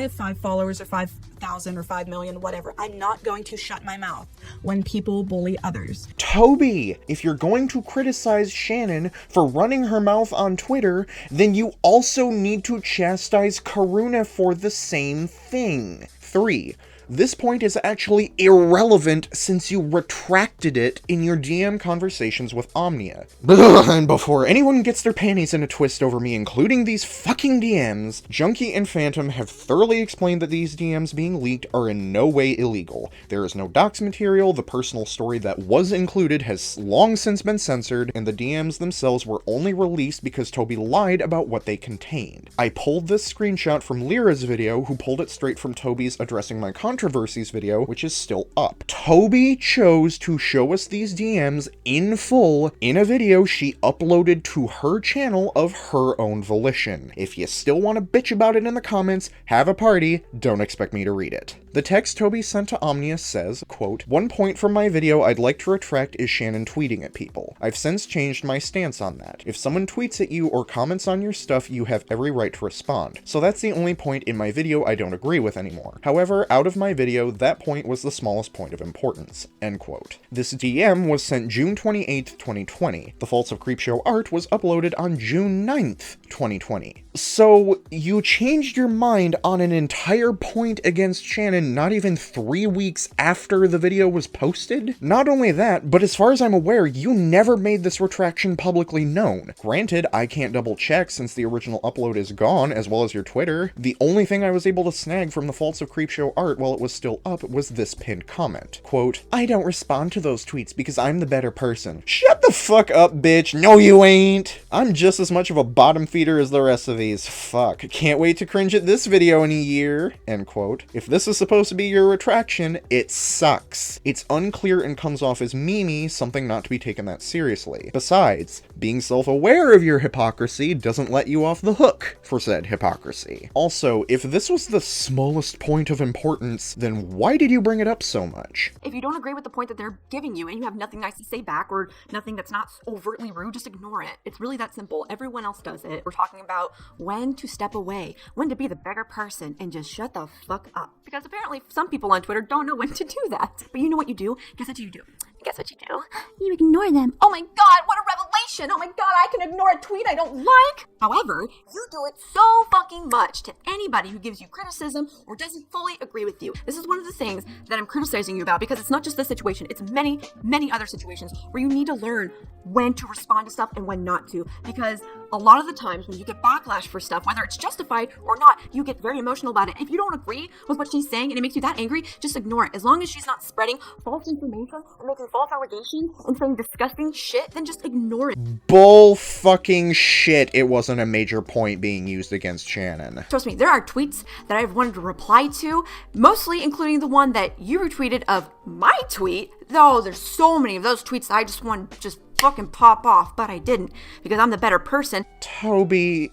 have 5 followers or 5,000 or 5 million, whatever. I'm not going to shut my mouth when people bully others. Tobi, if you're going to criticize Shannon for running her mouth on Twitter, then you also need to chastise Karuna for the same thing. 3. This point is actually irrelevant since you retracted it in your DM conversations with Omnia. And before anyone gets their panties in a twist over me, including these fucking DMs, Junkie and Phantom have thoroughly explained that these DMs being leaked are in no way illegal. There is no dox material, the personal story that was included has long since been censored, and the DMs themselves were only released because Tobi lied about what they contained. I pulled this screenshot from Lyra's video, who pulled it straight from Tobi's addressing my controversies Controversies video, which is still up. Tobi chose to show us these DMs in full in a video she uploaded to her channel of her own volition. If you still want to bitch about it in the comments, have a party, don't expect me to read it. The text Tobi sent to Omnia says, quote, "One point from my video I'd like to retract is Shannon tweeting at people. I've since changed my stance on that. If someone tweets at you or comments on your stuff, you have every right to respond. So that's the only point in my video I don't agree with anymore. However, out of my video, that point was the smallest point of importance." End quote. This DM was sent June 28th, 2020. The Faults of CreepShow art was uploaded on June 9th, 2020. So, you changed your mind on an entire point against Shannon not even 3 weeks after the video was posted? Not only that, but as far as I'm aware, you never made this retraction publicly known. Granted, I can't double check since the original upload is gone, as well as your Twitter. The only thing I was able to snag from the Faults of CreepShow art while it was still up was this pinned comment. Quote, "I don't respond to those tweets because I'm the better person." Shut the fuck up, bitch. No, you ain't. I'm just as much of a bottom feeder as the rest of these. Fuck. Can't wait to cringe at this video in a year. End quote. If this is supposed to be your retraction, it sucks. It's unclear and comes off as memey, something not to be taken that seriously. Besides, being self-aware of your hypocrisy doesn't let you off the hook for said hypocrisy. Also, if this was the smallest point of importance, then why did you bring it up so much? If you don't agree with the point that they're giving you and you have nothing nice to say back or nothing that's not overtly rude, just ignore it. It's really that simple. Everyone else does it. We're talking about when to step away, when to be the better person, and just shut the fuck up. Because apparently some people on Twitter don't know when to do that. But you know what you do? Guess what you do? Guess what you do? You ignore them. Oh my god, what a revelation! Oh my god, I can ignore a tweet I don't like! However, you do it so fucking much to anybody who gives you criticism or doesn't fully agree with you. This is one of the things that I'm criticizing you about because it's not just this situation, it's many, many other situations where you need to learn when to respond to stuff and when not to. Because a lot of the times when you get backlash for stuff, whether it's justified or not, you get very emotional about it. If you don't agree with what she's saying and it makes you that angry, just ignore it. As long as she's not spreading false information and making false allegations and saying disgusting shit, then just ignore it. Bull fucking shit, it wasn't a major point being used against Shannon. Trust me, there are tweets that I've wanted to reply to, mostly including the one that you retweeted of my tweet. Though there's so many of those tweets that I just want to just fucking pop off, but I didn't, because I'm the better person. Tobi,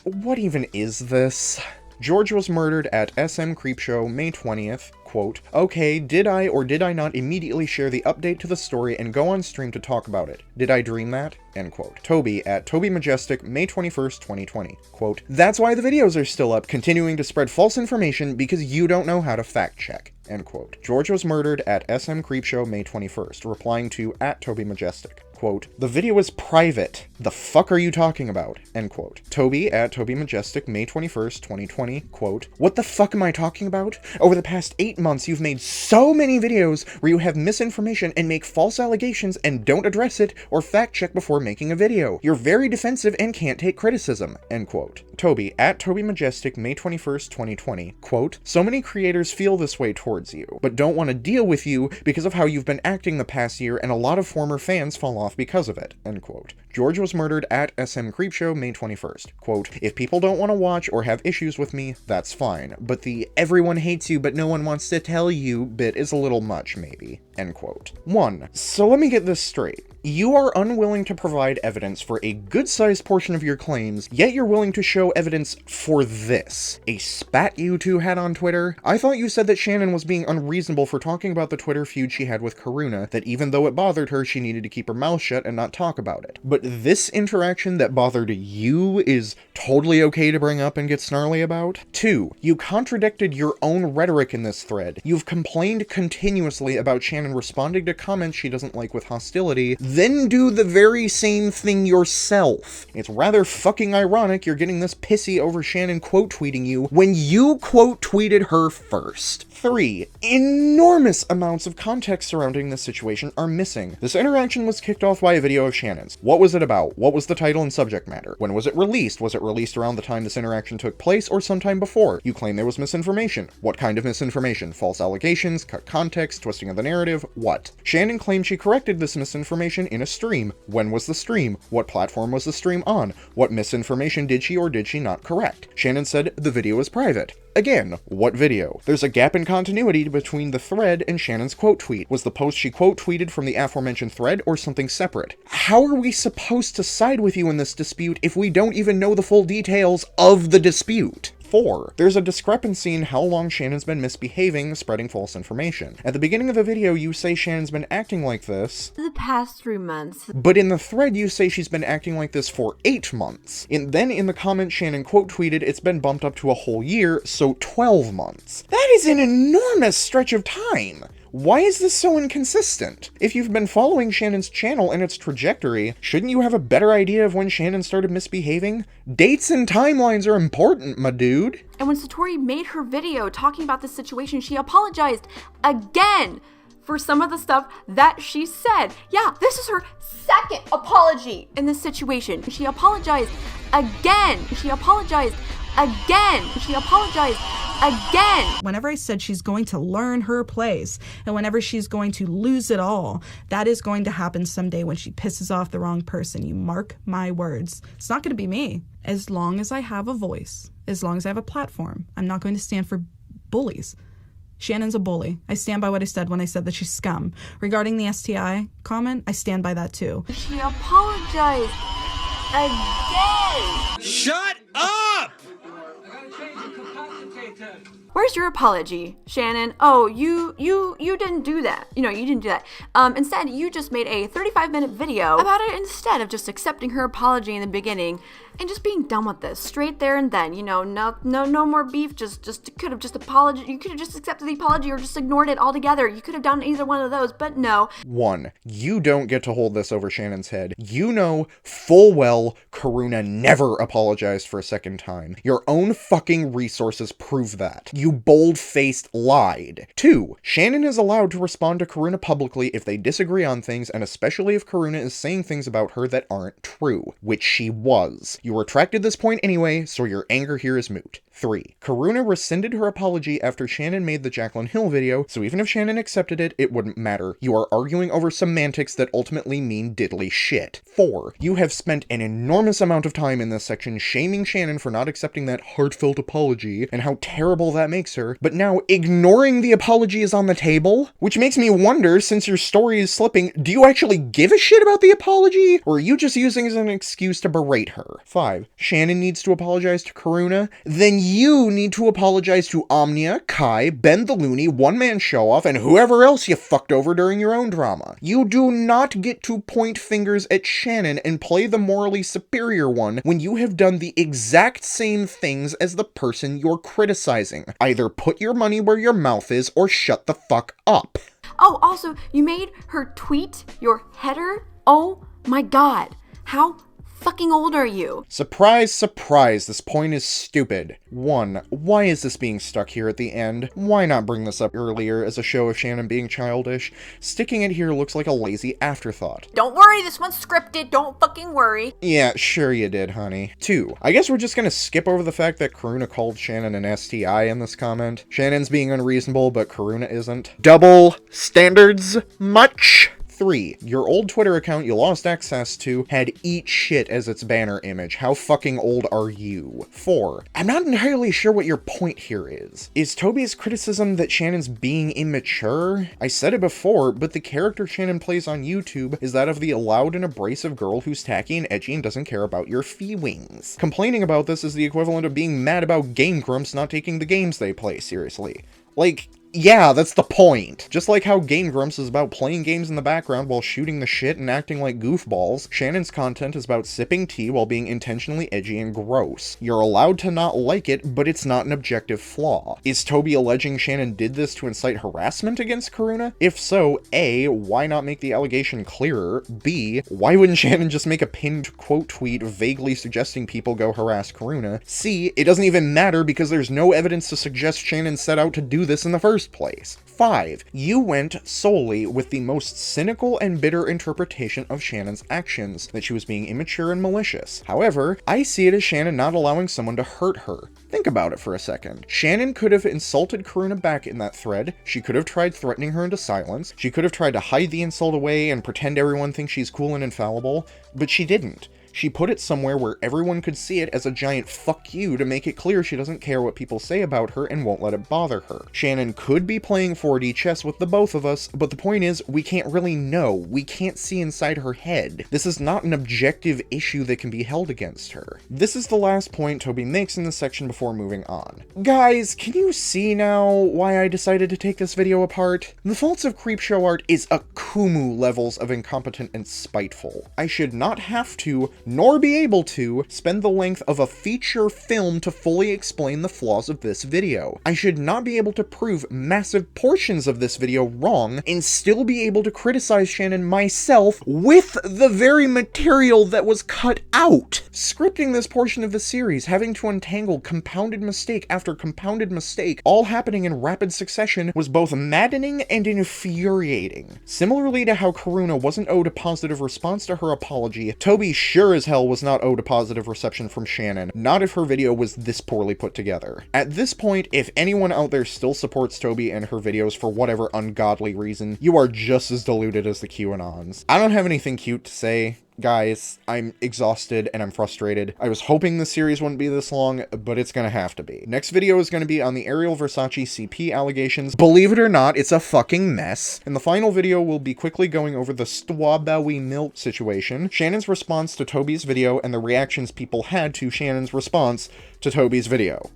what even is this? George was murdered at SM CreepShow May 20th. Quote, "Okay, did I or did I not immediately share the update to the story and go on stream to talk about it? Did I dream that?" End quote. Tobi at Tobi Majestic, May 21st, 2020. Quote, "That's why the videos are still up, continuing to spread false information because you don't know how to fact check." End quote. George was murdered at SM CreepShow May 21st, replying to at Tobi Majestic. Quote, "The video is private. The fuck are you talking about?" End quote. Tobi at Tobi Majestic, May 21st, 2020. Quote, "What the fuck am I talking about? Over the past 8 months, you've made so many videos where you have misinformation and make false allegations and don't address it or fact check before making a video. You're very defensive and can't take criticism." End quote. Tobi at Tobi Majestic, May 21st, 2020. Quote, "So many creators feel this way towards you, but don't want to deal with you because of how you've been acting the past year, and a lot of former fans fall off because of it." End quote. George was murdered at SM CreepShow May 21st. Quote, "If people don't want to watch or have issues with me, that's fine, but the everyone hates you but no one wants to tell you bit is a little much, maybe." End quote. 1. So let me get this straight. You are unwilling to provide evidence for a good-sized portion of your claims, yet you're willing to show evidence for this. A spat you two had on Twitter? I thought you said that Shannon was being unreasonable for talking about the Twitter feud she had with Karuna, that even though it bothered her, she needed to keep her mouth shut and not talk about it. But this interaction that bothered you is totally okay to bring up and get snarly about? 2. You contradicted your own rhetoric in this thread. You've complained continuously about Shannon responding to comments she doesn't like with hostility, then do the very same thing yourself. It's rather fucking ironic you're getting this pissy over Shannon quote tweeting you when you quote tweeted her first. 3. Enormous amounts of context surrounding this situation are missing. This interaction was kicked off by a video of Shannon's. What was it about? What was the title and subject matter? When was it released? Was it released around the time this interaction took place or sometime before? You claim there was misinformation. What kind of misinformation? False allegations, cut context, twisting of the narrative? What? Shannon claimed she corrected this misinformation in a stream. When was the stream? What platform was the stream on? What misinformation did she or did she not correct? Shannon said the video is private. Again, what video? There's a gap in continuity between the thread and Shannon's quote tweet. Was the post she quote tweeted from the aforementioned thread or something separate? How are we supposed to side with you in this dispute if we don't even know the full details of the dispute? 4. There's a discrepancy in how long Shannon's been misbehaving, spreading false information. At the beginning of the video, you say Shannon's been acting like this the past 3 months. But in the thread, you say she's been acting like this for 8 months. And then in the comment, Shannon quote tweeted it's been bumped up to a whole year, so 12 months. That is an enormous stretch of time. Why is this so inconsistent? If you've been following Shannon's channel and its trajectory, shouldn't you have a better idea of when Shannon started misbehaving? Dates and timelines are important, my dude. And when Satori made her video talking about this situation, she apologized again for some of the stuff that she said. Yeah, this is her second apology in this situation. She apologized again. She apologized again. She apologized again. Whenever I said she's going to learn her place, and whenever she's going to lose it all, that is going to happen someday when she pisses off the wrong person. You mark my words. It's not going to be me. As long as I have a voice, as long as I have a platform, I'm not going to stand for bullies. Shannon's a bully. I stand by what I said when I said that she's scum. Regarding the STI comment, I stand by that too. She apologized again. Shut up! Where's your apology, Shannon? Oh, you didn't do that. You didn't do that. Instead, you just made a 35-minute video about it instead of just accepting her apology in the beginning and just being done with this straight there and then. No more beef. Just could have just apologized. You could have just accepted the apology or just ignored it altogether. You could have done either one of those, but no. 1. You don't get to hold this over Shannon's head. You know full well Karuna never apologized for a second time. Your own fucking resources prove that. You bold-faced lied. 2. Shannon is allowed to respond to Karuna publicly if they disagree on things, and especially if Karuna is saying things about her that aren't true, which she was. You retracted this point anyway, so your anger here is moot. 3. Karuna rescinded her apology after Shannon made the Jaclyn Hill video, so even if Shannon accepted it, it wouldn't matter. You are arguing over semantics that ultimately mean diddly shit. 4. You have spent an enormous amount of time in this section shaming Shannon for not accepting that heartfelt apology and how terrible that makes her, but now ignoring the apology is on the table? Which makes me wonder, since your story is slipping, do you actually give a shit about the apology? Or are you just using it as an excuse to berate her? 5. Shannon needs to apologize to Karuna, then you need to apologize to Omnia, Kai, Ben the Looney, One Man Show Off, and whoever else you fucked over during your own drama. You do not get to point fingers at Shannon and play the morally superior one when you have done the exact same things as the person you're criticizing. Either put your money where your mouth is or shut the fuck up. Oh, also, you made her tweet your header? Oh my god. How fucking old are you? Surprise, surprise, this point is stupid. 1. Why is this being stuck here at the end? Why not bring this up earlier as a show of Shannon being childish? Sticking it here looks like a lazy afterthought. Don't worry, this one's scripted, don't fucking worry. Yeah, sure you did, honey. 2. I guess we're just gonna skip over the fact that Karuna called Shannon an STI in this comment. Shannon's being unreasonable, but Karuna isn't. Double standards much? 3. Your old Twitter account you lost access to had "eat shit" as its banner image. How fucking old are you? 4. I'm not entirely sure what your point here is. Is Tobi's criticism that Shannon's being immature? I said it before, but the character Shannon plays on YouTube is that of the loud and abrasive girl who's tacky and edgy and doesn't care about your feelings. Complaining about this is the equivalent of being mad about Game Grumps not taking the games they play seriously. Like, yeah, that's the point. Just like how Game Grumps is about playing games in the background while shooting the shit and acting like goofballs, Shannon's content is about sipping tea while being intentionally edgy and gross. You're allowed to not like it, but it's not an objective flaw. Is Tobi alleging Shannon did this to incite harassment against Karuna? If so, A, why not make the allegation clearer? B, why wouldn't Shannon just make a pinned quote tweet vaguely suggesting people go harass Karuna? C, it doesn't even matter because there's no evidence to suggest Shannon set out to do this in the first place. 5. You went solely with the most cynical and bitter interpretation of Shannon's actions, that she was being immature and malicious. However, I see it as Shannon not allowing someone to hurt her. Think about it for a second. Shannon could have insulted Karuna back in that thread, she could have tried threatening her into silence, she could have tried to hide the insult away and pretend everyone thinks she's cool and infallible, but she didn't. She put it somewhere where everyone could see it as a giant fuck you to make it clear she doesn't care what people say about her and won't let it bother her. Shannon could be playing 4D chess with the both of us, but the point is, we can't really know. We can't see inside her head. This is not an objective issue that can be held against her. This is the last point Tobi makes in this section before moving on. Guys, can you see now why I decided to take this video apart? The faults of CreepShow art is Akumu levels of incompetent and spiteful. I should not have to, nor be able to, spend the length of a feature film to fully explain the flaws of this video. I should not be able to prove massive portions of this video wrong and still be able to criticize Shannon myself with the very material that was cut out. Scripting this portion of the series, having to untangle compounded mistake after compounded mistake, all happening in rapid succession, was both maddening and infuriating. Similarly to how Karuna wasn't owed a positive response to her apology, Tobi sure as hell was not owed a positive reception from Shannon, not if her video was this poorly put together. At this point, if anyone out there still supports Tobi and her videos for whatever ungodly reason, you are just as deluded as the QAnons. I don't have anything cute to say. Guys, I'm exhausted and I'm frustrated. I was hoping the series wouldn't be this long, but it's gonna have to be. Next video is gonna be on the Ariel Versace CP allegations. Believe it or not, it's a fucking mess. And the final video will be quickly going over the strawberry milk situation, Shannon's response to Tobi's video, and the reactions people had to Shannon's response to Tobi's video.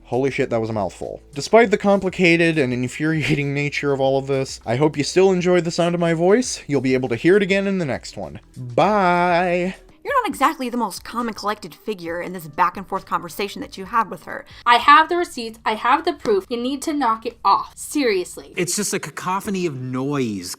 Holy shit, that was a mouthful. Despite the complicated and infuriating nature of all of this, I hope you still enjoyed the sound of my voice. You'll be able to hear it again in the next one. Bye! You're not exactly the most calm and collected figure in this back and forth conversation that you had with her. I have the receipts, I have the proof. You need to knock it off. Seriously. It's just a cacophony of noise.